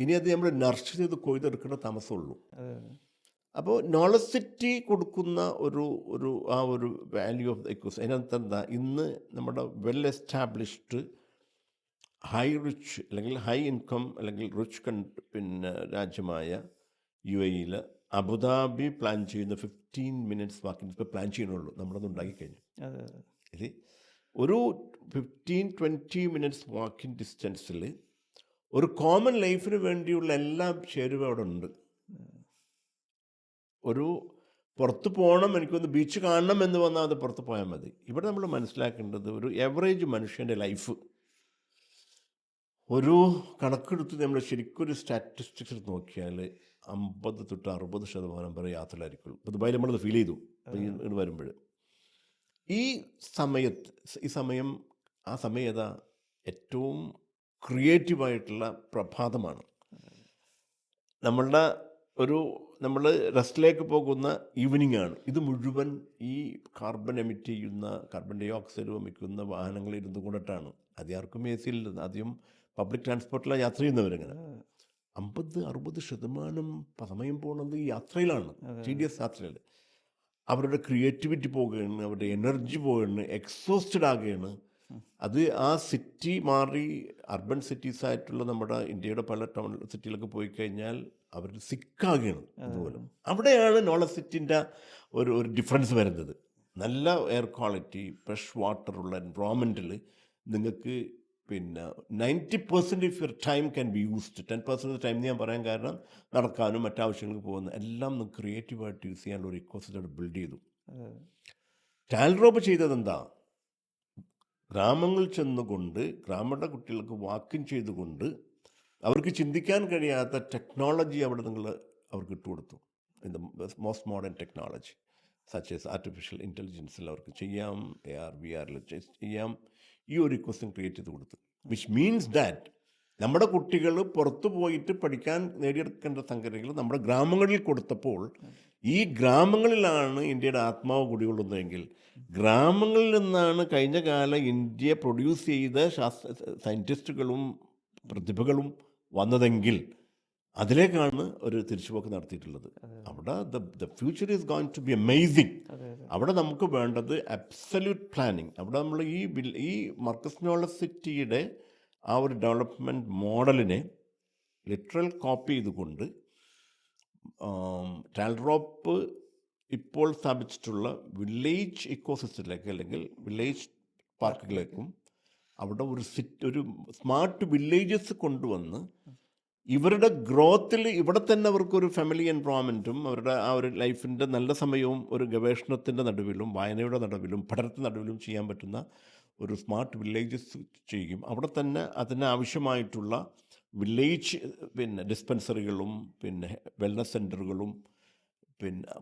ഇനി അത് നമ്മൾ നർച്ച് ചെയ്ത് കൊയ്തെടുക്കേണ്ട താമസമുള്ളൂ. അപ്പോൾ നോളജ് സിറ്റി കൊടുക്കുന്ന ആ ഒരു വാല്യൂ ഓഫ് ദ ഇക്കോസ് അതിനകത്ത് എന്താ, ഇന്ന് നമ്മുടെ വെൽ എസ്റ്റാബ്ലിഷ്ഡ് ഹൈ റിച്ച് അല്ലെങ്കിൽ ഹൈ ഇൻകം അല്ലെങ്കിൽ റിച്ച് പിന്നെ രാജ്യമായ UAE-യിൽ അബുദാബി പ്ലാൻ ചെയ്യുന്ന 15 minutes വാക്കിന് ഇപ്പോൾ പ്ലാൻ ചെയ്യണുള്ളൂ. നമ്മളത് ഉണ്ടാക്കി കഴിഞ്ഞു. ഇത് ഒരു 15-20 മിനിറ്റ്സ് വാക്കിംഗ് ഡിസ്റ്റൻസിൽ ഒരു കോമൺ ലൈഫിന് വേണ്ടിയുള്ള എല്ലാം ചേരുവ അവിടെ ഉണ്ട്. ഒരു പുറത്ത് പോകണം, എനിക്കൊന്ന് ബീച്ച് കാണണം എന്ന് വന്നാൽ അത് പുറത്ത് പോയാൽ മതി. ഇവിടെ നമ്മൾ മനസ്സിലാക്കേണ്ടത് ഒരു എവറേജ് മനുഷ്യൻ്റെ ലൈഫ് ഒരു കണക്കെടുത്ത് നമ്മൾ ശരിക്കും ഒരു സ്റ്റാറ്റിസ്റ്റിക്സ് നോക്കിയാൽ 50-60% വരെ യാത്രയിലായിരിക്കുള്ളൂ. ഇപ്പോൾ ദുബായിൽ നമ്മളത് ഫീൽ ചെയ്തു ഇങ്ങോട്ട് വരുമ്പോൾ. ഈ സമയം ആ സമയം ഏതാ ഏറ്റവും ക്രിയേറ്റീവായിട്ടുള്ള പ്രഭാതമാണ്. നമ്മൾ റെസ്റ്റിലേക്ക് പോകുന്ന ഈവനിങ് ആണ്. ഇത് മുഴുവൻ ഈ കാർബൺ എമിറ്റ് ചെയ്യുന്ന, കാർബൺ ഡൈ ഓക്സൈഡ് വമിക്കുന്ന വാഹനങ്ങളിൽ ഇരുന്ന് കൊണ്ടിട്ടാണ്. ആർക്കും എ സി ഇല്ല. ആദ്യം പബ്ലിക് ട്രാൻസ്പോർട്ടിലാണ് യാത്ര ചെയ്യുന്നവരിങ്ങനെ. 50-60% സമയം പോകുന്നത് ഈ യാത്രയിലാണ്, TDS യാത്രയിൽ. അവരുടെ ക്രിയേറ്റിവിറ്റി പോകുകയാണ്, അവരുടെ എനർജി പോകുകയാണ്, എക്സോസ്റ്റഡ് ആകുകയാണ്. അത് ആ സിറ്റി മാറി അർബൻ സിറ്റീസായിട്ടുള്ള നമ്മുടെ ഇന്ത്യയുടെ പല ടൗൺ സിറ്റിയിലൊക്കെ പോയി കഴിഞ്ഞാൽ അവർ സിക്കാകുകയാണ്. അതുപോലെ അവിടെയാണ് നോളജ് സിറ്റിൻ്റെ ഒരു ഡിഫറൻസ് വരുന്നത്. നല്ല എയർ ക്വാളിറ്റി, ഫ്രഷ് വാട്ടറുള്ള എൻവയോൺമെൻറ്റിൽ നിങ്ങൾക്ക് 90% of your time can be used. 10% time ഞാൻ പറയാൻ കാരണം നടക്കാനും മറ്റാവശ്യങ്ങൾക്ക് പോകുന്ന എല്ലാം നിങ്ങൾക്ക് ക്രിയേറ്റീവായിട്ട് യൂസ് ചെയ്യാനുള്ള ഒരു ഇക്കോസിസ്റ്റം ബിൽഡ് ചെയ്തു. ടാൽറോപ്പ് ചെയ്തത് എന്താ? ഗ്രാമങ്ങളിൽ ചെന്നുകൊണ്ട് ഗ്രാമീണ കുട്ടികൾക്ക് വാക്കിംഗ് ചെയ്തുകൊണ്ട് അവർക്ക് ചിന്തിക്കാൻ കഴിയാത്ത ടെക്നോളജി അവിടെ അവർക്ക് ഇട്ടുകൊടുത്തു. Most modern technology such as artificial ഇൻ്റലിജൻസിൽ അവർക്ക് ചെയ്യാം, AR VR ചെയ്യാം. ഈ ഒരു ഇക്വസ്റ്റൻ ക്രിയേറ്റ് ചെയ്ത് കൊടുത്തു. വിച്ച് മീൻസ് ദാറ്റ് നമ്മുടെ കുട്ടികൾ പുറത്തു പോയിട്ട് പഠിക്കാൻ നേടിയെടുക്കേണ്ട സംഗതികൾ നമ്മുടെ ഗ്രാമങ്ങളിൽ കൊടുത്തപ്പോൾ ഈ ഗ്രാമങ്ങളിലാണ് ഇന്ത്യയുടെ ആത്മാവ് കുടികൊള്ളുന്നതെങ്കിൽ, ഗ്രാമങ്ങളിൽ നിന്നാണ് കഴിഞ്ഞ കാലം ഇന്ത്യ പ്രൊഡ്യൂസ് ചെയ്ത സയൻറ്റിസ്റ്റുകളും പ്രതിഭകളും വന്നതെങ്കിൽ അതിലേക്കാണ് ഒരു തിരിച്ചുപോക്ക് നടത്തിയിട്ടുള്ളത്. അവിടെ the future is going to be amazing. അവിടെ നമുക്ക് വേണ്ടത് അബ്സല്യൂട്ട് പ്ലാനിങ്. അവിടെ നമ്മൾ ഈ മർക്കസ് നോളജ് സിറ്റിയുടെ ആ ഒരു ഡെവലപ്മെൻറ്റ് മോഡലിനെ ലിറ്ററൽ കോപ്പി ചെയ്തുകൊണ്ട് ടാൽറോപ്പ് ഇപ്പോൾ സ്ഥാപിച്ചിട്ടുള്ള വില്ലേജ് ഇക്കോസിസ്റ്റത്തിലേക്ക് അല്ലെങ്കിൽ വില്ലേജ് പാർക്കുകളിലേക്കും അവിടെ ഒരു സ്മാർട്ട് വില്ലേജസ് കൊണ്ടുവന്ന് ഇവരുടെ ഗ്രോത്തിൽ ഇവിടെ തന്നെ അവർക്കൊരു ഫാമിലി എൻവയോൺമെൻറ്റും അവരുടെ ആ ഒരു ലൈഫിൻ്റെ നല്ല സമയവും ഒരു ഗവേഷണത്തിൻ്റെ നടുവിലും വായനയുടെ നടുവിലും പഠനത്തിൻ്റെ നടുവിലും ചെയ്യാൻ പറ്റുന്ന ഒരു സ്മാർട്ട് വില്ലേജസ് ചെയ്യും. അവിടെ തന്നെ അതിനാവശ്യമായിട്ടുള്ള വില്ലേജ് ഡിസ്പെൻസറികളും വെൽനസ് സെൻറ്ററുകളും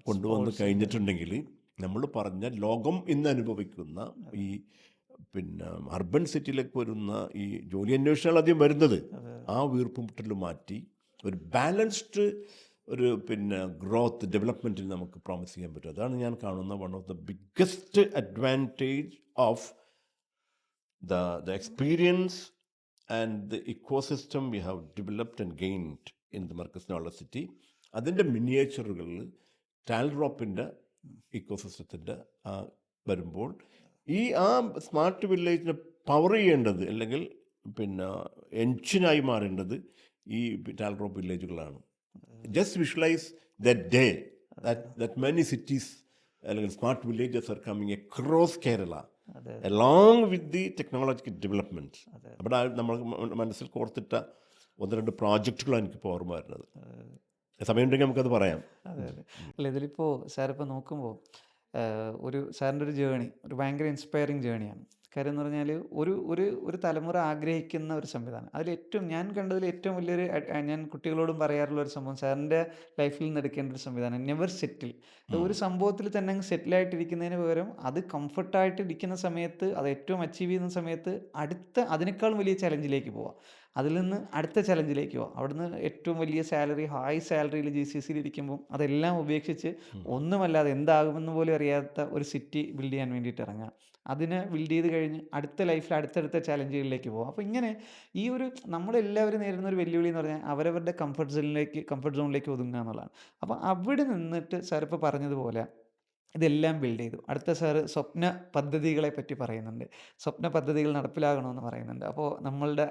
കൊണ്ടുവന്ന് കഴിഞ്ഞിട്ടുണ്ടെങ്കിൽ നമ്മൾ പറഞ്ഞ ലോകം ഇന്ന് അനുഭവിക്കുന്ന ഈ അർബൻ സിറ്റിയിലേക്ക് വരുന്ന ഈ ജോലി അന്വേഷണങ്ങൾ ആദ്യം വരുന്നത് ആ വീർപ്പുമുട്ടൽ മാറ്റി ഒരു ബാലൻസ്ഡ് ഒരു ഗ്രോത്ത് ഡെവലപ്മെൻറ്റിന് നമുക്ക് പ്രോമിസ് ചെയ്യാൻ പറ്റും. അതാണ് ഞാൻ കാണുന്ന one of the biggest advantage of the experience and the ecosystem we have developed and gained in the Marcus Nolla City. അതിൻ്റെ മിനിയേച്ചറുകളിൽ ടാൽറോപ്പിൻ്റെ ഇക്കോസിസ്റ്റത്തിൻ്റെ വരുമ്പോൾ ആ സ്മാർട്ട് വില്ലേജിനെ പവർ ചെയ്യേണ്ടത് അല്ലെങ്കിൽ എൻജിനായി മാറേണ്ടത് ഈ ടാൽറോപ്പ് വില്ലേജുകളാണ്. Just visualise that day that many cities അല്ലെങ്കിൽ smart villages are coming across Kerala along with the technological development. അവിടെ നമ്മൾ മനസ്സിൽ കോർത്തിട്ട 1-2 പ്രോജക്റ്റുകളാണ് എനിക്കിപ്പോൾ ഓർമ്മ വരുന്നത്. സമയമുണ്ടെങ്കിൽ നമുക്കത് പറയാം. അല്ല, ഇതിലിപ്പോൾ സാറിപ്പോൾ നോക്കുമ്പോൾ സാറിൻ്റെ ഒരു ജേണി ഒരു ഭയങ്കര ഇൻസ്പയറിങ് ജേണിയാണ്. കാര്യം എന്ന് പറഞ്ഞാൽ ഒരു തലമുറ ആഗ്രഹിക്കുന്ന ഒരു സംവിധാനം. ഞാൻ കണ്ടതിൽ ഏറ്റവും വലിയൊരു ഞാൻ കുട്ടികളോടും പറയാറുള്ള ഒരു സംഭവം, സാറിൻ്റെ ലൈഫിൽ നിന്ന് എടുക്കേണ്ട ഒരു സംവിധാനം നെവർ സെറ്റിൽ. ഒരു സംഭവത്തിൽ തന്നെ അങ്ങ് സെറ്റിലായിട്ടിരിക്കുന്നതിന് പകരം അത് കംഫർട്ടായിട്ട് ഇരിക്കുന്ന സമയത്ത് അത് ഏറ്റവും അച്ചീവ് ചെയ്യുന്ന സമയത്ത് അതിനേക്കാളും വലിയ ചലഞ്ചിലേക്ക് പോവാം. അതിൽ നിന്ന് അടുത്ത ചലഞ്ചിലേക്ക് പോവാം. അവിടുന്ന് ഏറ്റവും വലിയ സാലറി, ഹൈ സാലറിയിൽ GCCയിൽ ഇരിക്കുമ്പോൾ അതെല്ലാം ഉപേക്ഷിച്ച് ഒന്നുമല്ലാതെ എന്താകുമെന്ന് പോലും അറിയാത്ത ഒരു സിറ്റി ബിൽഡ് ചെയ്യാൻ വേണ്ടിയിട്ട് ഇറങ്ങുക. അതിനെ ബിൽഡ് ചെയ്ത് കഴിഞ്ഞ് അടുത്ത ലൈഫിൽ അടുത്തടുത്ത ചലഞ്ചുകളിലേക്ക് പോകും. അപ്പോൾ ഇങ്ങനെ ഈ ഒരു നമ്മളെല്ലാവരും നേരിടുന്ന ഒരു വെല്ലുവിളി എന്ന് പറഞ്ഞാൽ അവരവരുടെ കംഫർട്ട് സോണിലേക്ക് ഒതുങ്ങുക എന്നുള്ളതാണ്. അപ്പോൾ അവിടെ നിന്നിട്ട് സാർ ഇപ്പോൾ പറഞ്ഞതുപോലെ ഇതെല്ലാം ബിൽഡ് ചെയ്തു. അടുത്ത സാറ് സ്വപ്ന പദ്ധതികളെ പറ്റി പറയുന്നുണ്ട്. സ്വപ്ന പദ്ധതികൾ നടപ്പിലാകണമെന്ന് പറയുന്നുണ്ട്. അപ്പോൾ നമ്മളുടെ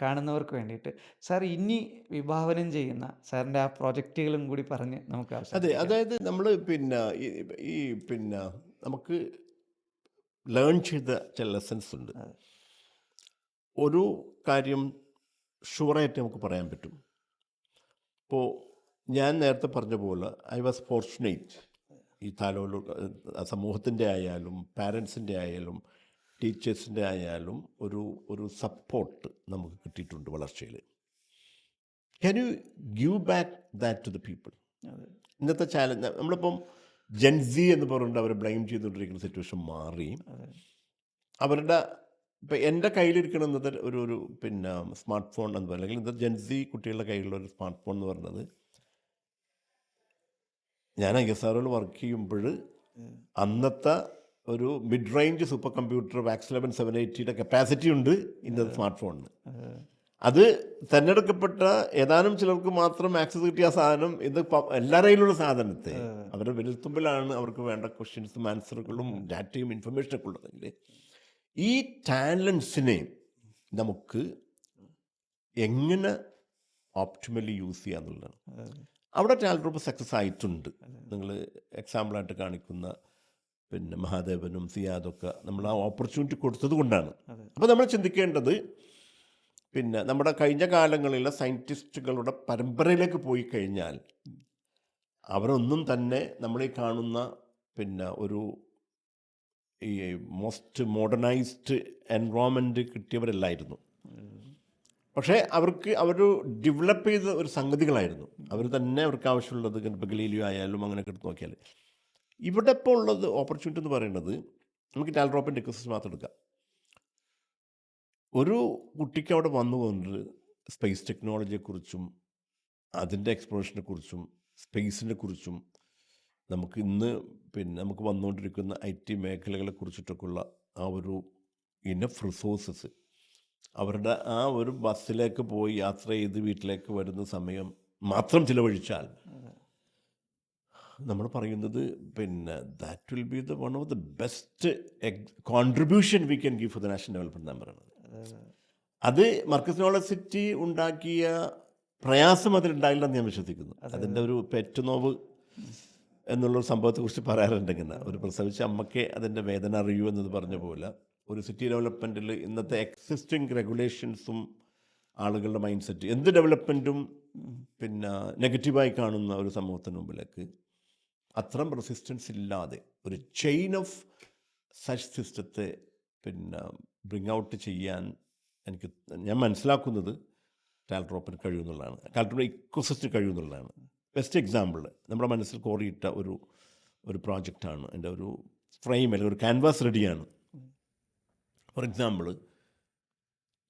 കാണുന്നവർക്ക് വേണ്ടിയിട്ട് സാർ ഇനി വിഭാവനം ചെയ്യുന്ന സാറിൻ്റെ ആ പ്രോജക്റ്റുകളും കൂടി പറഞ്ഞ് നമുക്ക് അതെ, അതായത് നമ്മൾ നമുക്ക് ലേൺ ചെയ്ത ചില ലെസൺസ് ഉണ്ട്. ഒരു കാര്യം ഷുവറായിട്ട് നമുക്ക് പറയാൻ പറ്റും. ഇപ്പോൾ ഞാൻ നേരത്തെ പറഞ്ഞ പോലെ ഐ വാസ് ഫോർച്ചുനേറ്റ്. ഈ താലോലു സമൂഹത്തിൻ്റെ ആയാലും പാരൻസിൻ്റെ ആയാലും ടീച്ചേഴ്സിൻ്റെ ആയാലും ഒരു സപ്പോർട്ട് നമുക്ക് കിട്ടിയിട്ടുണ്ട് വളർച്ചയിൽ. Can you give back that to the people? ഇന്നത്തെ ചാലഞ്ച് നമ്മളിപ്പം ജെൻസി എന്ന് പറഞ്ഞിട്ട് അവരെ ബ്ലെയിം ചെയ്തുകൊണ്ടിരിക്കുന്ന സിറ്റുവേഷൻ മാറി. അവരുടെ ഇപ്പം എൻ്റെ കയ്യിലിരിക്കണമെന്നത് ഒരു പിന്നെ സ്മാർട്ട് ഫോൺ എന്ന് പറയുന്നത്, അല്ലെങ്കിൽ ഇന്നത്തെ ജെൻസി കുട്ടികളുടെ കയ്യിലുള്ള ഒരു സ്മാർട്ട് ഫോൺ എന്ന് പറയുന്നത്, ഞാൻ ISRO വർക്ക് ചെയ്യുമ്പോൾ അന്നത്തെ ഒരു mid range super computer VAX 11 780 capacity ഉണ്ട് ഇന്നത്തെ സ്മാർട്ട് ഫോണിന്. അത് തിരഞ്ഞെടുക്കപ്പെട്ട ഏതാനും ചിലർക്ക് മാത്രം ആക്സസ് കിട്ടിയ സാധനം ഇത് എല്ലാവരുടെ കയ്യിലുള്ള സാധനത്തെ അവരുടെ വിരൽത്തുമ്പിലാണ് അവർക്ക് വേണ്ട ക്വസ്റ്റ്യൻസും ആൻസറുകളും ഡാറ്റയും ഇൻഫർമേഷനൊക്കെ ഉള്ളതെങ്കിൽ ഈ ടാലൻസിനെ നമുക്ക് എങ്ങനെ ഓപ്റ്റിമലി യൂസ് ചെയ്യുക എന്നുള്ളതാണ്. അവിടെ ടാലൻ്റ് ഗ്രൂപ്പ് സക്സസ് ആയിട്ടുണ്ട്. നിങ്ങൾ എക്സാമ്പിളായിട്ട് കാണിക്കുന്ന പിന്നെ മഹാദേവനും സിയാദൊക്കെ നമ്മൾ ആ ഓപ്പർച്യൂണിറ്റി കൊടുത്തത് കൊണ്ടാണ്. അപ്പോൾ നമ്മൾ ചിന്തിക്കേണ്ടത് പിന്നെ നമ്മുടെ കഴിഞ്ഞ കാലങ്ങളിലെ സയൻറ്റിസ്റ്റുകളുടെ പരമ്പരയിലേക്ക് പോയി കഴിഞ്ഞാൽ അവരൊന്നും തന്നെ നമ്മളീ കാണുന്ന പിന്നെ ഈ മോസ്റ്റ് മോഡേണൈസ്ഡ് എൻവയോൺമെൻറ്റ് കിട്ടിയവരല്ലായിരുന്നു. പക്ഷേ അവർ ഡെവലപ്പ് ചെയ്ത ഒരു സംഗതികളായിരുന്നു. അവർ തന്നെ അവർക്ക് ആവശ്യമുള്ളത് ഇപ്പോൾ ഗലീലിയോ ആയാലും അങ്ങനെയൊക്കെ എടുത്ത് നോക്കിയാൽ ഇവിടെ ഇപ്പോൾ ഉള്ളത് ഓപ്പർച്യൂണിറ്റി എന്ന് പറയുന്നത് നമുക്ക് ടാലൻറ്റ് എക്കോസിസ്റ്റം മാത്രം എടുക്കാം. ഒരു കുട്ടിക്ക് അവിടെ വന്നുകൊണ്ട് സ്പേസ് ടെക്നോളജിയെക്കുറിച്ചും അതിൻ്റെ എക്സ്പ്ലോറേഷനെ കുറിച്ചും സ്പേസിനെ കുറിച്ചും നമുക്ക് ഇന്ന് പിന്നെ നമുക്ക് വന്നുകൊണ്ടിരിക്കുന്ന IT മേഖലകളെ കുറിച്ചിട്ടൊക്കെയുള്ള ആ ഒരു ഇനഫ് റിസോഴ്സസ് അവരുടെ ആ ഒരു ബസ്സിലേക്ക് പോയി യാത്ര ചെയ്ത് വീട്ടിലേക്ക് വരുന്ന സമയം മാത്രം ചിലവഴിച്ചാൽ നമ്മൾ പറയുന്നത് പിന്നെ that will be one of the best contribution we can give for the national development എന്ന് പറയുന്നത്. അത് മർക്കസ് നോളജ് സിറ്റി ഉണ്ടാക്കിയ പ്രയാസം അതിലുണ്ടായില്ലെന്ന് ഞാൻ വിശ്വസിക്കുന്നു. അതിൻ്റെ ഒരു പെറ്റുനോവ് എന്നുള്ളൊരു സംഭവത്തെക്കുറിച്ച് പറയാറുണ്ടെങ്കിൽ ഒരു പ്രസവിച്ച അമ്മയ്ക്ക് അതിൻ്റെ വേദന അറിയൂ എന്നത് പറഞ്ഞ പോലെ ഒരു സിറ്റി ഡെവലപ്മെൻറ്റിൽ ഇന്നത്തെ എക്സിസ്റ്റിംഗ് റെഗുലേഷൻസും ആളുകളുടെ മൈൻഡ് സെറ്റ് എന്ത് ഡെവലപ്മെൻറ്റും പിന്നെ നെഗറ്റീവായി കാണുന്ന ഒരു സമൂഹത്തിന് മുമ്പിലേക്ക് അത്തരം റെസിസ്റ്റൻസ് ഇല്ലാതെ ഒരു ചെയിൻ ഓഫ് സച്ച് സിസ്റ്റത്തെ പിന്നെ ബ്രിങ് ഔട്ട് ചെയ്യാൻ ഞാൻ മനസ്സിലാക്കുന്നത് ടാലൻറ്റ് കഴിയുമെന്നുള്ളതാണ്. ടാലൻറ്റ് ഇക്കോസിസ്റ്റം കഴിയുമെന്നുള്ളതാണ്. ബെസ്റ്റ് എക്സാമ്പിൾ നമ്മുടെ മനസ്സിൽ കോറിയിട്ട ഒരു പ്രോജക്റ്റാണ്. എൻ്റെ ഒരു ഫ്രെയിം അല്ലെങ്കിൽ ഒരു ക്യാൻവാസ് റെഡിയാണ്. ഫോർ എക്സാമ്പിൾ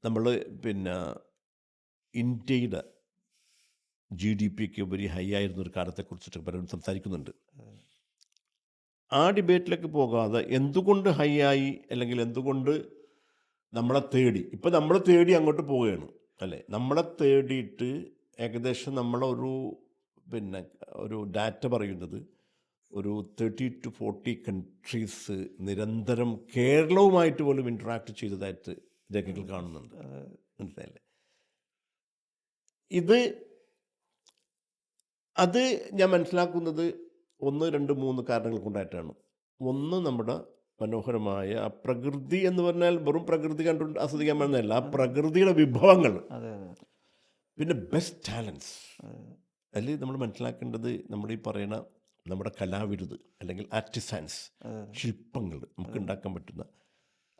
നമ്മൾ പിന്നെ ഇന്ത്യയുടെ GDP ഉപരി ഹൈ ആയിരുന്നൊരു കാലത്തെക്കുറിച്ചിട്ട് പലരും സംസാരിക്കുന്നുണ്ട്. ആ ഡിബേറ്റിലേക്ക് പോകാതെ എന്തുകൊണ്ട് ഹൈ ആയി അല്ലെങ്കിൽ എന്തുകൊണ്ട് നമ്മളെ തേടി ഇപ്പം നമ്മൾ തേടി അങ്ങോട്ട് പോവുകയാണ് അല്ലേ. നമ്മളെ തേടിയിട്ട് ഏകദേശം പിന്നെ ഒരു ഡാറ്റ പറയുന്നത് ഒരു 30 to 40 കൺട്രീസ് നിരന്തരം കേരളവുമായിട്ട് പോലും ഇൻട്രാക്ട് ചെയ്തതായിട്ട് രേഖകൾ കാണുന്നുണ്ട്. മനസ്സിലായില്ലേ? അത് ഞാൻ മനസ്സിലാക്കുന്നത് 1, 2, 3 കാരണങ്ങൾ കൊണ്ടായിട്ടാണ്. ഒന്ന്, നമ്മുടെ മനോഹരമായ ആ പ്രകൃതി എന്ന് പറഞ്ഞാൽ വെറും പ്രകൃതി കണ്ടുകൊണ്ട് ആസ്വദിക്കാൻ പറ്റുന്നതല്ല, ആ പ്രകൃതിയുടെ വിഭവങ്ങൾ. പിന്നെ ബെസ്റ്റ് ടാലൻസ്. അതിൽ നമ്മൾ മനസ്സിലാക്കേണ്ടത് നമ്മൾ ഈ പറയുന്ന നമ്മുടെ കലാവിരുത് അല്ലെങ്കിൽ ആർട്ടിസാൻസ്, ശില്പങ്ങൾ നമുക്ക് ഉണ്ടാക്കാൻ പറ്റുന്ന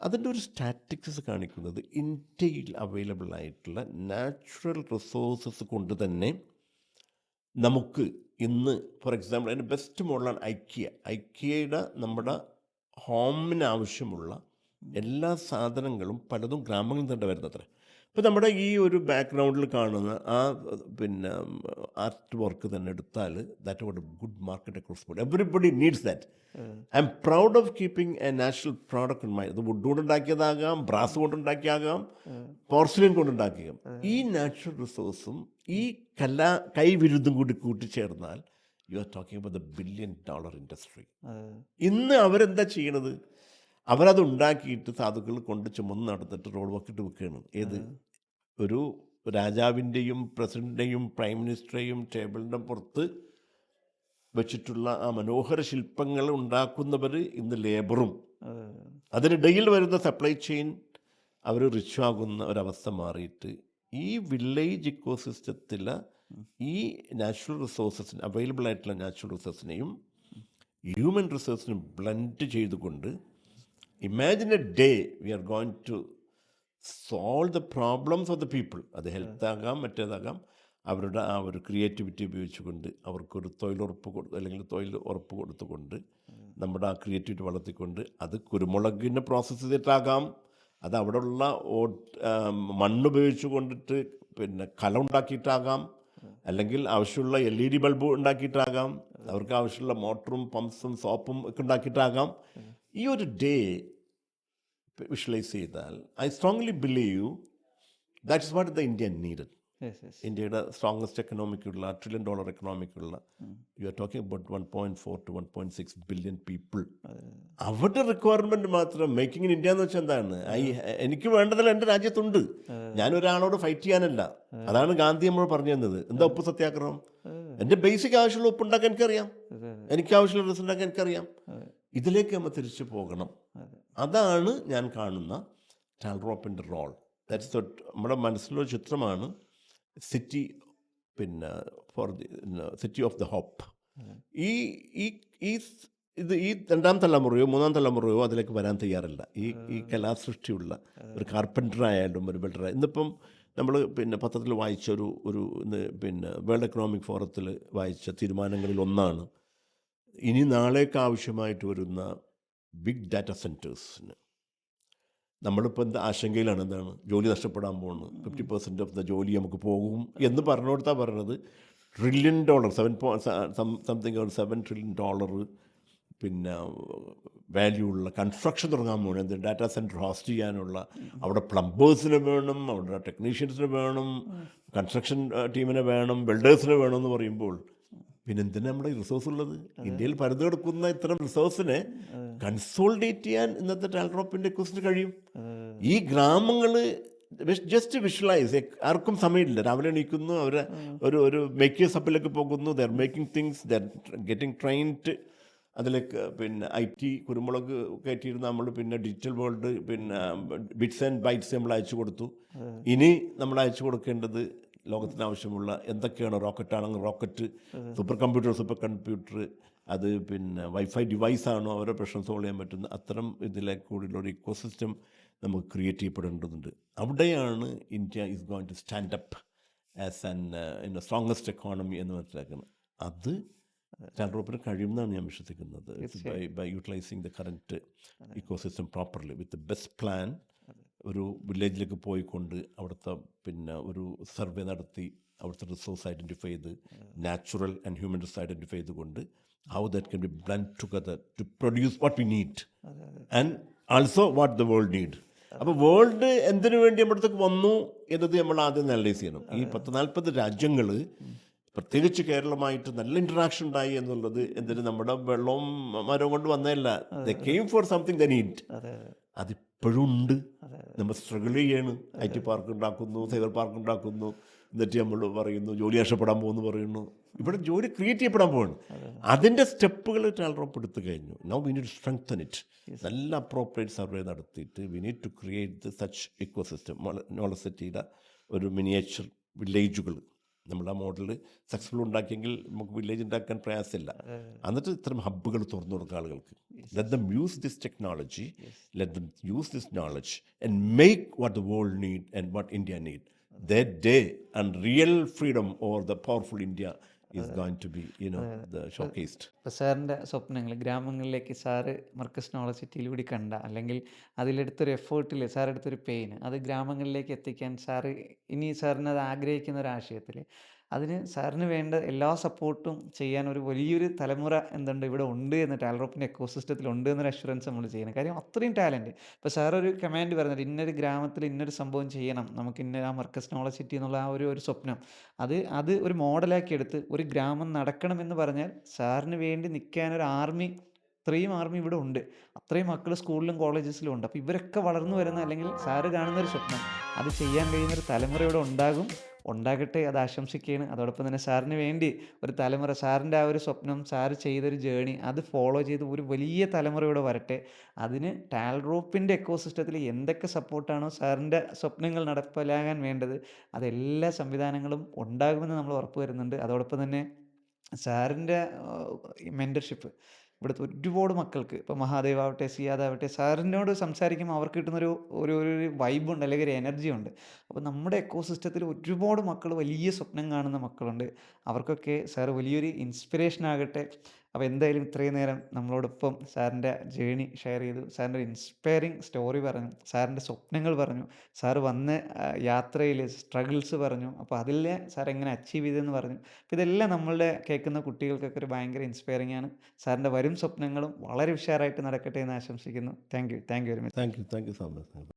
അതിൻ്റെ ഒരു സ്റ്റാറ്റിക്സ് കാണിക്കുന്നത് ഇന്ത്യയിൽ അവൈലബിൾ ആയിട്ടുള്ള നാച്ചുറൽ റിസോഴ്സസ് കൊണ്ട് തന്നെ നമുക്ക് ഇന്ന് ഫോർ എക്സാമ്പിൾ അതിൻ്റെ ബെസ്റ്റ് മോഡലാണ് ഐക്കിയയുടെ നമ്മുടെ ഹോമിന് ആവശ്യമുള്ള എല്ലാ സാധനങ്ങളും പലതും ഗ്രാമങ്ങളിൽ തന്നെ വരുന്നത്ര. ഇപ്പോൾ നമ്മുടെ ഈ ഒരു ബാക്ക്ഗ്രൗണ്ടിൽ കാണുന്ന ആ പിന്നെ ആർട്ട് വർക്ക് തന്നെ എടുത്താൽ that what a good market across board. Everybody needs that. I'm proud of keeping a natural product in my. അത് വുഡ് കൊണ്ടുണ്ടാക്കിയതാകാം, ബ്രാസ് കൊണ്ടുണ്ടാക്കിയാകാം, പോർസിലിൻ കൊണ്ടുണ്ടാക്കിയാകാം. ഈ നാച്ചുറൽ റിസോഴ്സും ഈ കൈവിരുദ്ധം കൂടി കൂട്ടിച്ചേർന്നാൽ you are talking about the $1 billion industry. ഇന്ന് അവരെന്താ ചെയ്യണത്? അവരത് ഉണ്ടാക്കിയിട്ട് സാധുക്കൾ കൊണ്ട് ചുമന്ന് നടന്നിട്ട് റോഡ് വർക്കിട്ട് വെക്കുകയാണ്. ഏത് ഒരു രാജാവിൻ്റെയും പ്രസിഡൻ്റിൻ്റെയും പ്രൈം മിനിസ്റ്ററെയും ടേബിളിൻ്റെ പുറത്ത് വെച്ചിട്ടുള്ള ആ മനോഹര ശില്പങ്ങൾ ഉണ്ടാക്കുന്നവർ ഇന്ന് ലേബറും അതിനിടയിൽ വരുന്ന സപ്ലൈ ചെയിൻ അവർ റിച്ച് ആകുന്ന ഒരവസ്ഥ മാറിയിട്ട് ഈ വില്ലേജ് ഇക്കോസിസ്റ്റത്തിൽ ഈ നാച്ചുറൽ റിസോഴ്സസിന് അവൈലബിൾ ആയിട്ടുള്ള നാച്ചുറൽ റിസോഴ്സിനെയും ഹ്യൂമൻ റിസോഴ്സിനും ബ്ലെൻഡ് ചെയ്തുകൊണ്ട് imagine a day we are going to solve the problems of the people. അത് ഹെൽത്ത് ആകാം, മറ്റേതാകാം. അവരുടെ ആ ഒരു ക്രിയേറ്റിവിറ്റി ഉപയോഗിച്ചുകൊണ്ട് അവർക്കൊരു തൊഴിലുറപ്പ് അല്ലെങ്കിൽ തൊഴിൽ ഉറപ്പ് കൊടുത്തുകൊണ്ട് നമ്മുടെ ആ ക്രിയേറ്റിവിറ്റി വളർത്തിക്കൊണ്ട് അത് കുരുമുളകിനെ പ്രോസസ്സ് ചെയ്തിട്ടാകാം, അത് അവിടെയുള്ള മണ്ണ് ഉപയോഗിച്ച് കൊണ്ടിട്ട് പിന്നെ കലം ഉണ്ടാക്കിയിട്ടാകാം, അല്ലെങ്കിൽ ആവശ്യമുള്ള LED ബൾബ് ഉണ്ടാക്കിയിട്ടാകാം, അവർക്ക് ആവശ്യമുള്ള മോട്ടറും പമ്പ്സും സോപ്പും ഒക്കെ ഉണ്ടാക്കിയിട്ടാകാം. ഈ ഒരു ഡേ വിഷ്വലൈസ് ചെയ്താൽ I strongly believe that is what the India needed. ഇന്ത്യയുടെ സ്ട്രോങ്ങസ്റ്റ് എക്കണോമിക്കുള്ള $1 trillion എക്കണോമിക്കുള്ള you are talking about 1.4 to 1.6 billion people. അവരുടെ റിക്വയർമെൻറ്റ് മാത്രം മേക്കിംഗ് ഇൻ ഇന്ത്യ എന്ന് വെച്ചാൽ എന്താണ്? എനിക്ക് വേണ്ടതെല്ലാം എൻ്റെ രാജ്യത്തുണ്ട്. ഞാനൊരാളോട് ഫൈറ്റ് ചെയ്യാനല്ല. അതാണ് ഗാന്ധി നമ്മൾ പറഞ്ഞു തന്നത്. എന്താ ഉപ്പ് സത്യാഗ്രഹം? എൻ്റെ ബേസിക് ആവശ്യമുള്ള ഉപ്പ് ഉണ്ടാക്കാൻ എനിക്കറിയാം, എനിക്ക് ആവശ്യമുള്ള ഡ്രസ്സ് ഉണ്ടാക്കാൻ എനിക്കറിയാം. ഇതിലേക്ക് നമ്മൾ തിരിച്ചു പോകണം. അതാണ് ഞാൻ കാണുന്ന ടാൽറോപ്പിൻ്റെ റോൾ. ദാറ്റ്സ് നമ്മുടെ മനസ്സിലൊരു ചിത്രമാണ് സിറ്റി, പിന്നെ for the city of the hope. ഈ ഈ ഈ ഇത് ഈ 2ാം തലമുറയോ 3ാം തലമുറയോ അതിലേക്ക് വരാൻ തയ്യാറല്ല. ഈ കലാസൃഷ്ടിയുള്ള ഒരു കാർപ്പൻറ്റർ ആയാലും ഒരു ബിൽഡർ. ഇന്നിപ്പം നമ്മൾ പിന്നെ പത്രത്തിൽ വായിച്ച ഒരു പിന്നെ വേൾഡ് എക്കണോമിക് ഫോറത്തിൽ വായിച്ച തീരുമാനങ്ങളിൽ ഒന്നാണ് ഇനി നാളേക്ക് ആവശ്യമായിട്ട് വരുന്ന ബിഗ് ഡാറ്റ സെൻറ്റേഴ്സിന്. നമ്മളിപ്പോൾ എന്താ ആശങ്കയിലാണ്? എന്താണ്? ജോലി നഷ്ടപ്പെടാൻ പോകുന്നത്, 50% ഓഫ് ദ ജോലി നമുക്ക് പോകും എന്ന് പറഞ്ഞുകൊടുത്താൽ പറഞ്ഞത് $1 trillion, $7 trillion പിന്നെ വാല്യൂ ഉള്ള കൺസ്ട്രക്ഷൻ തുടങ്ങാൻ പോകുന്നത്. എന്ത് ഡാറ്റാ സെൻറ്റർ ഹോസ്റ്റ് ചെയ്യാനുള്ള അവിടെ പ്ലംബേഴ്സിന് വേണം, അവിടെ ടെക്നീഷ്യൻസിന് വേണം, കൺസ്ട്രക്ഷൻ ടീമിനെ വേണം, ബിൽഡേഴ്സിന് വേണം എന്ന് പറയുമ്പോൾ പിന്നെ എന്തിനാണ് നമ്മുടെ റിസോഴ്സ് ഉള്ളത്? ഇന്ത്യയിൽ പരന്നു കിടക്കുന്ന ഇത്തരം റിസോഴ്സിനെ കൺസോൾഡേറ്റ് ചെയ്യാൻ ഇന്നത്തെ ടാൽറോപ്പിൻ്റെ ക്വസ്റ്റിന് കഴിയും. ഈ ഗ്രാമങ്ങൾ ജസ്റ്റ് വിഷ്വലൈസ്. ആർക്കും സമയമില്ല. രാവിലെ എണീക്കുന്നു, അവർ ഒരു മേക്കേഴ്സ് ഹബിലേക്ക് പോകുന്നു, there making things, there getting trained. അതിലേക്ക് പിന്നെ IT കുരുമുളക് കയറ്റിയിരുന്ന നമ്മൾ പിന്നെ ഡിജിറ്റൽ വേൾഡ് പിന്നെ ബിറ്റ്സ് ആൻഡ് ബൈറ്റ്സ് നമ്മൾ അയച്ചു കൊടുത്തു. ഇനി നമ്മൾ അയച്ചു കൊടുക്കേണ്ടത് ലോകത്തിന് ആവശ്യമുള്ള എന്തൊക്കെയാണ്? റോക്കറ്റാണെങ്കിൽ റോക്കറ്റ്, സൂപ്പർ കമ്പ്യൂട്ടർ, അത് പിന്നെ വൈഫൈ ഡിവൈസാണോ അവരെ പ്രശ്നം സോൾവ് ചെയ്യാൻ പറ്റുന്ന അത്തരം ഇതിലേക്ക് കൂടിയുള്ള ഒരു ഇക്കോസിസ്റ്റം നമുക്ക് ക്രിയേറ്റ് ചെയ്യപ്പെടേണ്ടതുണ്ട്. അവിടെയാണ് India is going to stand up as an strongest economy എന്ന് മനസ്സിലാക്കുന്നത്. അത് ടാൽറോപ്പിന് കഴിയുമെന്നാണ് ഞാൻ വിശ്വസിക്കുന്നത്. By utilising the current ecosystem properly with the best plan. ഒരു വില്ലേജിലേക്ക് പോയിക്കൊണ്ട് അവിടുത്തെ പിന്നെ ഒരു സർവേ നടത്തി അവിടുത്തെ റിസോഴ്സ് ഐഡൻറ്റിഫൈ ചെയ്ത് natural and human resource identify ചെയ്തുകൊണ്ട് how that can be blend together to produce what we need and also what the world need. അപ്പോൾ വേൾഡ് എന്തിനു വേണ്ടി നമ്മുടെ അടുത്തേക്ക് വന്നു എന്നത് നമ്മൾ ആദ്യം അനലൈസ് ചെയ്യണം. ഈ 40-40 രാജ്യങ്ങൾ പ്രത്യേകിച്ച് കേരളമായിട്ട് നല്ല ഇൻട്രാക്ഷൻ ഉണ്ടായി എന്നുള്ളത് എന്തിന് നമ്മുടെ വെള്ളവും മരവും കൊണ്ട് വന്നതല്ല. The came for something the need. അതിപ്പോഴും ഉണ്ട്. നമ്മൾ സ്ട്രഗിൾ ചെയ്യാണ്. IT പാർക്ക് ഉണ്ടാക്കുന്നു, സൈബർ പാർക്ക് ഉണ്ടാക്കുന്നു, എന്നിട്ട് നമ്മൾ പറയുന്നു ജോലി നഷ്ടപ്പെടാൻ പോകുന്നു പറയുന്നു. ഇവിടെ ജോലി ക്രിയേറ്റ് ചെയ്യപ്പെടാൻ പോകുന്നു. അതിൻ്റെ സ്റ്റെപ്പുകൾ ടാൽറോപ്പ് എടുത്തു കഴിഞ്ഞു. Now we need to strengthen it. നല്ല അപ്രോപ്രിയേറ്റ് സർവേ നടത്തിയിട്ട് we need to create such ecosystem. Knowledge സിറ്റിയുടെ ഒരു മിനിയേച്ചർ വില്ലേജുകൾ നമ്മൾ ആ മോഡൽ സക്സസ്ഫുൾ ഉണ്ടാക്കിയെങ്കിൽ നമുക്ക് വില്ലേജ് ഉണ്ടാക്കാൻ പ്രയാസമില്ല. എന്നിട്ട് ഇത്തരം ഹബ്ബുകൾ തുറന്നു കൊടുക്കുക ആളുകൾക്ക്. Let them use this technology, let them use this knowledge and make what the world need and what India need. That day and real freedom or the powerful India is going to be, the showcased. ഇപ്പോൾ സാറിൻ്റെ സ്വപ്നങ്ങൾ ഗ്രാമങ്ങളിലേക്ക് sir Markaz knowledge സിറ്റിയിലൂടെ കണ്ട, അല്ലെങ്കിൽ അതിലെടുത്തൊരു എഫേർട്ടിൽ sir എടുത്തൊരു pain അത് ഗ്രാമങ്ങളിലേക്ക് എത്തിക്കാൻ സാറ് ഇനി സാറിന് അത് ആഗ്രഹിക്കുന്ന ഒരു ആശയത്തിൽ അതിന് സാറിന് വേണ്ട എല്ലാ സപ്പോർട്ടും ചെയ്യാൻ ഒരു വലിയൊരു തലമുറ എന്തുണ്ട് ഇവിടെ ഉണ്ട് എന്ന് ടാൽറോപ്പിൻ്റെ എക്കോസിസ്റ്റത്തിൽ ഉണ്ട് എന്നൊരു അഷുറൻസ് നമ്മൾ ചെയ്യണം. കാര്യം അത്രയും ടാലൻറ്റ്. ഇപ്പോൾ സാറൊരു കമാൻഡ് പറഞ്ഞത് ഇന്നൊരു ഗ്രാമത്തിൽ ഇന്നൊരു സംഭവം ചെയ്യണം, നമുക്ക് ഇന്ന ആ മർക്കസ് നോളജ് സിറ്റി എന്നുള്ള ആ ഒരു സ്വപ്നം അത് ഒരു മോഡലാക്കി എടുത്ത് ഒരു ഗ്രാമം നടക്കണമെന്ന് പറഞ്ഞാൽ സാറിന് വേണ്ടി നിൽക്കാനൊരു ആർമി, ഇത്രയും ആർമി ഇവിടെ ഉണ്ട്. അത്രയും മക്കൾ സ്കൂളിലും കോളേജസിലും ഉണ്ട്. അപ്പോൾ ഇവരൊക്കെ വളർന്നു വരുന്ന, അല്ലെങ്കിൽ സാറ് കാണുന്നൊരു സ്വപ്നം അത് ചെയ്യാൻ കഴിയുന്നൊരു തലമുറ ഇവിടെ ഉണ്ടാകും. ഉണ്ടാകട്ടെ, അത് ആശംസിക്കുകയാണ്. അതോടൊപ്പം തന്നെ സാറിന് വേണ്ടി ഒരു തലമുറ, സാറിൻ്റെ ആ ഒരു സ്വപ്നം, സാറ് ചെയ്തൊരു ജേണി അത് ഫോളോ ചെയ്ത് ഒരു വലിയ തലമുറ ഇവിടെ വരട്ടെ. അതിന് ടാൽറോപ്പിൻ്റെ എക്കോസിസ്റ്റത്തിൽ എന്തൊക്കെ സപ്പോർട്ടാണോ സാറിൻ്റെ സ്വപ്നങ്ങൾ നടപ്പിലാകാൻ വേണ്ടത്, അതെല്ലാ സംവിധാനങ്ങളും ഉണ്ടാകുമെന്ന് നമ്മൾ ഉറപ്പ് വരുന്നുണ്ട്. അതോടൊപ്പം തന്നെ സാറിൻ്റെ മെൻറ്റർഷിപ്പ് ഇവിടുത്തെ ഒരുപാട് മക്കൾക്ക്, ഇപ്പോൾ മഹാദേവ് ആവട്ടെ, സിയാദ് ആവട്ടെ, സാറിനോട് സംസാരിക്കുമ്പോൾ അവർക്ക് കിട്ടുന്നൊരു ഒരു ഒരു വൈബുണ്ട്, അല്ലെങ്കിൽ ഒരു എനർജി ഉണ്ട്. അപ്പോൾ നമ്മുടെ എക്കോസിസ്റ്റത്തിൽ ഒരുപാട് മക്കൾ വലിയ സ്വപ്നം കാണുന്ന മക്കളുണ്ട്. അവർക്കൊക്കെ സാർ വലിയൊരു ഇൻസ്പിറേഷൻ ആകട്ടെ. അപ്പോൾ എന്തായാലും ഇത്രയും നേരം നമ്മളോടൊപ്പം സാറിൻ്റെ ജേണി ഷെയർ ചെയ്തു. സാറിൻ്റെ ഒരു ഇൻസ്പയറിങ് സ്റ്റോറി പറഞ്ഞു. സാറിൻ്റെ സ്വപ്നങ്ങൾ പറഞ്ഞു. സാറ് വന്ന യാത്രയിൽ സ്ട്രഗിൾസ് പറഞ്ഞു. അപ്പോൾ അതിൽ സാർ എങ്ങനെ അച്ചീവ് ചെയ്തതെന്ന് പറഞ്ഞു. അപ്പോൾ ഇതെല്ലാം നമ്മളുടെ കേൾക്കുന്ന കുട്ടികൾക്കൊക്കെ ഒരു ഭയങ്കര ഇൻസ്പയറിംഗ് ആണ്. സാറിൻ്റെ വരും സ്വപ്നങ്ങളും വളരെ ഉഷാറായിട്ട് നടക്കട്ടെ എന്ന് ആശംസിക്കുന്നു. Thank you very much. Thank you so much.